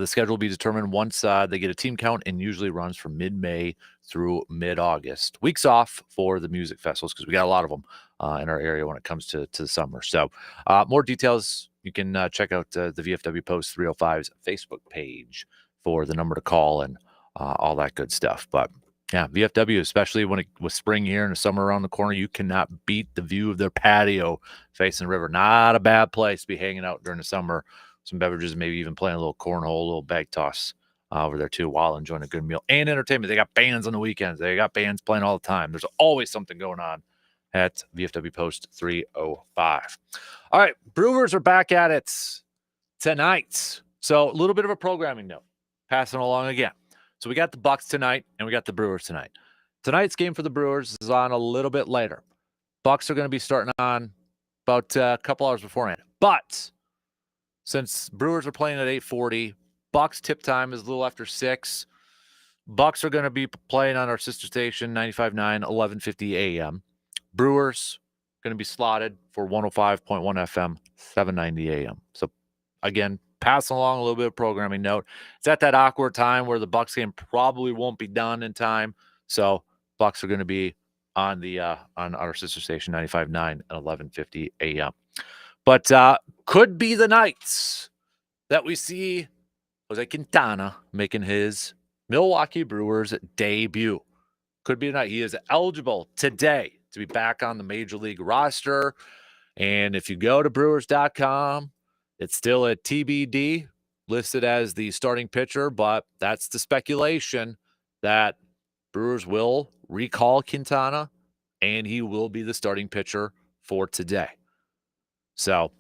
schedule will be determined once they get a team count and usually runs from mid-May through mid-August. Weeks off for the music festivals because we got a lot of them in our area when it comes to the summer. So more details, you can check out the VFW Post 305's Facebook page for the number to call and all that good stuff. But yeah, VFW, especially when it was spring here and the summer around the corner, you cannot beat the view of their patio facing the river. Not a bad place to be hanging out during the summer. Some beverages, maybe even playing a little cornhole, a little bag toss over there too while enjoying a good meal and entertainment. They got bands on the weekends. They got bands playing all the time. There's always something going on at VFW Post 305. All right, Brewers are back at it tonight. So a little bit of a programming note, passing along again. So we got the Bucks tonight and we got the Brewers tonight. Tonight's game for the Brewers is on a little bit later. Bucks are going to be starting on about a couple hours beforehand. But since Brewers are playing at 8:40, Bucks tip time is a little after 6. Bucks are going to be playing on our sister station, 95.9, 11:50 a.m. Brewers going to be slotted for 105.1 FM, 7:90 a.m. So, again, passing along a little bit of programming note. It's at that awkward time where the Bucks game probably won't be done in time. So, Bucks are going to be on our sister station, 95.9 and 11:50 a.m. But could be the nights that we see Jose Quintana making his Milwaukee Brewers debut. Could be the night. He is eligible today to be back on the Major League roster. And if you go to Brewers.com, it's still a TBD, listed as the starting pitcher, but that's the speculation that Brewers will recall Quintana, and he will be the starting pitcher for today. So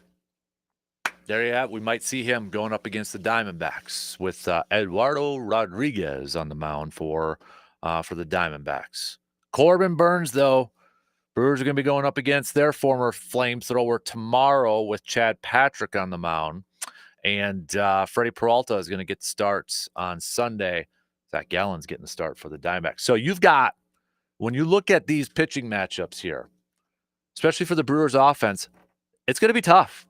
there you have it. We might see him going up against the Diamondbacks with Eduardo Rodriguez on the mound for the Diamondbacks. Corbin Burns, though, Brewers are going to be going up against their former flamethrower tomorrow with Chad Patrick on the mound. And Freddie Peralta is going to get the starts on Sunday. Zach Gallen's getting the start for the Diamondbacks. So you've got, when you look at these pitching matchups here, especially for the Brewers offense, it's going to be tough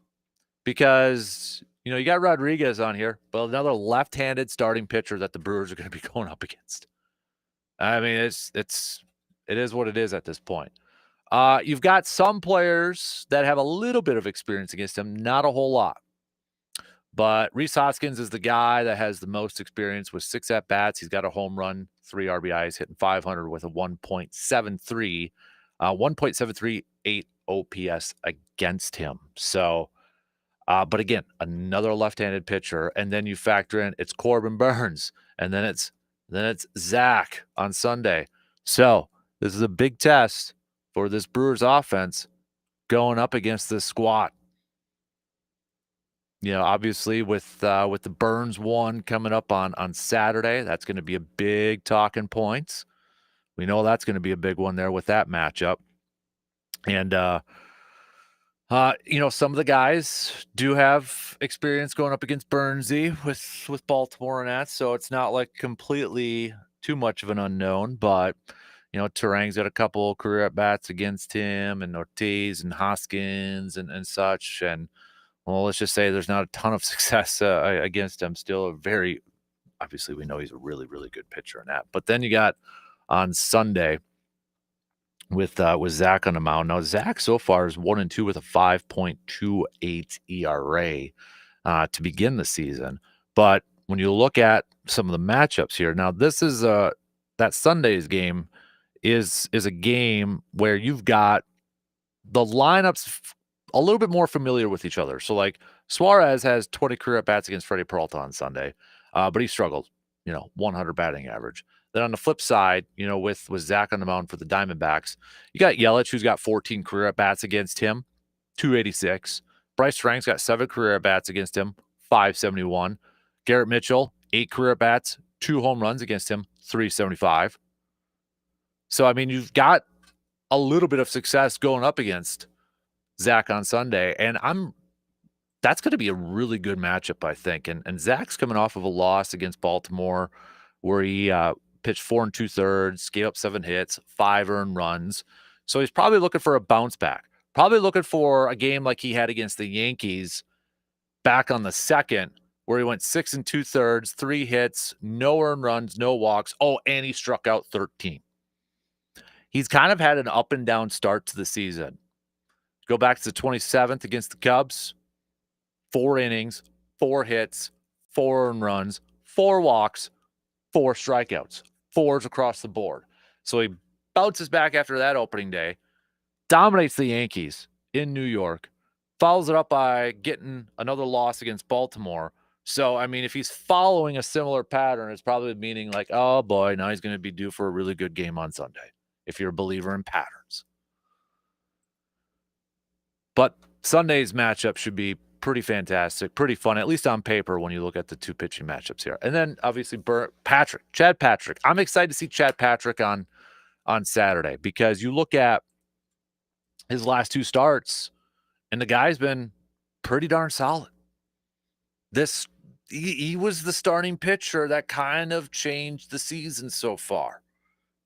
because, you got Rodriguez on here, but another left-handed starting pitcher that the Brewers are going to be going up against. I mean, it is what it is at this point. You've got some players that have a little bit of experience against him, not a whole lot. But Rhys Hoskins is the guy that has the most experience with 6 at-bats. He's got a home run, 3 RBIs, hitting .500 with a 1.738 OPS against him. So, but again, another left-handed pitcher, and then you factor in it's Corbin Burns, and then it's Zach on Sunday. So this is a big test for this Brewers offense going up against this squad. You know, obviously with the Burns one coming up on Saturday, that's going to be a big talking point. We know that's going to be a big one there with that matchup. And you know, some of the guys do have experience going up against Burnsy with Baltimore and that, so it's not like completely too much of an unknown. But you know, Turang's got a couple career at bats against him, and Ortiz and Hoskins and such. And well, let's just say there's not a ton of success against him. Still a very, obviously we know he's a really, really good pitcher in that. But then you got on Sunday with Zach on the mound. Now, Zach so far is 1-2 with a 5.28 ERA to begin the season. But when you look at some of the matchups here, now this is that Sunday's game is a game where you've got the lineups a little bit more familiar with each other. So like Suarez has 20 career at-bats against Freddie Peralta on Sunday, but he struggled, 100 batting average. Then on the flip side, with Zach on the mound for the Diamondbacks, you got Yelich, who's got 14 career at-bats against him, 286. Bryce Frank's got 7 career at-bats against him, 571. Garrett Mitchell, 8 career at-bats, 2 home runs against him, 375. So, I mean, you've got a little bit of success going up against Zach on Sunday, and that's going to be a really good matchup, I think. And Zach's coming off of a loss against Baltimore where he pitched 4 2/3, gave up 7 hits, 5 earned runs. So he's probably looking for a bounce back. Probably looking for a game like he had against the Yankees back on the 2nd, where he went 6 2/3, 3 hits, no earned runs, no walks. Oh, and he struck out 13. He's kind of had an up and down start to the season. Go back to the 27th against the Cubs, 4 innings, 4 hits, 4 earned runs, 4 walks, 4 strikeouts, 4s across the board. So he bounces back after that opening day, dominates the Yankees in New York, follows it up by getting another loss against Baltimore. So, I mean, if he's following a similar pattern, it's probably meaning like, oh boy, now he's going to be due for a really good game on Sunday, if you're a believer in patterns. But Sunday's matchup should be pretty fantastic, pretty fun, at least on paper when you look at the 2 pitching matchups here. And then obviously Chad Patrick. I'm excited to see Chad Patrick on Saturday because you look at his last 2 starts and the guy's been pretty darn solid. He was the starting pitcher that kind of changed the season so far.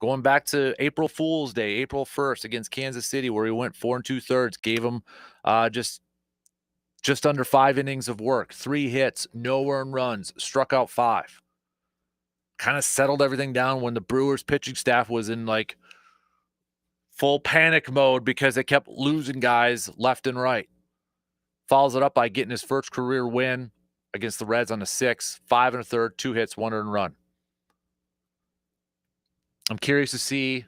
Going back to April Fool's Day, April 1st against Kansas City, where he went 4 2/3, gave him just under 5 innings of work, 3 hits, no earned runs, struck out 5. Kind of settled everything down when the Brewers pitching staff was in like full panic mode because they kept losing guys left and right. Follows it up by getting his first career win against the Reds on the 6th, 5 1/3, 2 hits, 1 earned run. I'm curious to see,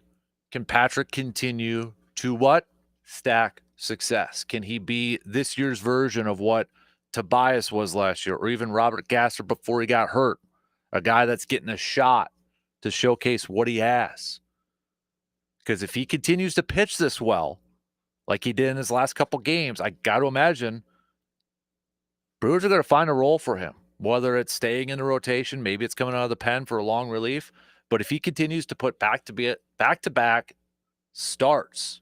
can Patrick continue to what? Stack success. Can he be this year's version of what Tobias was last year, or even Robert Gasser before he got hurt? A guy that's getting a shot to showcase what he has. Because if he continues to pitch this well, like he did in his last couple games, I got to imagine Brewers are going to find a role for him, whether it's staying in the rotation, maybe it's coming out of the pen for a long relief. But if he continues to put back-to-back starts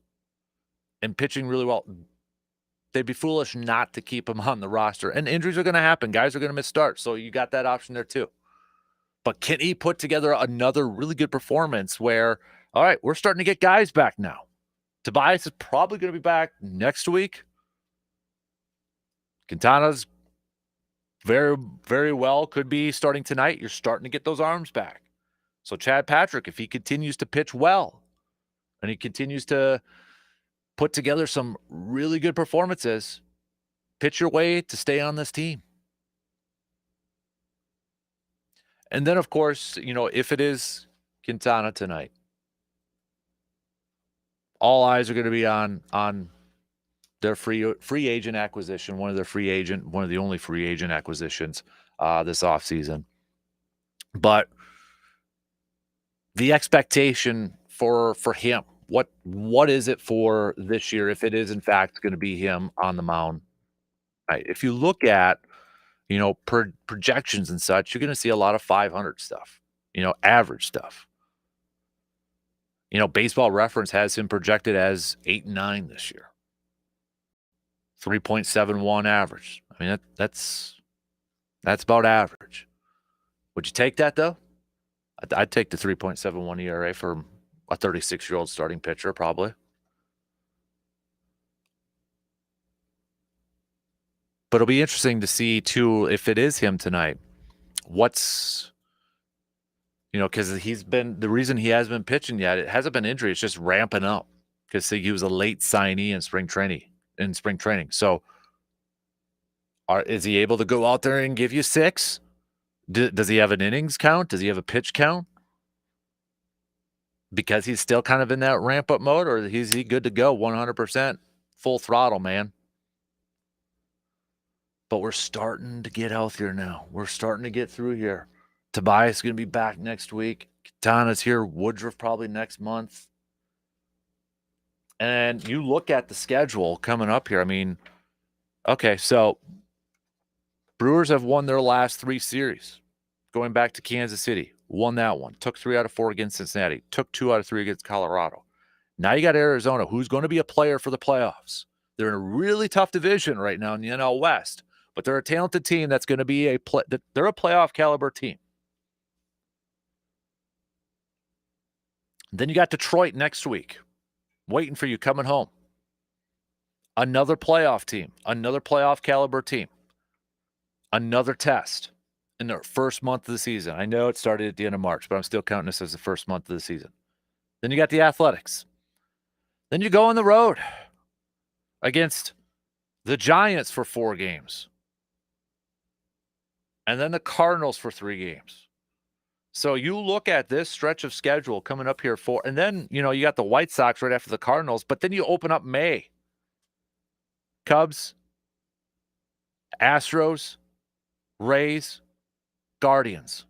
and pitching really well, they'd be foolish not to keep him on the roster. And injuries are going to happen. Guys are going to miss starts. So you got that option there too. But can he put together another really good performance where, all right, we're starting to get guys back now. Tobias is probably going to be back next week. Quintana's very, very well could be starting tonight. You're starting to get those arms back. So Chad Patrick, if he continues to pitch well and he continues to put together some really good performances, pitch your way to stay on this team. And then, of course, if it is Quintana tonight, all eyes are going to be on their free agent acquisition, one of the only free agent acquisitions this offseason. But the expectation for him, what is it for this year if it is in fact going to be him on the mound? Right. If you look at projections and such, you're going to see a lot of 500 stuff, average stuff. Baseball Reference has him projected as 8-9 this year. 3.71 average. I mean, that's about average. Would you take that, though? I'd take the 3.71 ERA for a 36-year-old starting pitcher, probably. But it'll be interesting to see, too, if it is him tonight, what's, because the reason he hasn't been pitching yet, it hasn't been injury, it's just ramping up because he was a late signee in spring training. So is he able to go out there and give you 6? Does he have an innings count? Does he have a pitch count? Because he's still kind of in that ramp-up mode, or is he good to go 100%? Full throttle, man. But we're starting to get healthier now. We're starting to get through here. Tobias is going to be back next week. Quintana's here. Woodruff probably next month. And you look at the schedule coming up here. I mean, okay, so Brewers have won their last 3 series. Going back to Kansas City, won that one. Took 3 out of 4 against Cincinnati. Took 2 out of 3 against Colorado. Now you got Arizona, who's going to be a player for the playoffs. They're in a really tough division right now in the NL West, but they're a talented team that's going to be they're a playoff caliber team. Then you got Detroit next week, waiting for you coming home. Another playoff team, another playoff caliber team, another test in the first month of the season. I know it started at the end of March, but I'm still counting this as the first month of the season. Then you got the Athletics. Then you go on the road against the Giants for 4 games. And then the Cardinals for 3 games. So you look at this stretch of schedule coming up here and then, you got the White Sox right after the Cardinals, but then you open up May. Cubs, Astros, Rays, Guardians.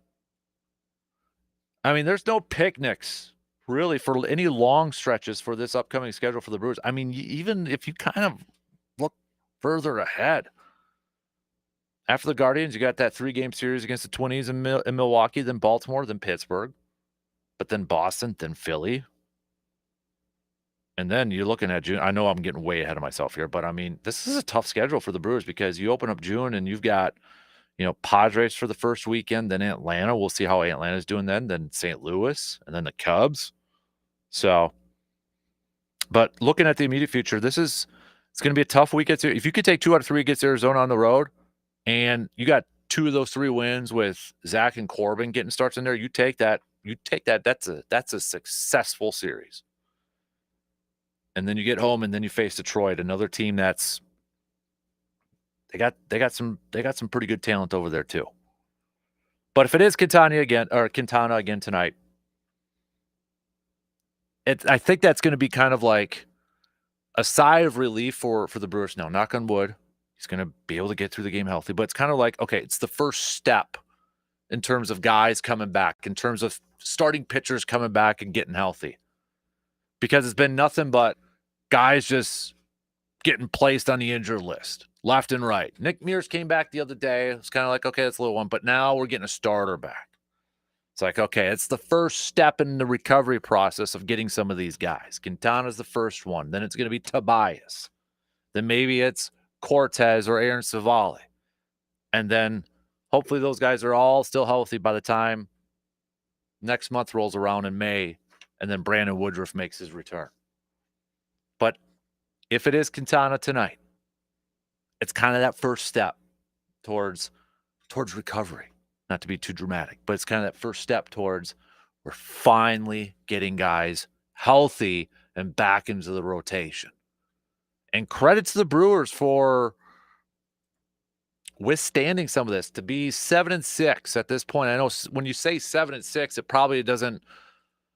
I mean, there's no picnics really for any long stretches for this upcoming schedule for the Brewers. I mean, even if you kind of look further ahead, after the Guardians, you got that 3-game series against the Twinnies in Milwaukee, then Baltimore, then Pittsburgh, but then Boston, then Philly. And then you're looking at June. I know I'm getting way ahead of myself here, but I mean, this is a tough schedule for the Brewers because you open up June and you've got, Padres for the first weekend, then Atlanta. We'll see how Atlanta's doing then St. Louis, and then the Cubs. So, but looking at the immediate future, it's going to be a tough week. If you could take 2 out of 3 against Arizona on the road, and you got 2 of those 3 wins with Zach and Corbin getting starts in there, you take that. That's a successful series. And then you get home and then you face Detroit, another team that's they got some pretty good talent over there too. But if it is Quintana again tonight, I think that's going to be kind of like a sigh of relief for the Brewers now. Knock on wood. He's going to be able to get through the game healthy. But it's kind of like, okay, it's the first step in terms of guys coming back, in terms of starting pitchers coming back and getting healthy. Because it's been nothing but guys just getting placed on the injured list, left and right. Nick Mears came back the other day. It's kind of like, okay, that's a little one. But now we're getting a starter back. It's like, okay, it's the first step in the recovery process of getting some of these guys. Quintana's the first one. Then it's going to be Tobias. Then maybe it's Cortez or Aaron Savali. And then hopefully those guys are all still healthy by the time next month rolls around in May, and then Brandon Woodruff makes his return. But if it is Quintana tonight, it's kind of that first step towards recovery. Not to be too dramatic, but it's kind of that first step towards we're finally getting guys healthy and back into the rotation. And credit to the Brewers for withstanding some of this, to be 7-6 at this point. I know when you say 7-6, it probably doesn't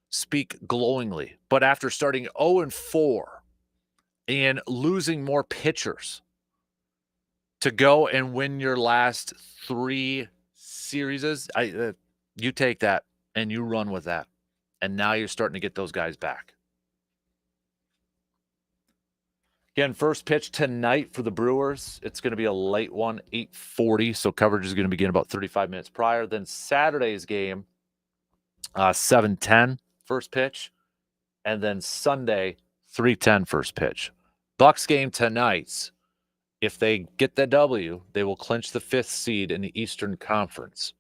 speak glowingly, but after starting 0-4 and losing more pitchers to go and win your last 3 series, you take that and you run with that. And now you're starting to get those guys back. Again, first pitch tonight for the Brewers. It's going to be a late one, 8:40, so coverage is going to begin about 35 minutes prior. Then Saturday's game, 7:10 first pitch, and then Sunday, 3:10 first pitch. Bucks game tonight's, if they get the W, they will clinch the 5th seed in the Eastern Conference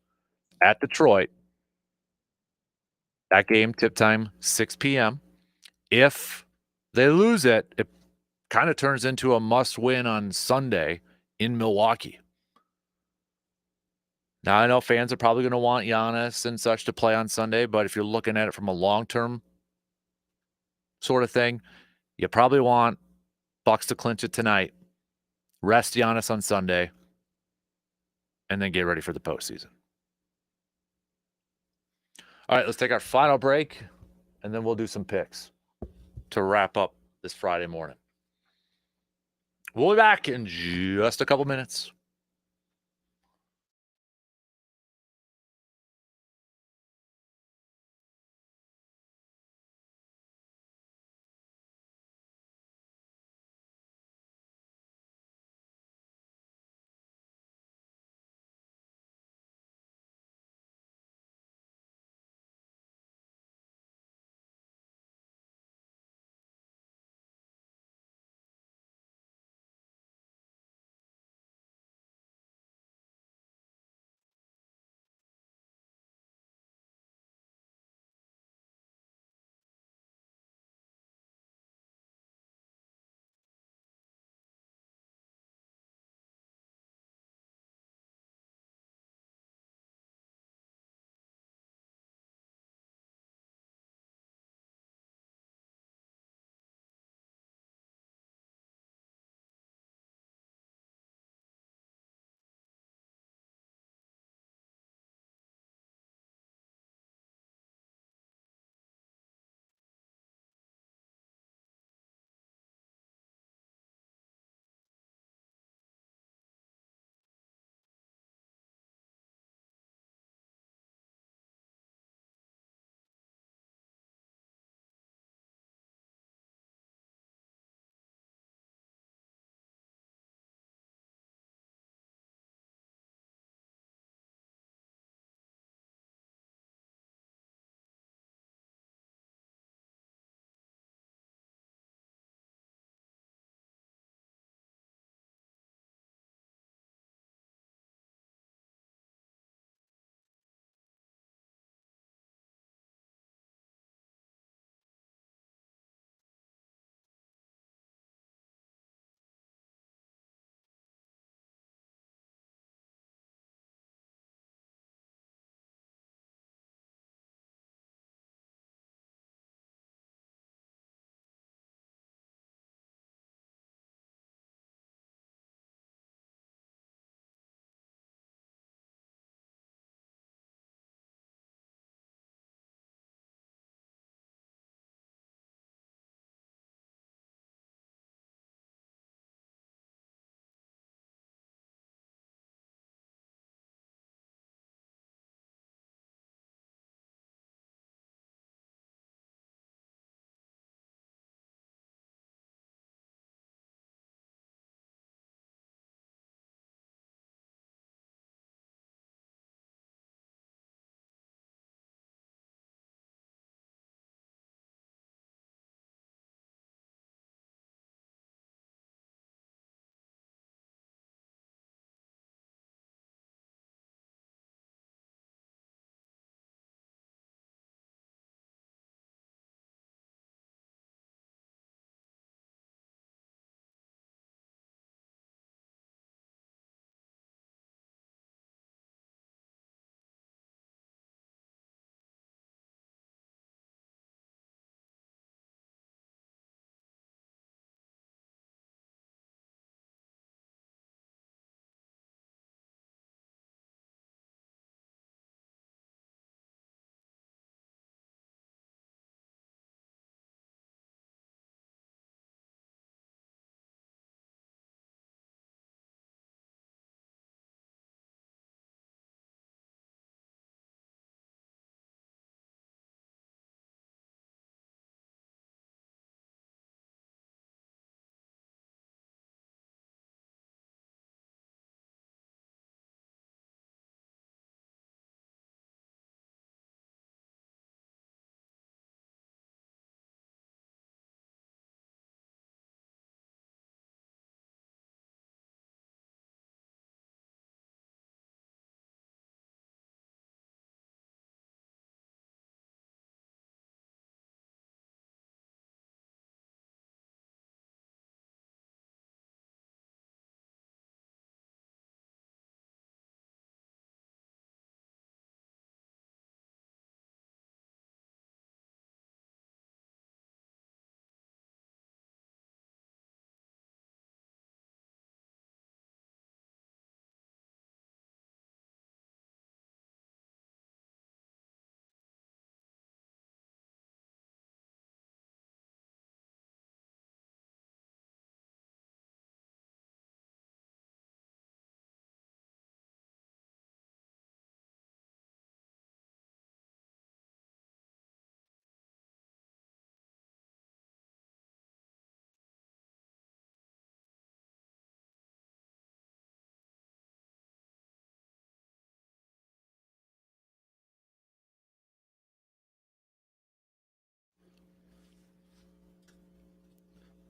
at Detroit. That game, tip time, 6 p.m. If they lose it, it kind of turns into a must-win on Sunday in Milwaukee. Now, I know fans are probably going to want Giannis and such to play on Sunday, but if you're looking at it from a long-term sort of thing, you probably want Bucks to clinch it tonight, rest Giannis on Sunday, and then get ready for the postseason. All right, let's take our final break, and then we'll do some picks to wrap up this Friday morning. We'll be back in just a couple minutes.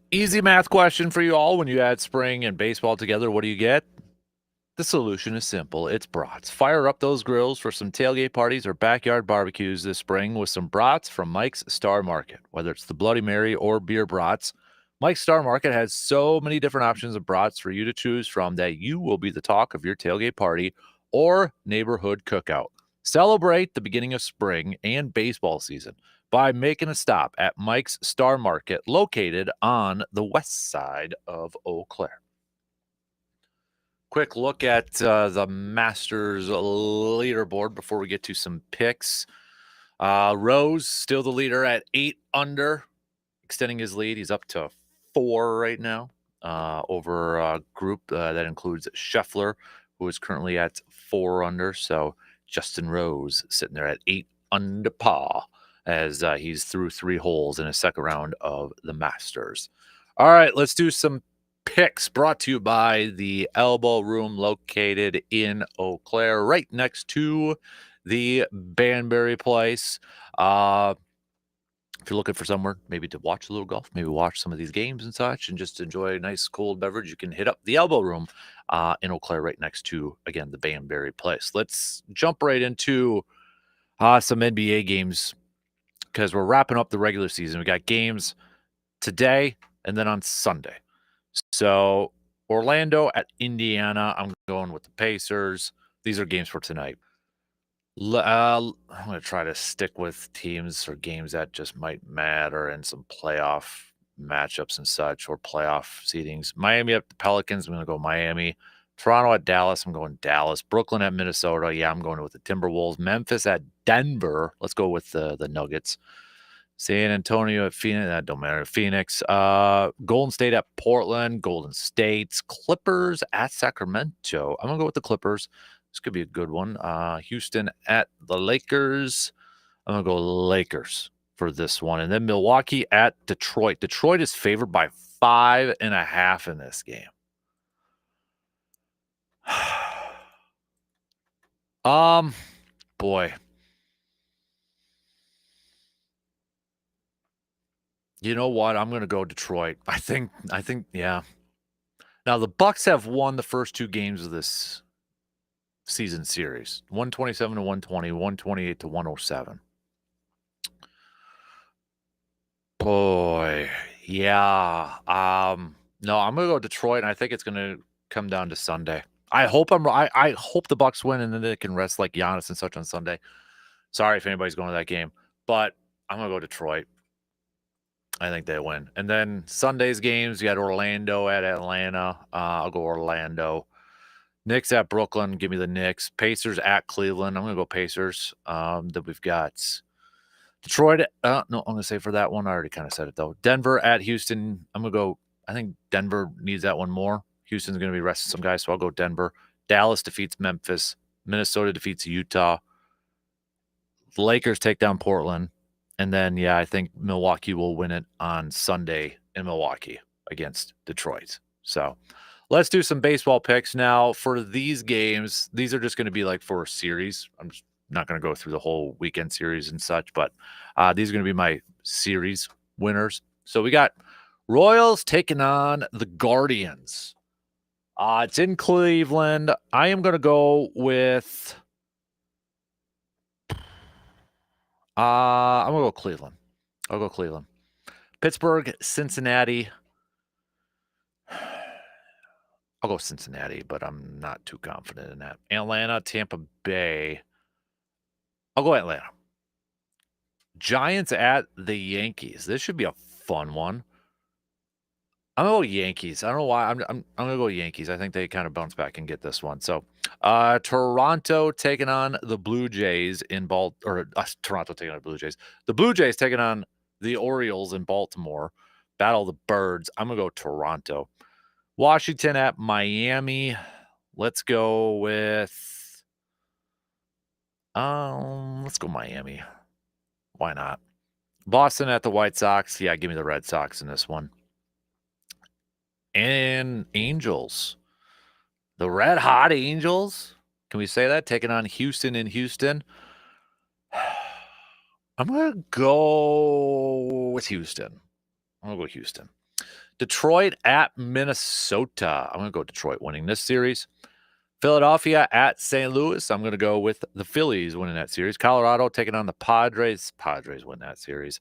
Easy math question for you all. When you add spring and baseball together, what do you get? The solution is simple. It's brats. Fire up those grills for some tailgate parties or backyard barbecues this spring with some brats from Mike's Star Market. Whether it's the Bloody Mary or beer brats, Mike's Star Market has so many different options of brats for you to choose from that you will be the talk of your tailgate party or neighborhood cookout. Celebrate the beginning of spring and baseball season by making a stop at Mike's Star Market, located on the west side of Eau Claire. Quick look at the Masters leaderboard before we get to some picks. Rose still the leader at 8 under, extending his lead. He's up to 4 right now over a group that includes Scheffler, who is currently at 4 under. So Justin Rose sitting there at 8 under par as he's through 3 holes in his second round of the Masters. All right, let's do some picks brought to you by the Elbow Room located in Eau Claire, right next to the Banbury Place. If you're looking for somewhere maybe to watch a little golf, maybe watch some of these games and such, and just enjoy a nice cold beverage, you can hit up the Elbow Room in Eau Claire, right next to, again, the Banbury Place. Let's jump right into some NBA games because we're wrapping up the regular season. We got games today and then on Sunday. So Orlando at Indiana, I'm going with the Pacers. These are games for tonight. I'm going to try to stick with teams or games that just might matter in some playoff matchups and such, or playoff seedings. Miami at the Pelicans, I'm going to go Miami. Toronto at Dallas, I'm going Dallas. Brooklyn at Minnesota, yeah, I'm going with the Timberwolves. Memphis at Denver, let's go with the Nuggets. San Antonio at Phoenix, that don't matter. Phoenix. Golden State at Portland. Golden State. Clippers at Sacramento. I'm going to go with the Clippers. This could be a good one. Houston at the Lakers. I'm going to go Lakers for this one. And then Milwaukee at Detroit. Detroit is favored by 5.5 in this game. Boy. You know what? I'm going to go Detroit. I think, yeah. Now, the Bucks have won the first 2 games of this season series. 127 to 120, 128 to 107. Boy, yeah. No, I'm going to go Detroit, and I think it's going to come down to Sunday. I hope I hope the Bucks win, and then they can rest like Giannis and such on Sunday. Sorry if anybody's going to that game, but I'm going to go Detroit. I think they win. And then Sunday's games, you got Orlando at Atlanta. I'll go Orlando. Knicks at Brooklyn. Give me the Knicks. Pacers at Cleveland. I'm going to go Pacers. Then we've got Detroit. No, I'm going to say for that one. I already kind of said it, though. Denver at Houston. I'm going to go. I think Denver needs that one more. Houston's going to be resting some guys, so I'll go Denver. Dallas defeats Memphis. Minnesota defeats Utah. The Lakers take down Portland. And then, yeah, I think Milwaukee will win it on Sunday in Milwaukee against Detroit. So let's do some baseball picks now. For these games, these are just going to be like for a series. I'm just not going to go through the whole weekend series and such, but these are going to be my series winners. So we got Royals taking on the Guardians. It's in Cleveland. I am going to go with... I'm going to go Cleveland. I'll go Cleveland. Pittsburgh, Cincinnati. I'll go Cincinnati, but I'm not too confident in that. Atlanta, Tampa Bay. I'll go Atlanta. Giants at the Yankees. This should be a fun one. I'm going to go Yankees. I don't know why. I'm going to go Yankees. I think they kind of bounce back and get this one. So, Toronto taking on the Blue Jays in Toronto taking on the Blue Jays. The Blue Jays taking on the Orioles in Baltimore. Battle of the Birds. I'm going to go Toronto. Washington at Miami. Let's go with let's go Miami. Why not? Boston at the White Sox. Yeah, give me the Red Sox in this one. And Angels. The Red Hot Angels. Can we say that? Taking on Houston in Houston. I'm going to go with Houston. I'm going to go Houston. Detroit at Minnesota. I'm going to go Detroit winning this series. Philadelphia at St. Louis. I'm going to go with the Phillies winning that series. Colorado taking on the Padres. Padres win that series.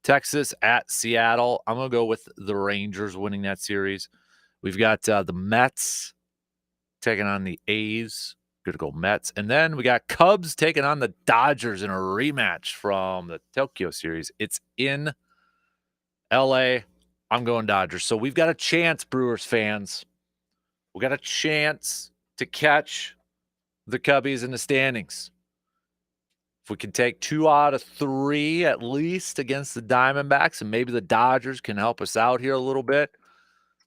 Texas at Seattle. I'm going to go with the Rangers winning that series. We've got the Mets taking on the A's. Good to go Mets. And then we got Cubs taking on the Dodgers in a rematch from the Tokyo series. It's in L.A. I'm going Dodgers. So we've got a chance, Brewers fans. We got a chance to catch the Cubbies in the standings. If we can take 2 out of 3 at least against the Diamondbacks, and maybe the Dodgers can help us out here a little bit,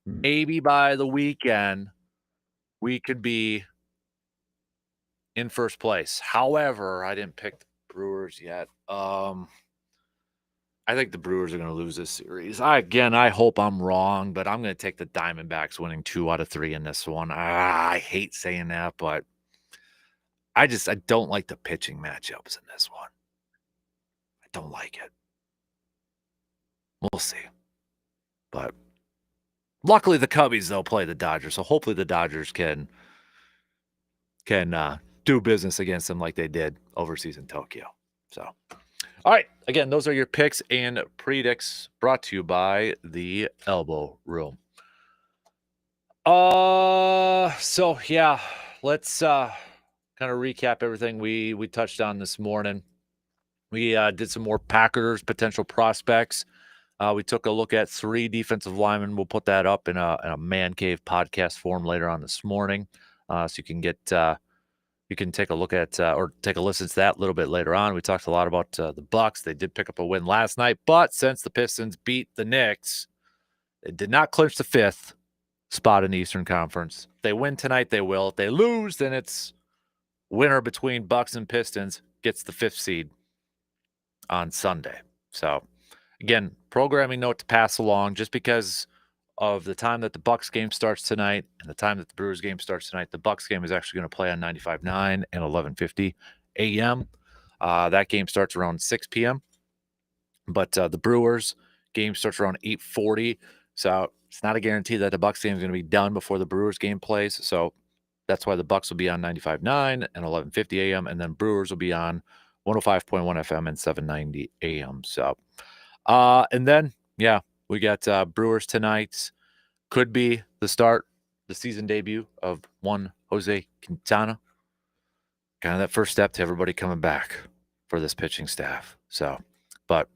maybe by the weekend we could be in first place. However, I didn't pick the Brewers yet. I think the Brewers are going to lose this series. I hope I'm wrong, but I'm going to take the Diamondbacks winning 2 out of 3 in this one. I hate saying that, but I don't like the pitching matchups in this one. I don't like it. We'll see. But luckily the Cubbies, they'll play the Dodgers, so hopefully the Dodgers can do business against them like they did overseas in Tokyo. So, all right. Again, those are your picks and predicts brought to you by the Elbow Room. So yeah, let's kind of recap everything we touched on this morning. We did some more Packers potential prospects. We took a look at 3 defensive linemen. We'll put that up in a Man Cave podcast form later on this morning, so you can get. You can take a look at or take a listen to that a little bit later on. We talked a lot about the Bucs. They did pick up a win last night, but since the Pistons beat the Knicks, it did not clinch the 5th spot in the Eastern Conference. If they win tonight, they will. If they lose, then it's winner between Bucs and Pistons gets the 5th seed on Sunday. So, again, programming note to pass along, just because of the time that the Bucs game starts tonight and the time that the Brewers game starts tonight. The Bucs game is actually going to play on 95.9 and 11:50 a.m. That game starts around 6 p.m. But the Brewers game starts around 8:40. So it's not a guarantee that the Bucs game is going to be done before the Brewers game plays. So that's why the Bucs will be on 95.9 and 11:50 a.m. and then Brewers will be on 105.1 FM and 790 a.m. So, and then yeah. We got Brewers tonight. Could be the season debut of one Jose Quintana. Kind of that first step to everybody coming back for this pitching staff. So, but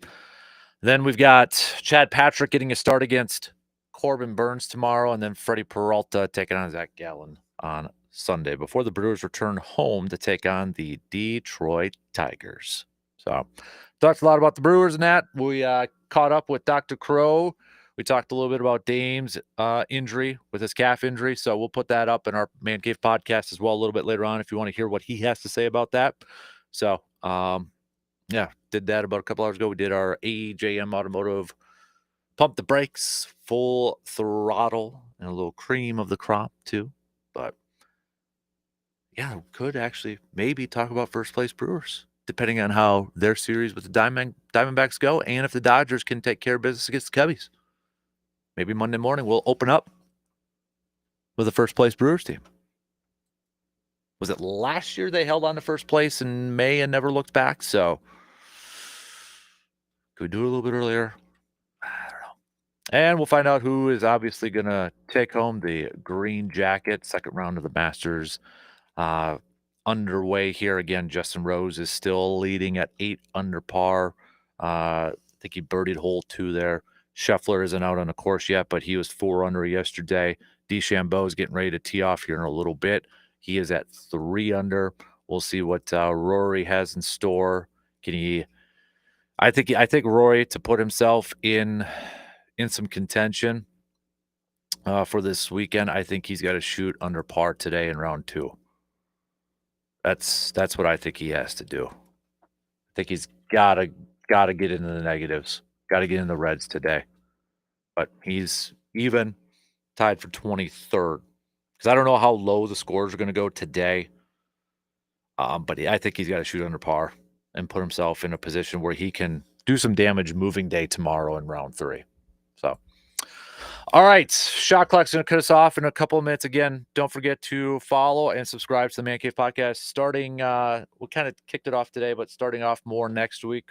then we've got Chad Patrick getting a start against Corbin Burns tomorrow, and then Freddie Peralta taking on Zach Gallen on Sunday before the Brewers return home to take on the Detroit Tigers. So, talked a lot about the Brewers and that. We caught up with Dr. Crow. We talked a little bit about Dame's injury with his calf injury. So we'll put that up in our Man Cave podcast as well a little bit later on if you want to hear what he has to say about that. So, yeah, did that about a couple hours ago. We did our AJM Automotive Pump the Brakes, full throttle, and a little cream of the crop too. But, yeah, we could actually maybe talk about first place Brewers, depending on how their series with the Diamondbacks go and if the Dodgers can take care of business against the Cubbies. Maybe Monday morning we'll open up with the first place Brewers team. Was it last year they held on to first place in May and never looked back? So could we do it a little bit earlier? I don't know. And we'll find out who is obviously going to take home the green jacket. Second round of the Masters underway here. Again, Justin Rose is still leading at 8 under par. I think he birdied hole 2 there. Scheffler isn't out on the course yet, but he was 4 under yesterday. DeChambeau is getting ready to tee off here in a little bit. He is at 3 under. We'll see what Rory has in store. Can he? I think Rory, to put himself in some contention for this weekend, I think he's got to shoot under par today in round 2. That's what I think he has to do. I think he's got to get into the negatives. Got to get in the reds today. But he's even tied for 23rd. Because I don't know how low the scores are going to go today. But I think he's got to shoot under par and put himself in a position where he can do some damage moving day tomorrow in round 3. So, All right, shot clock's going to cut us off in a couple of minutes. Again, don't forget to follow and subscribe to the Man Cave Podcast. Starting, we kind of kicked it off today, but starting off more next week,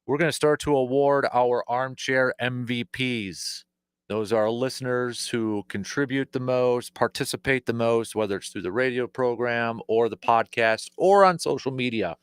we're going to start to award our Armchair MVPs. Those are listeners who contribute the most, participate the most, whether it's through the radio program or the podcast or on social media.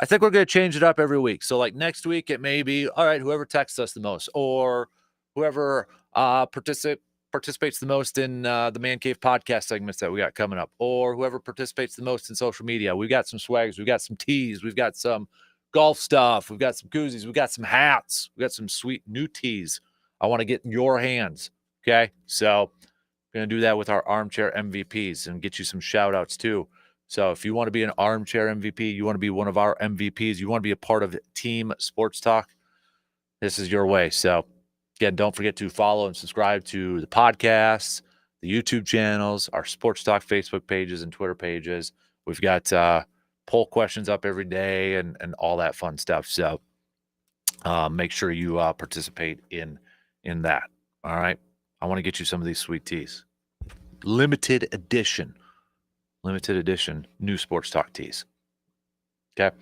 I think we're going to change it up every week. So like next week, it may be, all right, whoever texts us the most or whoever participates the most in the Man Cave podcast segments that we got coming up, or whoever participates the most in social media. We've got some swags. We've got some tees. We've got some golf stuff. We've got some koozies. We've got some hats. We've got some sweet new tees I want to get in your hands. Okay. So we're going to do that with our Armchair MVPs and get you some shout outs too. So if you want to be an Armchair MVP, you want to be one of our MVPs, you want to be a part of Team Sports Talk, this is your way. So again, don't forget to follow and subscribe to the podcasts, the YouTube channels, our Sports Talk Facebook pages and Twitter pages. We've got poll questions up every day and all that fun stuff. So make sure you participate in that. All right. I want to get you some of these sweet teas. Limited edition new Sports Talk tees. Okay.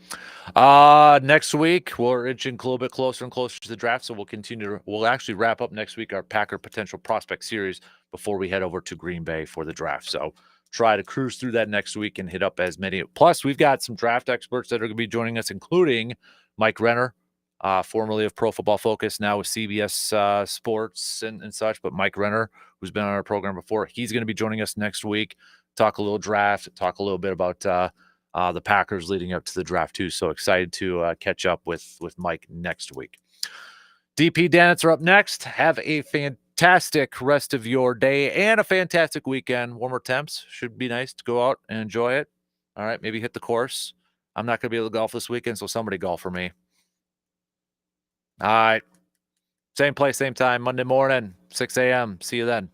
Next week, we're inching a little bit closer and closer to the draft, so we'll actually wrap up next week our Packer Potential Prospect Series before we head over to Green Bay for the draft. So try to cruise through that next week and hit up as many. Plus, we've got some draft experts that are going to be joining us, including Mike Renner, formerly of Pro Football Focus, now with CBS Sports and such. But Mike Renner, who's been on our program before, he's going to be joining us next week. Talk a little draft, talk a little bit about the Packers leading up to the draft too. So excited to catch up with Mike next week. DP Danitz are up next. Have a fantastic rest of your day and a fantastic weekend. Warmer temps should be nice to go out and enjoy it. All right, maybe hit the course. I'm not going to be able to golf this weekend, so somebody golf for me. All right. Same place, same time, Monday morning, 6 a.m. See you then.